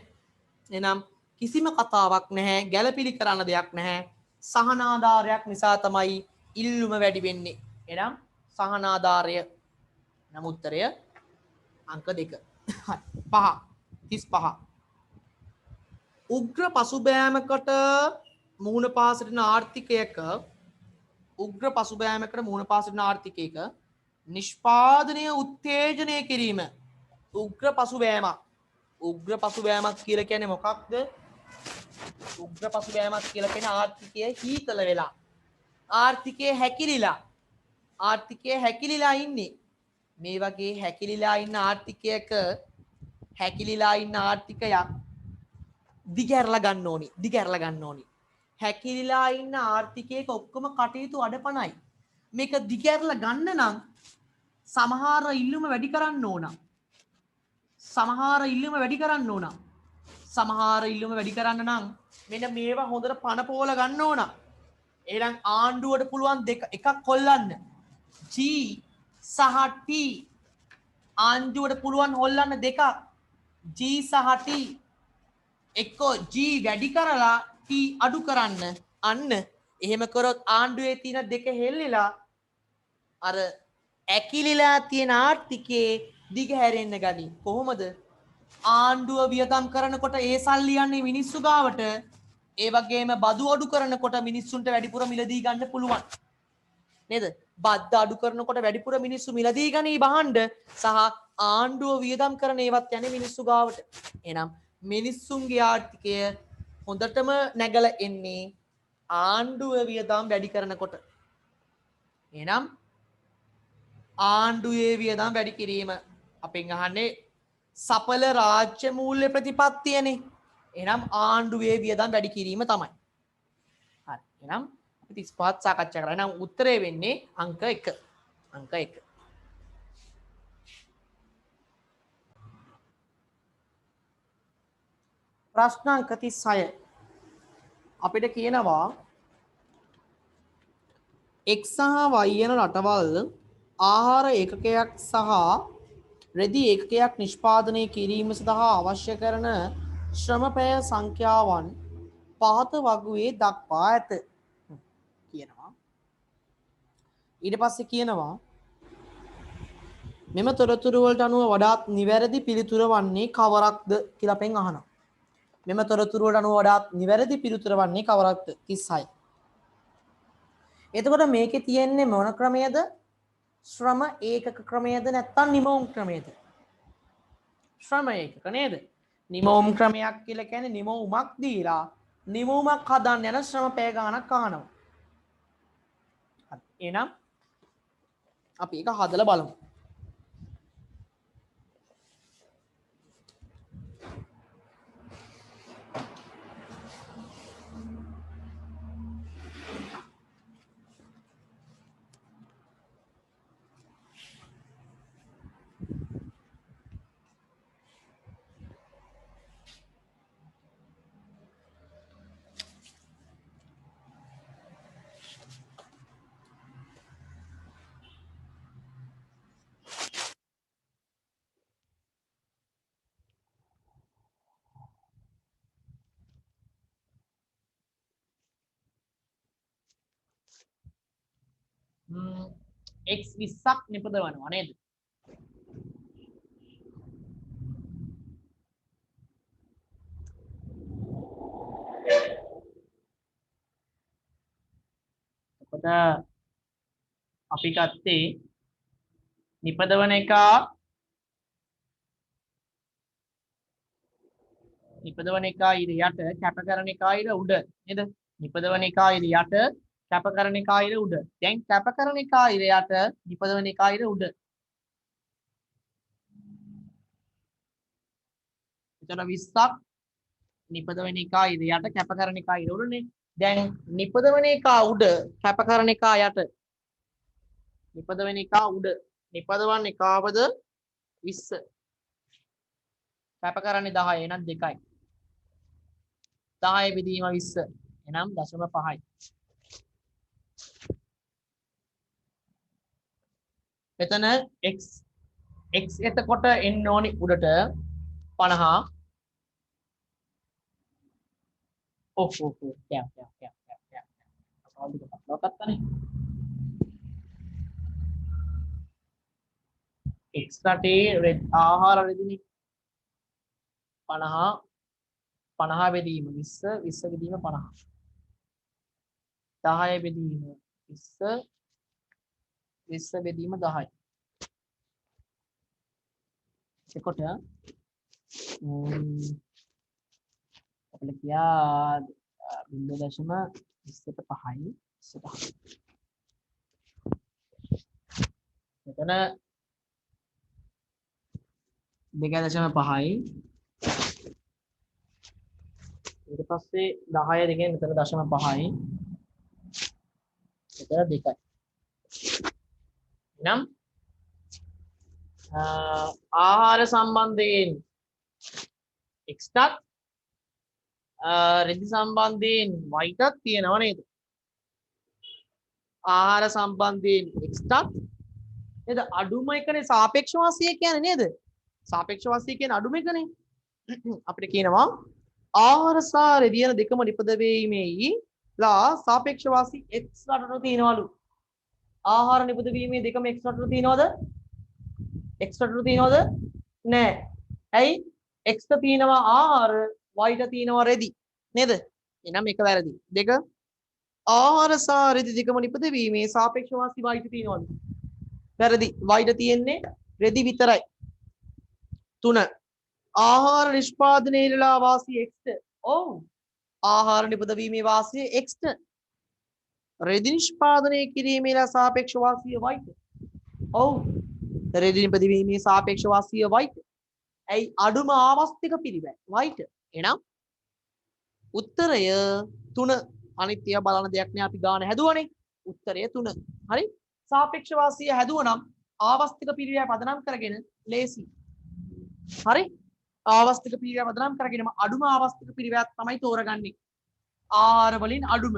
එනම් කිසිම කතාවක් නැහැ. ගැළපිලි කරන්න දෙයක් නැහැ. සහනාධාරයක් නිසා තමයි ඉල්ලුම වැඩි වෙන්නේ. එනම් සහනාධාරය නම් උත්තරය අංක 2. 35. උග්‍ර පසුබෑමකට මුහුණ පා සිටින ආර්ථිකයක නිෂ්පාදනය උත්තේජනය කිරීම. උග්‍ර පසුබෑමක් කියලා කියන්නේ මොකක්ද? උග්‍ර පසුබෑමක් කියලා කියන්නේ ආර්ථිකය හීතල වෙලා ආර්ථිකය හැකිලිලා ඉන්නේ. මේ වගේ හැකිලිලා ඉන්න ආර්ථිකයක ආර්ථිකයක් දිගහැරලා ගන්න ඕනි. හැකිලිලා ඉන්න ආර්ථිකයක ඔක්කොම කටයුතු අඩපණයි. මේක දිගහැරලා ගන්න නම් සමහර ඉල්ලුම වැඩි කරන්න ඕන. සමහර ඉල්ලුම වැඩි කරන්න නම් මෙන්න මේවා හොඳට පණ පෝල ගන්න ඕන. එහෙනම් ආණ්ඩුවට පුළුවන් එකක් හොල්ලන්න. G සහ T ආණ්ඩුවට පුළුවන් හොල්ලන්න දෙකක්. G සහ T එක්කෝ G වැඩි කරලා T අඩු කරන්න. අන්න එහෙම කරොත් ආණ්ඩුවේ තියෙන දෙක හෙල්ලිලා අර ඇකිලිලා තියෙන ආර්ථිකයේ දිග හැරෙන්න ගනි. කොහොමද? ආණ්ඩුව වියදම් කරනකොට ඒ සල්ලි යන්නේ මිනිස්සු ගාවට. ඒ වගේම බදු අඩු කරනකොට මිනිස්සුන්ට වැඩිපුර මිලදී ගන්න පුළුවන්. නේද? බද්ද අඩු කරනකොට වැඩිපුර මිනිස්සු මිලදී ගනී බහඬ සහ ආණ්ඩුව වියදම් කරන ඒවත් යන්නේ මිනිස්සු ගාවට. එහෙනම් මිනිස්සුන්ගේ ආර්ථිකය හොඳටම නැගලා එන්නේ ආණ්ඩුව වියදම් වැඩි කරනකොට. එහෙනම් ආණ්ඩුවේ වියදම් වැඩි කිරීම අපෙන් අහන්නේ සඵල රාජ්‍ය මූල්‍ය ප්‍රතිපත්තියනේ. එහෙනම් ආණ්ඩුවේ වියදම් වැඩි කිරීම තමයි. හරි. එහෙනම් අපි 35 සාකච්ඡා කරා. එහෙනම් උත්තරේ වෙන්නේ අංක 1. අංක 1. ප්‍රශ්න අංක 36. අපිට කියනවා X සහ Y යන රටවල් ආහාර ඒකකයක් සහ රෙදි ඒකකයක් නිෂ්පාදනය කිරීම සඳහා අවශ්‍ය කරන ශ්‍රම පැය සංඛ්‍යාවන් පහත වගුවේ දක්වා ඇත කියනවා. ඊට පස්සේ කියනවා මෙම තොරතුරු වලට අනුව වඩාත් නිවැරදි පිළිතුර වන්නේ කවරක්ද කියලා අපෙන් අහනවා. මෙම තොරතුරු වලට අනුව වඩාත් නිවැරදි පිළිතුර වන්නේ කවරක්ද? 36. එතකොට මේකේ තියෙන්නේ මොන ක්‍රමයේද? ශ්‍රම ඒකක ක්‍රමයේද නැත්නම් නිමෝම් ක්‍රමයේද? ශ්‍රම ඒකක නේද? නිමෝම් ක්‍රමයක් කියලා කියන්නේ නිමෝමක් දීලා නිමෝමක් හදන්න යන ශ්‍රම පැය ගණනක් අහනවා. හරි. එහෙනම් අපි ඒක හදලා බලමු. X 20ක් නිපදවනවා නේද? එතකොට අපි ගත්තේ නිපදවන එක ඊට යට කැප කරන එක ඊට උඩ නේද? නිපදවන එක ඊට යට කැප කරන එක ඊට උඩ. දැන් කැප කරන එක ඊට යට නිපදවන එක ඊට උඩ. එතන 20ක් නිපදවන එක යට කැප කරන එක උඩනේ. දැන් නිපදවන එක උඩ කැප කරන එක යට. නිපදවන එක උඩ නිපදවන්න එකවද 20. කැප කරන්නේ 10 එහෙනම් 2යි. 10 බෙදීම 20 එහෙනම් 0.5යි. එතන x එතකොට එන්න ඕනි උඩට 50. ඔව් x රටේ ආහාර රෙදිනේ 50 බෙදීම 20 20 බෙදීම 50 10 බෙදීම 20 20 බෙදීම 10යි. එතකොට අපිට කියා 0.25යි 25. මෙතන 2.5යි. ඊට පස්සේ 10 දෙකෙන් මෙතන 0.5යි. මෙතන 2යි. එහෙනම් ආහාර සම්බන්ධයෙන් x ටත් රෙදි සම්බන්ධයෙන් y ටත් තියෙනව නේද? ආහාර සම්බන්ධයෙන් x ටත් නේද? අඩුම එකනේ සාපේක්ෂ වාසිය කියන්නේ නේද? සාපේක්ෂ වාසිය කියන්නේ අඩුම එකනේ. අපිට කියනවා ආහාර සහ රෙදි යන දෙකම නිපදවීමේයි ලා සාපේක්ෂ වාසී x රටට තියනවලු. ආහාර නිපදවීමේ දෙකම x රටට තියනවද? x රටට තියනවද? නෑ. ඇයි? x ට තියෙනවා ආහාර, y ට තියෙනවා රෙදි. නේද? එහෙනම් මේක වැරදි. දෙක ආහාර සහ රෙදි දෙකම නිපදවීමේ සාපේක්ෂ වාසී y ට තියනවලු. වැරදි. y ට තියෙන්නේ රෙදි විතරයි. 3 ආහාර නිෂ්පාදනය වෙලා වාසිය x ට. ඔව්. ආහාර නිපදවීමේ වාසිය x ට. රෙදි නිෂ්පාදනය කිරීමේ සාපේක්ෂ වාසිය y ට. ඔව්. රෙදි නිපදවීමේ සාපේක්ෂ වාසිය y ට. ඇයි අඩුම ආවස්තික පිරිවැය y ට. එහෙනම් උත්තරය 3. අනිත් ඒවා බලන දෙයක් නෑ අපි ගාන හැදුවනේ. උත්තරය 3. හරි? සාපේක්ෂ වාසිය හැදුවනම් ආවස්තික පිරිවැය පදනම් කරගෙන ලේසි. හරි? ආවස්තික පිරිවැය පදනම් කරගෙනම අඩුම ආවස්තික පිරිවැයක් තමයි තෝරගන්නේ. ආහාර වලින් අඩුම,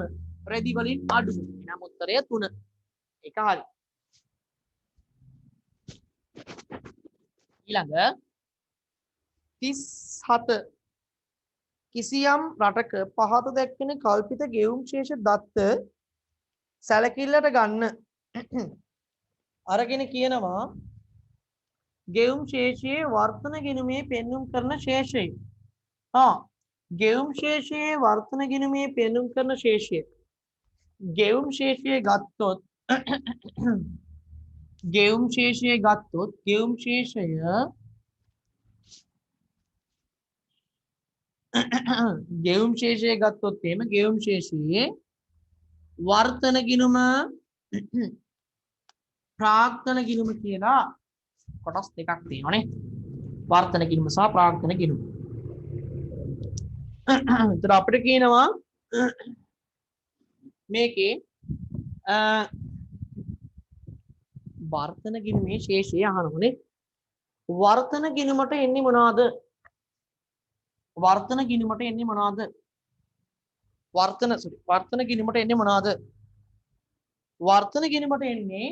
රෙදි වලින් අඩුම. එහෙනම් උත්තරය 3. ඒක හරි. ඊළඟ 37 කිසියම් රටක පහත දැක්වෙන කල්පිත ගෙවුම් ශේෂ දත්ත සැලකිල්ලට ගන්න. අරගෙන කියනවා ගෙවුම් ශේෂයේ වර්තන ගිණුමේ පෙන්눔 කරන ශේෂය. ගෙවුම් ශේෂයේ වර්තන ගිණුමේ පෙන්눔 කරන ශේෂය. ගෙවුම් ශේෂය ගත්තොත් ගෙවුම් ශේෂය ගෙවුම් ශේෂය ගෙවුම් ශේෂය ගත්තොත් එහෙම ගෙවුම් ශේෂයේ වර්තන ගිණුම ප්‍රාක්තන ගිණුම කියලා කොටස් දෙකක් තියෙනවානේ. වර්තන ගිණුම සහ ප්‍රාක්තන ගිණුම. ඒතර අපිට කියනවා මේකේ වර්තන ගිණුමේ ශේෂය අහනෝනේ. වර්තන ගිණුමට එන්නේ මොනවාද? වර්තන ගිණුමට එන්නේ මොනවාද? වර්තන ගිණුමට එන්නේ මොනවාද? වර්තන ගිණුමට එන්නේ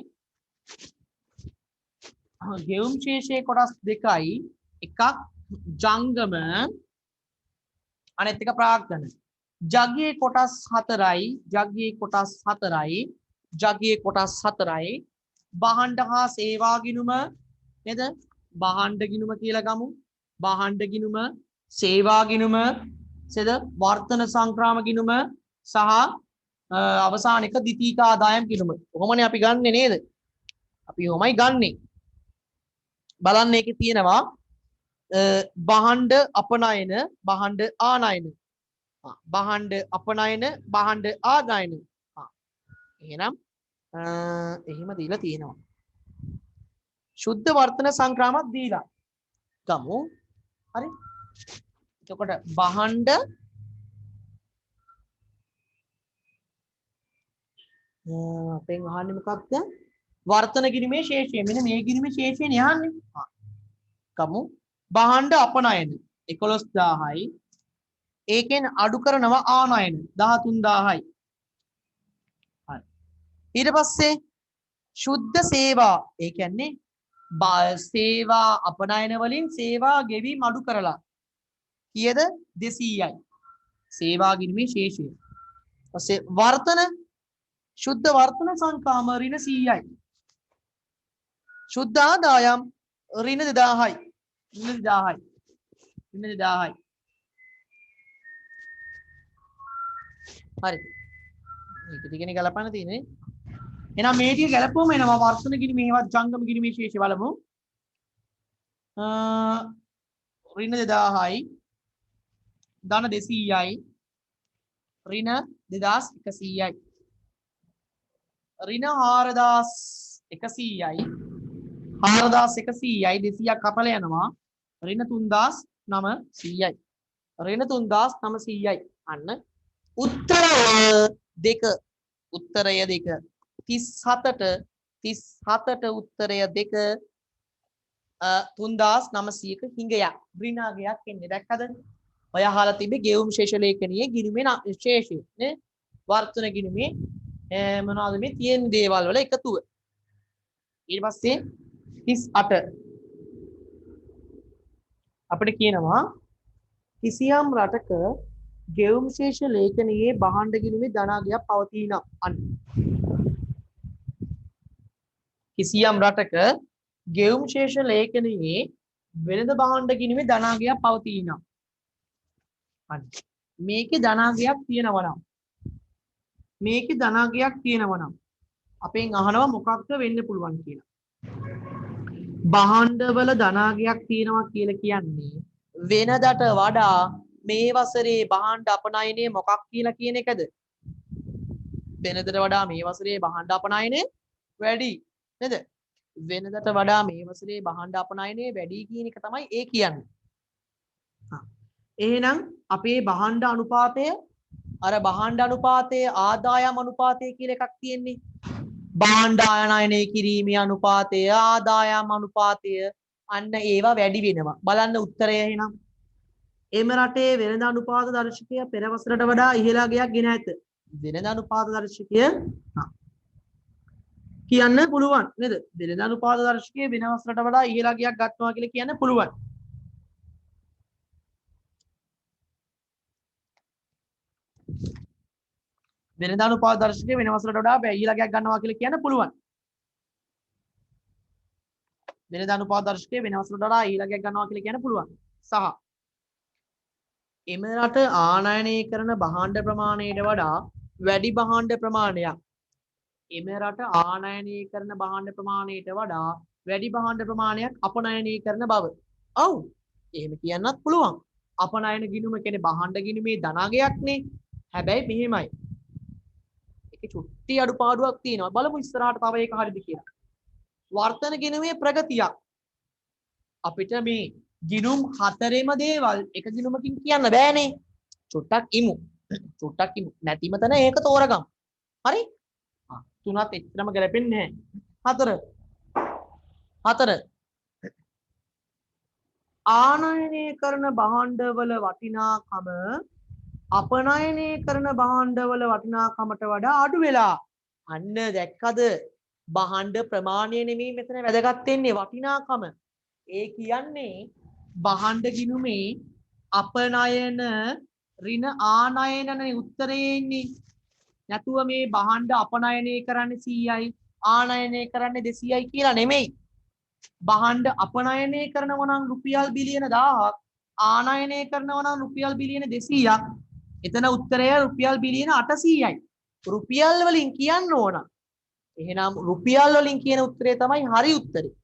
ගෙවුම් ශේෂයේ කොටස් දෙකයි. එකක් ජංගම අනෙත් එක ප්‍රාක්තන. ජගයේ කොටස් 4යි, ජගයේ කොටස් 4යි, ජගයේ කොටස් 4යි. භාණ්ඩ හා සේවා ගිණුම නේද? භාණ්ඩ ගිණුම කියලා ගමු. භාණ්ඩ ගිණුම, සේවා ගිණුම, සේද? වර්තන සංක්‍රාම ගිණුම සහ අවසාන එක ද්විතීක ආදායම් ගිණුම. කොහොමනේ අපි ගන්නෙ නේද? අපි කොහොමයි ගන්නෙ? බලන්න මේකේ තියෙනවා භාණ්ඩ අපනයන, භාණ්ඩ ආනයන. භාණ්ඩ අපනයන, භාණ්ඩ ආදායන. එහෙනම් එහෙම දීලා තියෙනවා. ශුද්ධ වර්තන සංක්‍රාමක් දීලා ගමු. හරි? එතකොට බහණ්ඩ අපෙන් අහන්නේ මොකක්ද? වර්තන ගිණීමේ ශේෂය. මෙන්න මේ ගිණීමේ ශේෂයනේ අහන්නේ. කමු බහණ්ඩ අපනයන 11000යි. ඒකෙන් අඩු කරනවා ආනයන 13000යි. හරි. ඊට පස්සේ ශුද්ධ සේවා ඒ කියන්නේ සේවා අපනයන වලින් සේවා ගෙවීම අඩු කරලා කීයද 200යි. සේවා ගිණීමේ ශේෂය. ඊපස්සේ වර්තන शुद्ध वर्तन संकाम ऋण 100යි. शुद्ध आदायम ऋण 2000යි. ऋण 2000යි. ऋण 2000යි. හරි. මේක ටිකනේ ගලපන්න තියෙන්නේ. එහෙනම් මේ ටික ගලපුවම එනවා වර්තන ගිණි මේවත් ජංගම ගිණි මේ ශේෂය බලමු. ඍණ 2000යි. ධන 200යි. ඍණ 2100යි. ඍණ 4100යි. 4100යි 200ක් කපල යනවා. ඍණ 3900යි. ඍණ 3900යි. අන්න උත්තරය 2. උත්තරය 2. 37ට උත්තරය 2 3900ක හිඟයක් ඍණාගයක් එන්නේ. දැක්කද? ඔය අහලා තිබේ ගෙවුම් ශේෂ ලේඛනයේ ගිණුමේ ශේෂය නේ වර්තන ගිණුමේ මොනවාද මේ තියෙන දේවල් වල එකතුව. ඊට පස්සේ 38 අපිට කියනවා කිසියම් රටක ගෙවුම් ශේෂ ලේඛනයේ බහණ්ඩ ගිණුමේ ධනාගයක් පවතිනා. අන්න කිසියම් රටක ගෙවුම් ශේෂ ලේඛනයේ වෙළඳ බහණ්ඩ ගිණුමේ ධනාගයක් පවතිනා. අන්න මේකේ ධනාගයක් තියෙනවා නම් මේකේ ධනාගයක් තියෙනවා නම් අපෙන් අහනවා මොකක්ද වෙන්න පුළුවන් කියලා. බහණ්ඩවල ධනාගයක් තියෙනවා කියලා කියන්නේ වෙනදට වඩා මේ වසරේ බහණ්ඩ අපනයනය මොකක් කියලා කියන එකද? වෙනදට වඩා මේ වසරේ බහණ්ඩ අපනයනය වැඩි නේද? වෙනදට වඩා මේ වසරේ බහණ්ඩ අපනයනය වැඩි කියන එක තමයි ඒ කියන්නේ. එහෙනම් අපේ බහණ්ඩ අනුපාතය අර බහණ්ඩ අනුපාතයේ ආදායම් අනුපාතය කියලා එකක් තියෙන්නේ. බහණ්ඩ ආයනයනය කිරීමේ අනුපාතය ආදායම් අනුපාතය අන්න ඒවා වැඩි වෙනවා. බලන්න උත්තරය එහෙනම්. එම රටේ වෙළඳ අනුපාත දර්ශකය පෙර වසරට වඩා ඉහළ අගයක් ගෙන ඇත. වෙළඳ අනුපාත දර්ශකය කියන්න පුළුවන් නේද? වෙළඳ අනුපාත දර්ශකය වෙන වසරට වඩා ඉහළ අගයක් ගන්නවා කියලා කියන්න පුළුවන්. වෙළඳ අනුපාත දර්ශකය වෙන වසරට වඩා ඉහළ අගයක් ගන්නවා කියලා කියන්න පුළුවන්. වෙළඳ අනුපාත දර්ශකය වෙන වසරට වඩා ඉහළ අගයක් ගන්නවා කියලා කියන්න පුළුවන්. සහ එම රට ආනයනය කරන බහණ්ඩ ප්‍රමාණයට වඩා වැඩි බහණ්ඩ ප්‍රමාණයක් එම රට ආනයනය කරන බහණ්ඩ ප්‍රමාණයට වඩා වැඩි බහණ්ඩ ප්‍රමාණයක් අපනයනය කරන බව. ඔව් එහෙම කියන්නත් පුළුවන්. අපනයන ගිණුම කියන්නේ බහණ්ඩ ගිණුමේ ධනාගයක්නේ. හැබැයි මෙහෙමයි. ඒකේ චුට්ටි අඩුපාඩුවක් තියෙනවා. බලමු ඉස්සරහට තව ඒක හරියද කියලා. වර්තන ගිණුමේ ප්‍රගතියක් අපිට මේ ගිණුම් හතරෙම දේවල් එක ගිණුමකින් කියන්න බෑනේ. චුට්ටක් ඉමු. චුට්ටක් ඉමු. නැතිම තැන ඒක තෝරගමු. හරි? තුනත් එච්චරම ගැලපෙන්නේ නැහැ. හතර ආනයනය කරන භාණ්ඩවල වටිනාකම අපනයනය කරන භාණ්ඩවල වටිනාකමට වඩා අඩු වෙලා. අන්න දැක්කද? භාණ්ඩ ප්‍රමාණය නෙමෙයි මෙතන වැදගත් වෙන්නේ වටිනාකම. ඒ කියන්නේ භාණ්ඩ ගිණුමේ අපනයන ඍණ ආනයනනේ උත්තරේ ඉන්නේ. නැතුව මේ භාණ්ඩ අපනයනය කරන්නේ 100යි ආනයනය කරන්නේ 200යි කියලා නෙමෙයි. භාණ්ඩ අපනයනය කරනවා නම් රුපියල් බිලියන 1000ක් ආනයනය කරනවා නම් රුපියල් බිලියන 200ක්. එතන උත්තරය රුපියල් බිලියන 800යි. රුපියල් වලින් කියන්න ඕන. එහෙනම් රුපියල් වලින් කියන උත්තරය තමයි හරි උත්තරේ.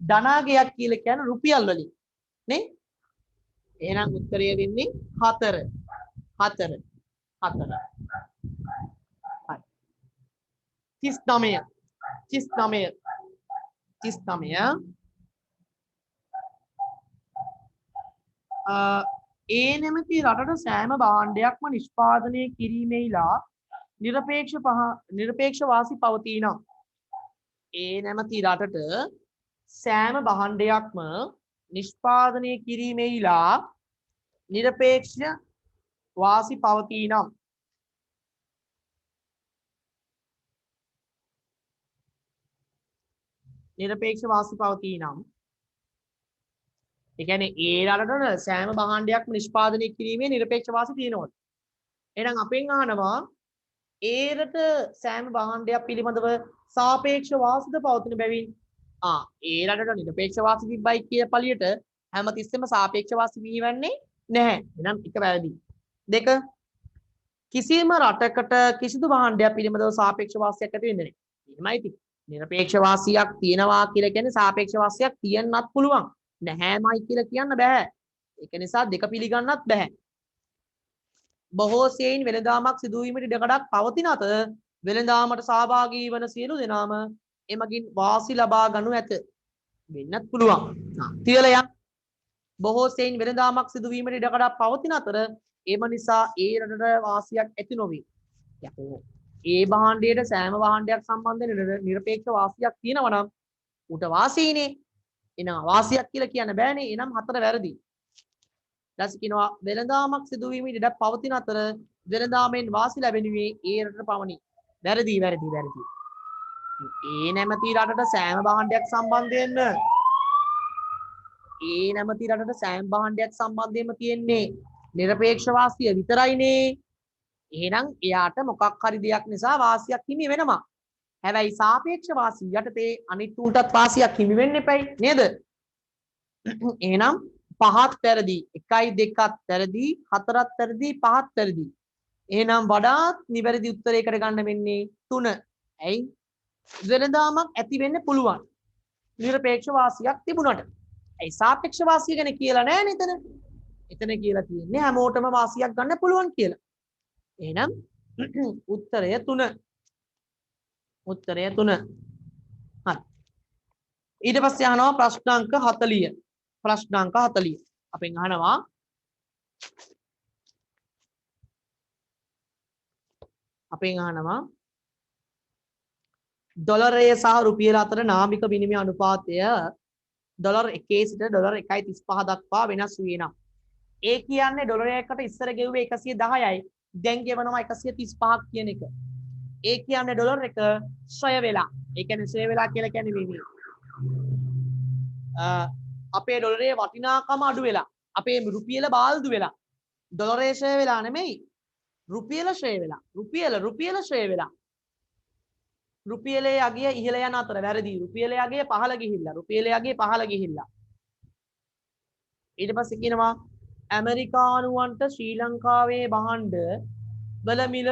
ධනාගයක් කියලා කියන්නේ රුපියල් වලින් නේ? එහෙනම් උත්තරය වෙන්නේ 4. 4. 4. 39 39 39 ඒ නැමැති රටට සෑම භාණ්ඩයක්ම නිෂ්පාදනය කිරීමේලා නිරපේක්ෂ වාසි පවතින. ඒ නැමැති රටට සෑම භාණ්ඩයක්ම නිෂ්පාදනය කිරීමේලා නිරපේක්ෂ වාසි පවතිනම්. නිරපේක්ෂ වාසි පවතිනම්. ඒ කියන්නේ ඒ රටට සෑම භාණ්ඩයක්ම නිෂ්පාදනය කිරීමේ නිරපේක්ෂ වාසි තියෙනවා. එහෙනම් අපෙන් අහනවා ඒරට සෑම භාණ්ඩයක් පිළිබඳව සාපේක්ෂ වාසිද පවතින බැවින් ඒ රටට නිරපේක්ෂ වාසි තිබ්බයි කිය පළියට හැමතිස්සෙම සාපේක්ෂ වාසි වීවන්නේ නැහැ. එහෙනම් එක වැරදි. දෙක කිසිම රටකට කිසිදු භාණ්ඩයක් පිළිබඳව සාපේක්ෂ වාසියක් ඇති වෙන්නේ නැහැ. එහෙමයි ඉතින්. නිරපේක්ෂ වාසියක් තියෙනවා කියලා කියන්නේ සාපේක්ෂ වාසියක් තියෙන්නත් පුළුවන්. නැහැමයි කියලා කියන්න බෑ. ඒක නිසා දෙක පිළිගන්නත් බෑ. බොහෝ සෙයින් වෙළඳාමක් සිදුවීමට ඉඩකඩක් පවතින අතර වෙළඳාමට සහභාගී වන සියලු දෙනාම එමගින් වාසි ලබා ගනු ඇත. වෙන්නත් පුළුවන්. තියලයක් බොහෝ සෙයින් වෙළඳාමක් සිදුවීමට ඉඩකඩක් පවතින අතර එම නිසා ඒ රටට වාසියක් ඇති නොවේ. යකෝ ඒ භාණ්ඩයට සෑම භාණ්ඩයක් සම්බන්ධයෙන් නිරපේක්ෂ වාසියක් තියෙනවා නම් උට වාසීනේ. එනවා වාසියක් කියලා කියන්න බෑනේ. එනම් හතර වැරදි. ඊට වෙළඳාමක් සිදුවීමට ඉඩ පවතින අතර වෙළඳාමෙන් වාසි ලැබෙනුයේ ඒ රටට පමණි. වැරදි. ඒ නැමැති රටට සෑම භාණ්ඩයක් සම්බන්ධයෙන් තියෙන්නේ නිරපේක්ෂ වාසිය විතරයිනේ. එහෙනම් එයාට මොකක් හරි දෙයක් නිසා වාසියක් හිමි වෙනවා. හැබැයි සාපේක්ෂ වාසිය යටතේ අනිත් උන්ටත් වාසියක් හිමි වෙන්න එපයි නේද? එහෙනම් පහත් වැරදි. 1යි 2ත් වැරදි. 4ත් වැරදි. 5ත් වැරදි. එහෙනම් වඩාත් නිවැරදි උත්තරයකට ගන්න වෙන්නේ 3. ඇයි? වෙළඳාමක් ඇති වෙන්න පුළුවන්. නිරපේක්ෂ වාසියක් තිබුණාට. ඇයි සාපේක්ෂ වාසිය ගැන කියලා නැහැ නේද? එතන කියලා තියෙන්නේ හැමෝටම වාසියක් ගන්න පුළුවන් කියලා. එහෙනම් උත්තරය 3. හරි. ඊට පස්සේ අහනවා ප්‍රශ්නාංක 40. අපෙන් අහනවා ඩොලරය සහ රුපියල අතර නාමික විනිමය අනුපාතය ඩොලර් 1 සිට ඩොලර් 1.35 දක්වා වෙනස් වී නම් ඒ කියන්නේ ඩොලරයකට ඉස්සර ගෙව්වේ 110යි දැන් ගෙවනවා 135ක් කියන එක. ඒ කියන්නේ ඩොලර් එක ශ්‍රය වෙලා. ඒ කියන්නේ ශ්‍රය වෙලා කියලා කියන්නේ මේ අපේ ඩොලරේ වටිනාකම අඩු වෙලා අපේ රුපියල බාල්දු වෙලා ඩොලරේ ශ්‍රය වෙලා නෙමෙයි රුපියල ශ්‍රය වෙලා. රුපියල ශ්‍රය වෙලා. රුපියලේ අගය ඉහළ යන අතර වැරදි. රුපියලේ අගය පහළ ගිහිල්ලා. ඊට පස්සේ කියනවා ඇමරිකානුවන්ට ශ්‍රී ලංකාවේ භාණ්ඩ වල මිල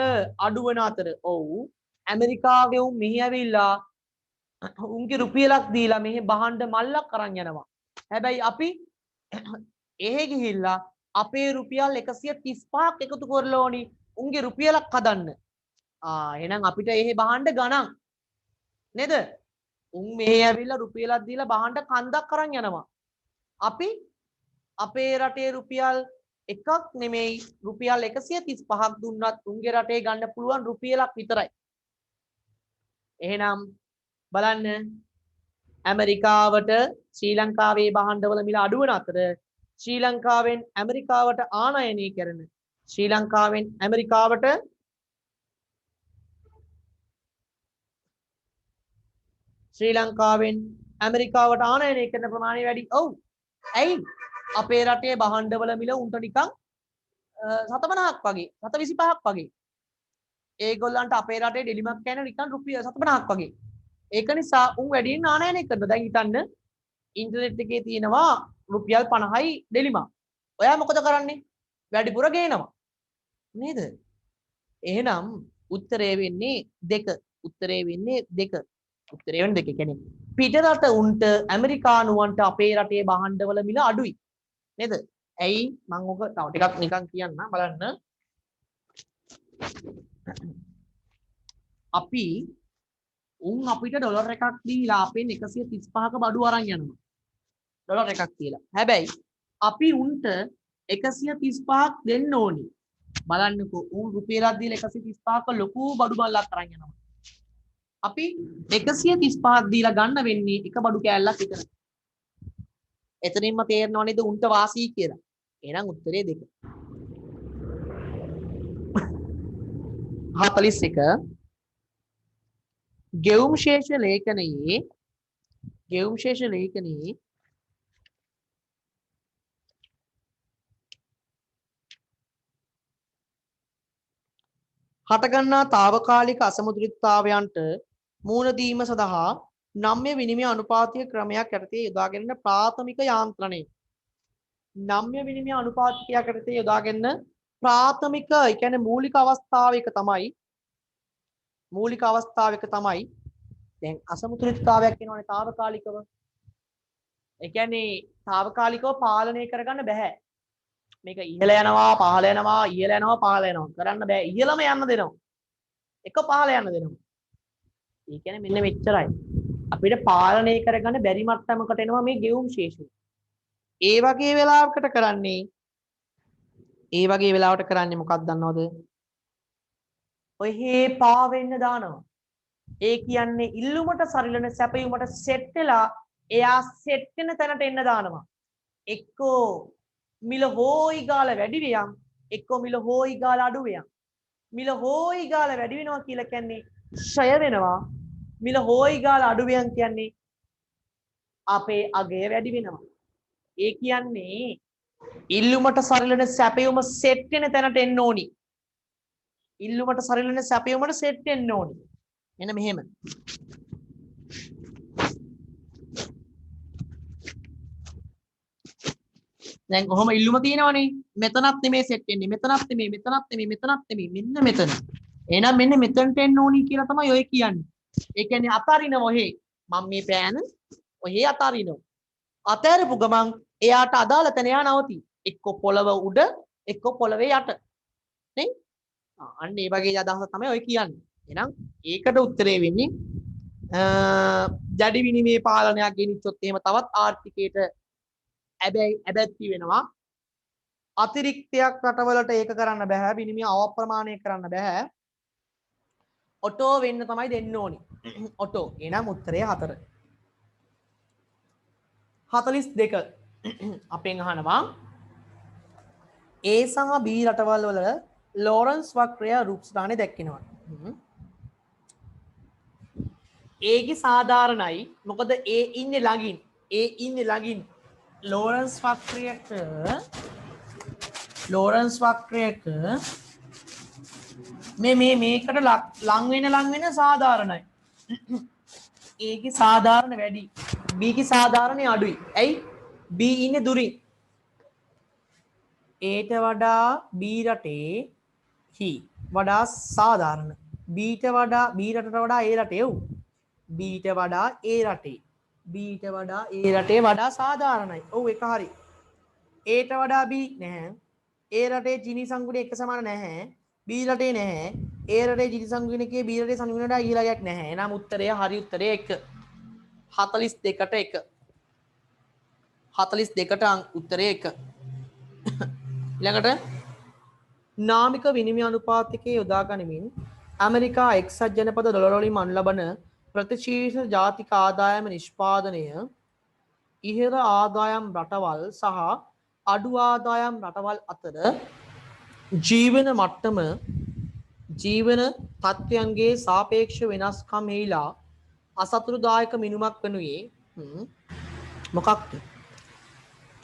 අඩු වන අතර ඔව් ඇමරිකාවේ උන් මෙහි ඇවිල්ලා උන්ගේ රුපියලක් දීලා මෙහි භාණ්ඩ මල්ලක් අරන් යනවා. හැබැයි අපි එහෙ ගිහිල්ලා අපේ රුපියල් 135ක් එකතු කරලා ඕනි උන්ගේ රුපියලක් හදන්න. එහෙනම් අපිට එහෙ භාණ්ඩ ගණන් නේද? උන් මෙහි ඇවිල්ලා රුපියලක් දීලා භාණ්ඩ කන්දක් අරන් යනවා. අපි අපේ රටේ රුපියල් එකක් නෙමෙයි රුපියල් 135ක් දුන්නත් උන්ගේ රටේ ගන්න පුළුවන් රුපියලක් විතරයි. එහෙනම් බලන්න ඇමරිකාවට ශ්‍රී ලංකාවේ භාණ්ඩවල මිල අඩු වන අතර ශ්‍රී ලංකාවෙන් ඇමරිකාවට ආනයනය කරන ශ්‍රී ලංකාවෙන් ඇමරිකාවට ආනයනය කරන ප්‍රමාණය වැඩි. ඔව්. ඇයි? අපේ රටේ භාණ්ඩවල මිල උන්ට නිකන් 750ක් වගේ 725ක් වගේ. ඒගොල්ලන්ට අපේ රටේ ඩෙලිමක් කෑන නිකන් රුපියල් 750ක් වගේ. ඒක නිසා උන් වැඩියෙන් ආනයනය කරනවා. දැන් හිතන්න ඉන්ටර්නෙට් එකේ තියෙනවා රුපියල් 50යි ඩෙලිමක්. ඔයා මොකද කරන්නේ? වැඩිපුර ගේනවා. නේද? එහෙනම් උත්තරය වෙන්නේ 2. උත්තරය වෙන්නේ 2. කියන්නේ පිටරට උන්ට ඇමරිකානුවන්ට අපේ රටේ භාණ්ඩවල මිල අඩුයි. නේද? ඇයි මම ඔක තව ටිකක් නිකන් කියන්න බලන්න. අපි උන් අපිට ඩොලර් එකක් දීලා අපෙන් 135ක බඩු අරන් යනවා. ඩොලර් එකක් කියලා. හැබැයි අපි උන්ට 135ක් දෙන්න ඕනි. බලන්නකෝ උන් රුපියලක් දීලා 135ක ලොකු බඩු බල්ලක් අරන් යනවා. අපි 135ක් දීලා ගන්න වෙන්නේ එක බඩු කෑල්ලක් විතරයි. එතනින්ම තේරෙනව නේද උන්ට වාසි කියලා. එහෙනම් උත්තරේ 2. 41 ගෙවුම් ශේෂ ලේඛනයේ හටගන්නා తాවකාලික අසමතුලිතතාවයන්ට මුහුණ දීම සඳහා නම්‍ය විනිමය අනුපාතික ක්‍රමයක් යටතේ යොදාගෙන ප්‍රාථමික යාන්ත්‍රණය. නම්‍ය විනිමය අනුපාතිකයක් යටතේ යොදාගෙන ප්‍රාථමික ඒ කියන්නේ මූලික අවස්ථාවයක තමයි දැන් අසමතුලිතතාවයක් වෙනවනේ తాවකාලිකව. ඒ කියන්නේ తాවකාලිකව පාලනය කරගන්න බෑ. මේක ඉහළ යනවා පහළ යනවා ඉහළ යනවා පහළ යනවා කරන්න බෑ. ඉහළම යන්න දෙනවා. එක පහළ යන්න දෙනවා. ඒ කියන්නේ මෙන්න මෙච්චරයි. අපිට පාලනය කරගන්න බැරි මට්ටමකට එනවා මේ ගෙවුම් ශේෂය. ඒ වගේ වෙලාවකට කරන්නේ මොකක්ද දන්නවද? ඔය හේ පා වෙන්න දානවා. ඒ කියන්නේ ඉල්ලුමට සරිලන සැපයුමට සෙට් වෙලා එයා සෙට් වෙන තැනට එන්න දානවා. එක්කෝ මිල හෝයි ගාලා වැඩි වියම් එක්කෝ මිල හෝයි ගාලා අඩු වියම්. මිල හෝයි ගාලා වැඩි වෙනවා කියලා කියන්නේ ෂය වෙනවා. මිල හෝයි ගාලා අඩු වියම් කියන්නේ අපේ අගය වැඩි වෙනවා. ඒ කියන්නේ ඉල්ලුමට සරිලන සැපයුම සෙට් වෙන තැනට එන්න ඕනි. ඉල්ලුමට සරිලන සැපයුමට සෙට් වෙන්න ඕනි. එන්න මෙහෙම. දැන් කොහොම ඉල්ලුම තියෙනවනේ. මෙතනත් නෙමේ සෙට් වෙන්නේ. මෙතනත් නෙමේ මෙන්න මෙතන. එහෙනම් මෙන්න මෙතනට එන්න ඕනි කියලා තමයි ඔය කියන්නේ. ඒ කියන්නේ අතරිනව ඔහේ. මම මේ පෑන ඔහේ අතරිනව. අතෑරපු ගමන් එයාට අදාළ තැන එයා නවතී. එක්ක පොළව උඩ එක්ක පොළවේ යට. නේ? අන්න ඒ වගේ අදහස තමයි ඔය කියන්නේ. එහෙනම් ඒකට උත්තරේ වෙන්නේ ජඩි විනිමය පාලනයක් ගෙනිච්චොත් එහෙම තවත් ආර්ථිකයට ඇබැත්ති වෙනවා. අතිරික්තයක් රටවලට ඒක කරන්න බෑ. විනිමය අවප්‍රමාණය කරන්න බෑ. ඔටෝ වෙන්න තමයි දෙන්න ඕනි. ඔටෝ. එහෙනම් උත්තරය 4. 42 අපෙන් අහනවා A සහ B රටවල් වල ලෝරන්ස් වක්‍රය රූපස්ථානයේ දැක්වෙනවා. A ගේ සාධාරණයි. මොකද A ඉන්නේ ළඟින්. ලෝරන්ස් වක්‍රයක මේකට ලං වෙන සාධාරණයි. A ගේ සාධාරණ වැඩි. B ගේ සාධාරණය අඩුයි. ඇයි? B ඉන්නේ දුරින්. Aට වඩා B රටේ වඩා සාධාරණ. B රටට වඩා A රටේ Bට වඩා A රටේ වඩා සාධාරණයි. ඔව් ඒක හරි. Aට වඩා B නැහැ. A රටේ ජිනි සංගුණය එක සමාන නැහැ. B රටේ නැහැ. A රටේ ජිනි සංගුණකයේ B රටේ සංගුණයට ඊළඟයක් නැහැ. එනම් උත්තරය හරි උත්තරය 1. 42ට 1. 42ට උත්තරය 1. ඊළඟට නාමික විනිමය අනුපාතිකයේ යොදා ගනිමින් ඇමරිකා එක්සත් ජනපද ඩොලර් වලින් මනු ලබන ප්‍රතිශීර්ෂ ජාතික ආදායම නිෂ්පාදනය ඉහළ ආදායම් රටවල් සහ අඩු ආදායම් රටවල් අතර ජීවන තත්ත්වයන්ගේ සාපේක්ෂ වෙනස්කම් හේලා අසතුරුදායක මිනුමක් වනුයේ මොකක්ද?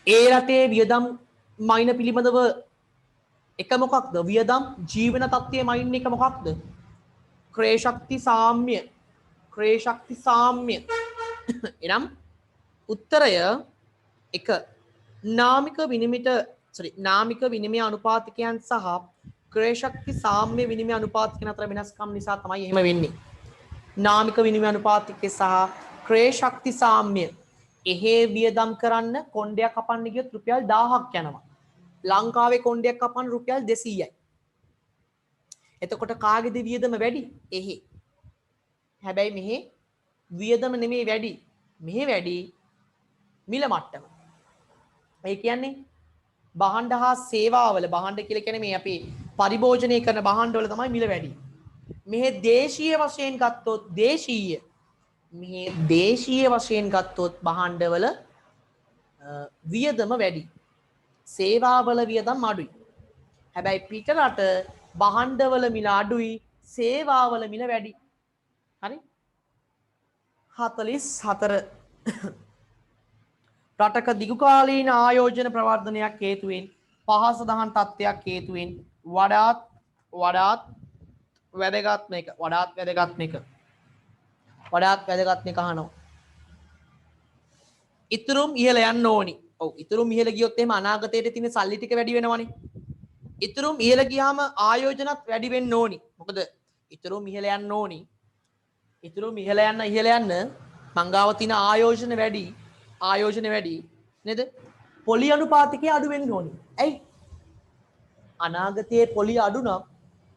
ඒ රටේ වියදම් මයින පිළිබඳව එක මොකක්ද? වියදම් ජීවන තත්ත්වයේ මයින් එක මොකක්ද? ක්‍රය ශක්ති සාම්‍ය. එනම් උත්තරය 1. නාමික විනිමය අනුපාතිකයන් සහ ක්‍රය ශක්ති සාම්‍ය විනිමය අනුපාතිකයන් අතර වෙනස්කම් නිසා තමයි එහෙම වෙන්නේ. නාමික විනිමය අනුපාතිකය සහ ක්‍රය ශක්ති සාම්‍ය එහෙ වියදම් කරන්න කොණ්ඩයක් කපන්න ගියොත් රුපියල් 1000ක් යනවා. ලංකාවේ කොණ්ඩයක් කපන්න රුපියල් 200යි. එතකොට කාගේද වියදම වැඩි? එහෙ. හැබැයි මෙහි වියදම නෙමෙයි වැඩි. මෙහි වැඩි මිල මට්ටම. ඒ කියන්නේ භාණ්ඩ හා සේවාවල භාණ්ඩ කියලා කියන්නේ මේ අපි පරිභෝජනය කරන භාණ්ඩවල තමයි මිල වැඩි. මෙහි දේශීය වශයෙන් ගත්තොත් දේශීය වශයෙන් ගත්තොත් භාණ්ඩවල වියදම වැඩි. සේවාවල වියදම් අඩුයි. හැබැයි පිටරට භාණ්ඩවල මිල අඩුයි, සේවාවල මිල වැඩි. හරි? 44 රටක දිගුකාලීන ආයෝජන ප්‍රවර්ධනයක් හේතුවෙන් පහස දහන් තත්ත්වයක් හේතුවෙන් වඩාත් වැදගත් මේක අහනවා. ඉතුරුම් ඉහළ යන්න ඕනි. ඔව් ඉතුරුම් ඉහළ ගියොත් එහෙම අනාගතයේ තියෙන සල්ලි ටික වැඩි වෙනවනේ. ඉතුරුම් ඉහළ ගියාම ආයෝජනත් වැඩි වෙන්න ඕනි. මොකද ඉතුරුම් ඉහළ යන්න ඕනි. ඉතුරුම් ඉහළ යන්න මං ගාව තියෙන ආයෝජන වැඩි නේද? පොලි අනුපාතිකය අඩු වෙන්න ඕනි. ඇයි? අනාගතයේ පොලි අඩු නම්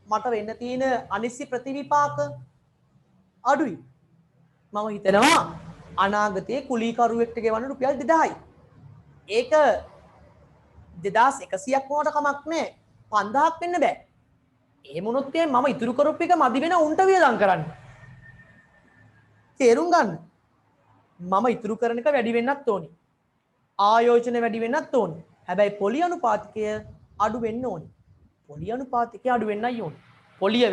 මට වෙන්න තියෙන අනිසි ප්‍රතිවිපාක අඩුයි. මම හිතනවා අනාගතයේ කුලීකරුවෙක්ට ගෙවන්න රුපියල් 2000යි. ඒක 2100ක් වුණාට කමක් නැහැ. 5000ක් වෙන්න බෑ. එහෙම වුණොත් මම ඉතුරු කරපු එක මදි වෙන උන්ට වියදම් කරන්න. තේරුම් ගන්න. මම ඉතුරු කරන එක වැඩි වෙන්නත් ඕනි. ආයෝජන වැඩි වෙන්නත් ඕනි. හැබැයි පොලි අනුපාතිකය අඩු වෙන්න ඕනි. පොලි අනුපාතිකය අඩු වෙන්නයි ඕනි. පොලිය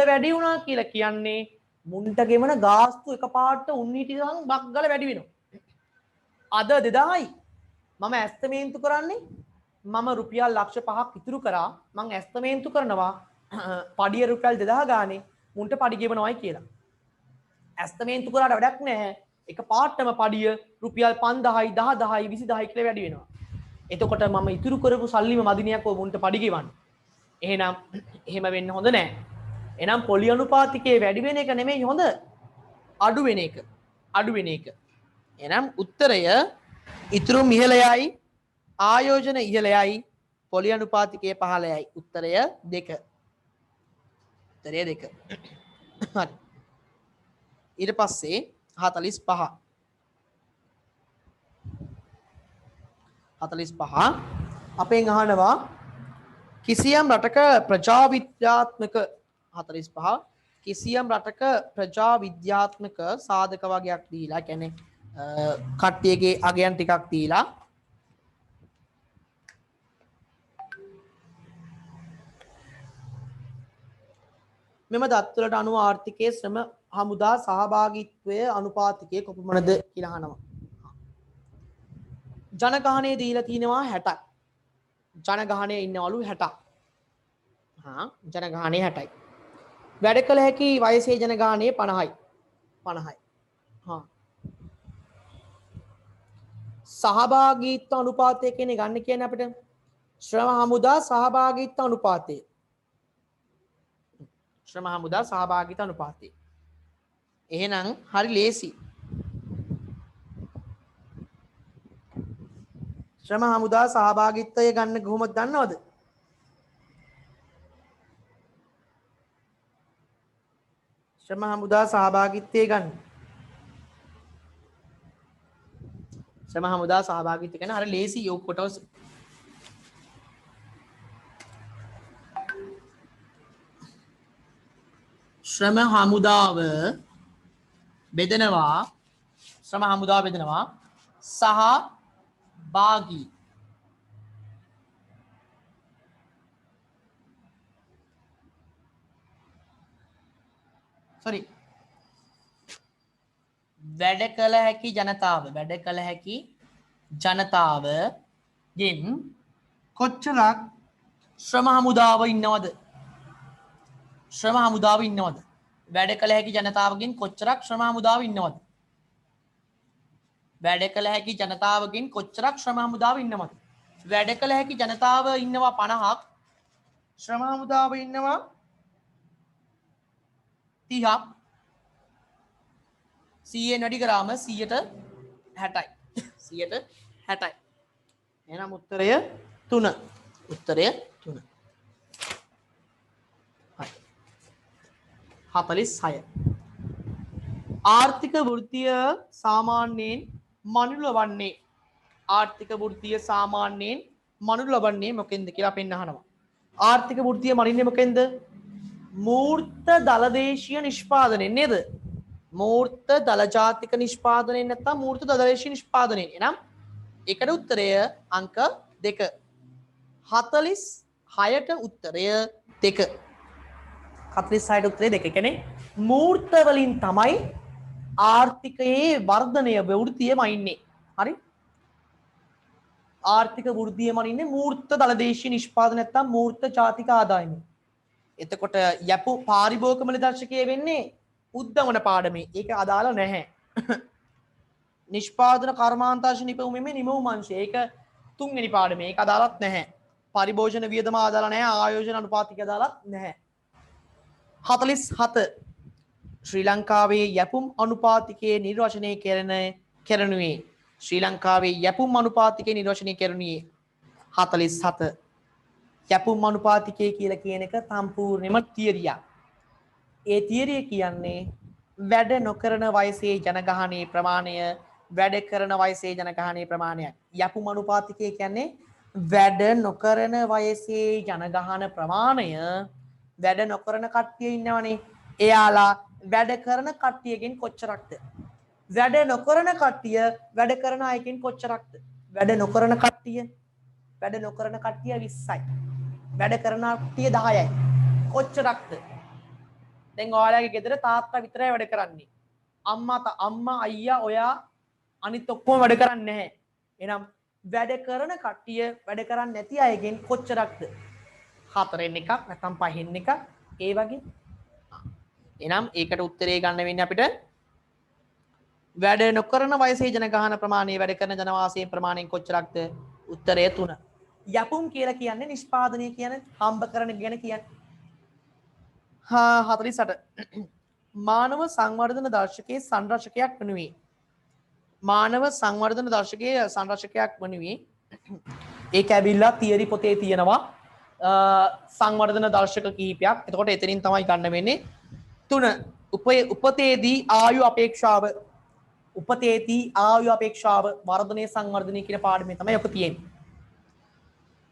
වැඩි වුණා කියලා කියන්නේ මුන්ට ගෙවන ගාස්තු එකපාරට උන්නීටි ගහන් බග්ගල වැඩි වෙනවා. අද 2000යි. මම ඇස්තමේන්තු කරන්නේ මම රුපියල් ලක්ෂ 5ක් ඉතුරු කරා. මම ඇස්තමේන්තු කරනවා පඩිය රුපියල් 2000 ගානේ මුන්ට පඩි ගෙවනවායි කියලා. ඇස්තමේන්තු කරාට වැඩක් නැහැ. එක පාටම පඩිය රුපියල් 5000යි 10000යි 20000යි කියලා වැඩි වෙනවා. එතකොට මම ඉතුරු කරපු සල්ලිම මදිනියක් ඔය මුන්ට පඩි ගෙවන්න. එහෙනම් එහෙම වෙන්න හොඳ නැහැ. එහෙනම් පොලි අනුපාතිකයේ වැඩි වෙන එක නෙමෙයි හොඳ, අඩු වෙන එක. එහෙනම් උත්තරය ඉතුරු ඉහළයයි, ආයෝජන ඉහළයයි, පොලි අනුපාතිකයේ පහළයයි. උත්තරය 2. හරි. ඊට පස්සේ 45 අපෙන් අහනවා කිසියම් රටක ප්‍රජාවිද්‍යාත්මක සාධක වගයක් දීලා, කියන්නේ කට්ටියගේ අගයන් ටිකක් දීලා මෙම දත්වලට අනුව ආර්ථිකයේ ශ්‍රම හමුදා සහභාගීත්වය අනුපාතිකය කොපමණද කියලා අහනවා. ජනගහනය දීලා තිනවා 60ක්. ජනගහනය ඉන්නවලු 60ක්. ජනගහනය 60යි. වැඩ කළ හැකි වයසේ ජනගහනය 50යි. සහභාගීත්ව අනුපාතය කියන්නේ ගන්න කියන්නේ අපිට ශ්‍රම හමුදා සහභාගීත්ව අනුපාතය. ශ්‍රම හමුදා සහභාගීත්ව අනුපාතය. එහෙනම් හරි ලේසි. ශ්‍රම හමුදා සහභාගීත්වය ගන්න කොහොමද දන්නවද? ශ්‍රම හමුදා සහභාගීත්වය ගන්න. ශ්‍රම හමුදා සහභාගීත්වය ගැන හරි ලේසි යොක් කොටස්. ශ්‍රම හමුදාව බෙදනවා සහ භාගී වැඩ කළ හැකි ජනතාවගෙන් කොච්චරක් ශ්‍රම හමුදාව ඉන්නවද? වැඩ කළ හැකි ජනතාවගෙන් කොච්චරක් ශ්‍රම හමුදාව ඉන්නවද? වැඩ කළ හැකි ජනතාවගෙන් කොච්චරක් ශ්‍රම හමුදාව ඉන්නවද? වැඩ කළ හැකි ජනතාව ඉන්නවා 50ක්. ශ්‍රම හමුදාව ඉන්නවා 30ක්. 100ෙන් වැඩි කරාම 160යි. එහෙනම් උත්තරය 3. හරි. 46. ආර්ථික වෘත්තිය සාමාන්‍යයෙන් මනුල වන්නේ ආර්ථික වෘත්තිය සාමාන්‍යයෙන් මනු ලබන්නේ මොකෙන්ද කියලා අපෙන් අහනවා. ආර්ථික වෘත්තිය මනින්නේ මොකෙන්ද? මූර්ත දලදේශීය නිෂ්පාදනයෙන් නේද? මූර්ත දල ජාතික නිෂ්පාදනයෙන් නැත්නම් මූර්ත දලදේශීය නිෂ්පාදනයෙන්. එහෙනම් ඒකට උත්තරය අංක 2. 46ට උත්තරය 2. 46ට උත්තරය 2. කියන්නේ මූර්ත වලින් තමයි ආර්ථිකයේ වර්ධනය වෘත්තියම ඉන්නේ. හරි? ආර්ථික වෘද්ධියම ඉන්නේ මූර්ත දලදේශීය නිෂ්පාදන නැත්නම් මූර්ත ජාතික ආදායම. එතකොට යපු පාරිභෝගික මූල්‍ය දර්ශකයේ වෙන්නේ උද්දමන පාඩමේ. ඒක අදාළ නැහැ. නිෂ්පාදන කර්මාන්තාංශ නිපැවුමේ නිමවුම් අංශය. ඒක තුන්වෙනි පාඩමේ. ඒක අදාළත් නැහැ. පරිභෝජන වියදම අදාළ නැහැ. ආයෝජන අනුපාතික අදාළත් නැහැ. 47 ශ්‍රී ලංකාවේ යැපුම් අනුපාතිකයේ නිර්වචනය කරනුවේ ශ්‍රී ලංකාවේ යැපුම් අනුපාතිකයේ නිර්වචනය කරනුවේ 47 යැපුම් අනුපාතිකය කියලා කියන එක සම්පූර්ණයෙන්ම තියරියක්. ඒ තියරිය කියන්නේ වැඩ නොකරන වයසේ ජනගහනයේ ප්‍රමාණය වැඩ කරන වයසේ ජනගහනයේ ප්‍රමාණයක්. යැපුම් අනුපාතිකය කියන්නේ වැඩ නොකරන වයසේ ජනගහන ප්‍රමාණය වැඩ නොකරන කට්ටිය ඉන්නවනේ. එයාලා වැඩ කරන කට්ටියකින් කොච්චරක්ද? වැඩ නොකරන කට්ටිය වැඩ කරන අයකින් කොච්චරක්ද? වැඩ නොකරන කට්ටිය 20යි. වැඩ කරන කට්ටිය 10යි. කොච්චරක්ද? දැන් ඔයාලගේ ගෙදර තාත්තා විතරයි වැඩ කරන්නේ. අම්මා අයියා ඔයා අනිත් ඔක්කොම වැඩ කරන්නේ නැහැ. එහෙනම් වැඩ කරන කට්ටිය වැඩ කරන්නේ නැති අයගෙන් කොච්චරක්ද? 4න් එකක් නැත්නම් 5න් එකක් ඒ වගේ. එහෙනම් ඒකට උත්තරේ ගන්න වෙන්නේ අපිට වැඩ නොකරන වයසේ ජනගහන ප්‍රමාණය වැඩ කරන ජනවාසයේ ප්‍රමාණයෙන් කොච්චරක්ද? උත්තරය 3. යපුම් කියලා කියන්නේ නිෂ්පාදනය කියන්නේ හම්බ කරන ගැන කියන්නේ. 48 මානව සංවර්ධන දර්ශකයේ සංරක්ෂකයක් වනුවේ. මානව සංවර්ධන දර්ශකයේ සංරක්ෂකයක් වනුවේ. ඒක ඇවිල්ලා තියරි පොතේ තියෙනවා සංවර්ධන දර්ශක කිහිපයක්. එතකොට එතනින් තමයි ගන්න වෙන්නේ 3. උපතේදී ආයු අපේක්ෂාව වර්ධනයේ සංවර්ධනය කියන පාඩමේ තමයි ඔක තියෙන්නේ.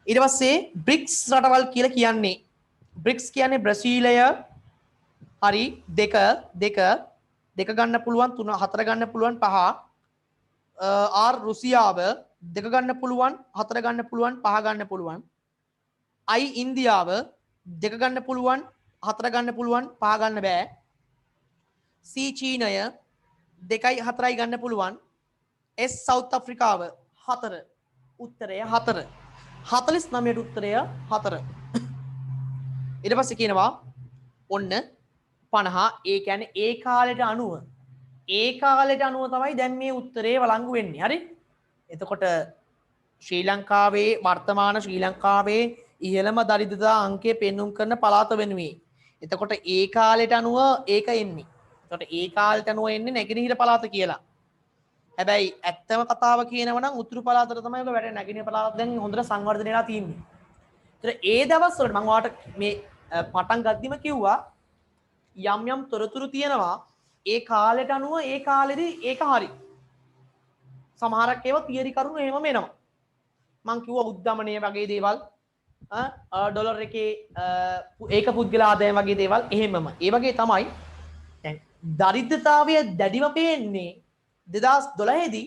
ඊට පස්සේ බ්‍රික්ස් රටවල් කියලා කියන්නේ බ්‍රික්ස් කියන්නේ බ්‍රසීලය හරි 2 ගන්න පුළුවන් 3 4 ගන්න පුළුවන් 5 ආර් රුසියාව 2 ගන්න පුළුවන් 4 ගන්න පුළුවන් 5 ගන්න පුළුවන් I ඉන්දියාව 2 ගන්න පුළුවන් 4 ගන්න පුළුවන් 5 ගන්න බෑ C චීනය 2යි 4යි ගන්න පුළුවන් S සවුත් අප්‍රිකාව 4 උත්තරය 4 49ට උත්තරය 4 ඊට පස්සේ කියනවා ඔන්න 50 ඒ කියන්නේ ඒ කාලෙට අනුව තමයි දැන් මේ උත්තරේ වළංගු වෙන්නේ. හරි? එතකොට ශ්‍රී ලංකාවේ ඉහළම දරිද්‍රතා අංකය පෙන්눔 කරන පළාත වෙනුවේ. එතකොට ඒ කාලෙට අනුව ඒක එන්නේ. එතකොට ඒ කාලෙට අනුව එන්නේ නැගෙනහිර පළාත කියලා. හැබැයි ඇත්තම කතාව කියනවා නම් උතුරු පළාතට තමයි ඔක වැඩ නැගෙනහිර පළාත දැන් හොඳට සංවර්ධනය වෙලා තියෙන්නේ. ඒතර ඒ දවස්වල මම ඔයාලට මේ පටන් ගද්දිම කිව්වා යම් තොරතුරු තියෙනවා ඒ කාලෙට අනුව ඒ කාලෙදී ඒක හරි. සමහරක් ඒවා තියරි කරුණු එහෙමම එනවා. මං කිව්වා උද්දමනය වගේ දේවල් ඩොලර් එකේ ඒක පුද්ගල ආදායම වගේ දේවල් එහෙමම. ඒ වගේ තමයි දැන් දරිද්‍රතාවය දැඩිව පේන්නේ 2012 දී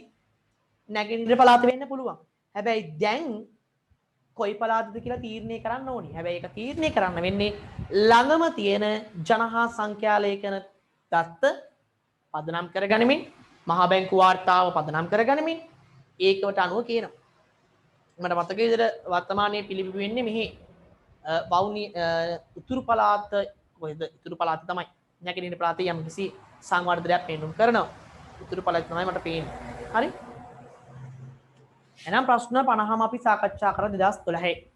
නැගෙනහිර පළාත වෙන්න පුළුවන්. හැබැයි දැන් කොයි පළාතද කියලා තීරණය කරන්න ඕනි. හැබැයි ඒක තීරණය කරන්න වෙන්නේ ළඟම තියෙන ජනහා සංඛ්‍යාලේඛන දත්ත පදනම් කරගනිමින් මහා බැංකු වාර්තාව පදනම් කරගනිමින් ඒකට අනුව කියනවා. මට මතක විදිහට වර්තමානයේ පිළිබිඹු වෙන්නේ මෙහි වවුනි උතුරු පළාත කොහෙද? උතුරු පළාත තමයි. නැගෙනහිර පළාතේ යම් කිසි සංවර්ධනයක් පෙන්වුම් කරනවා. උතුරු පළාත තමයි මට පේන්නේ. හරි? එහෙනම් ප්‍රශ්න 50ම අපි සාකච්ඡා කරා 2012.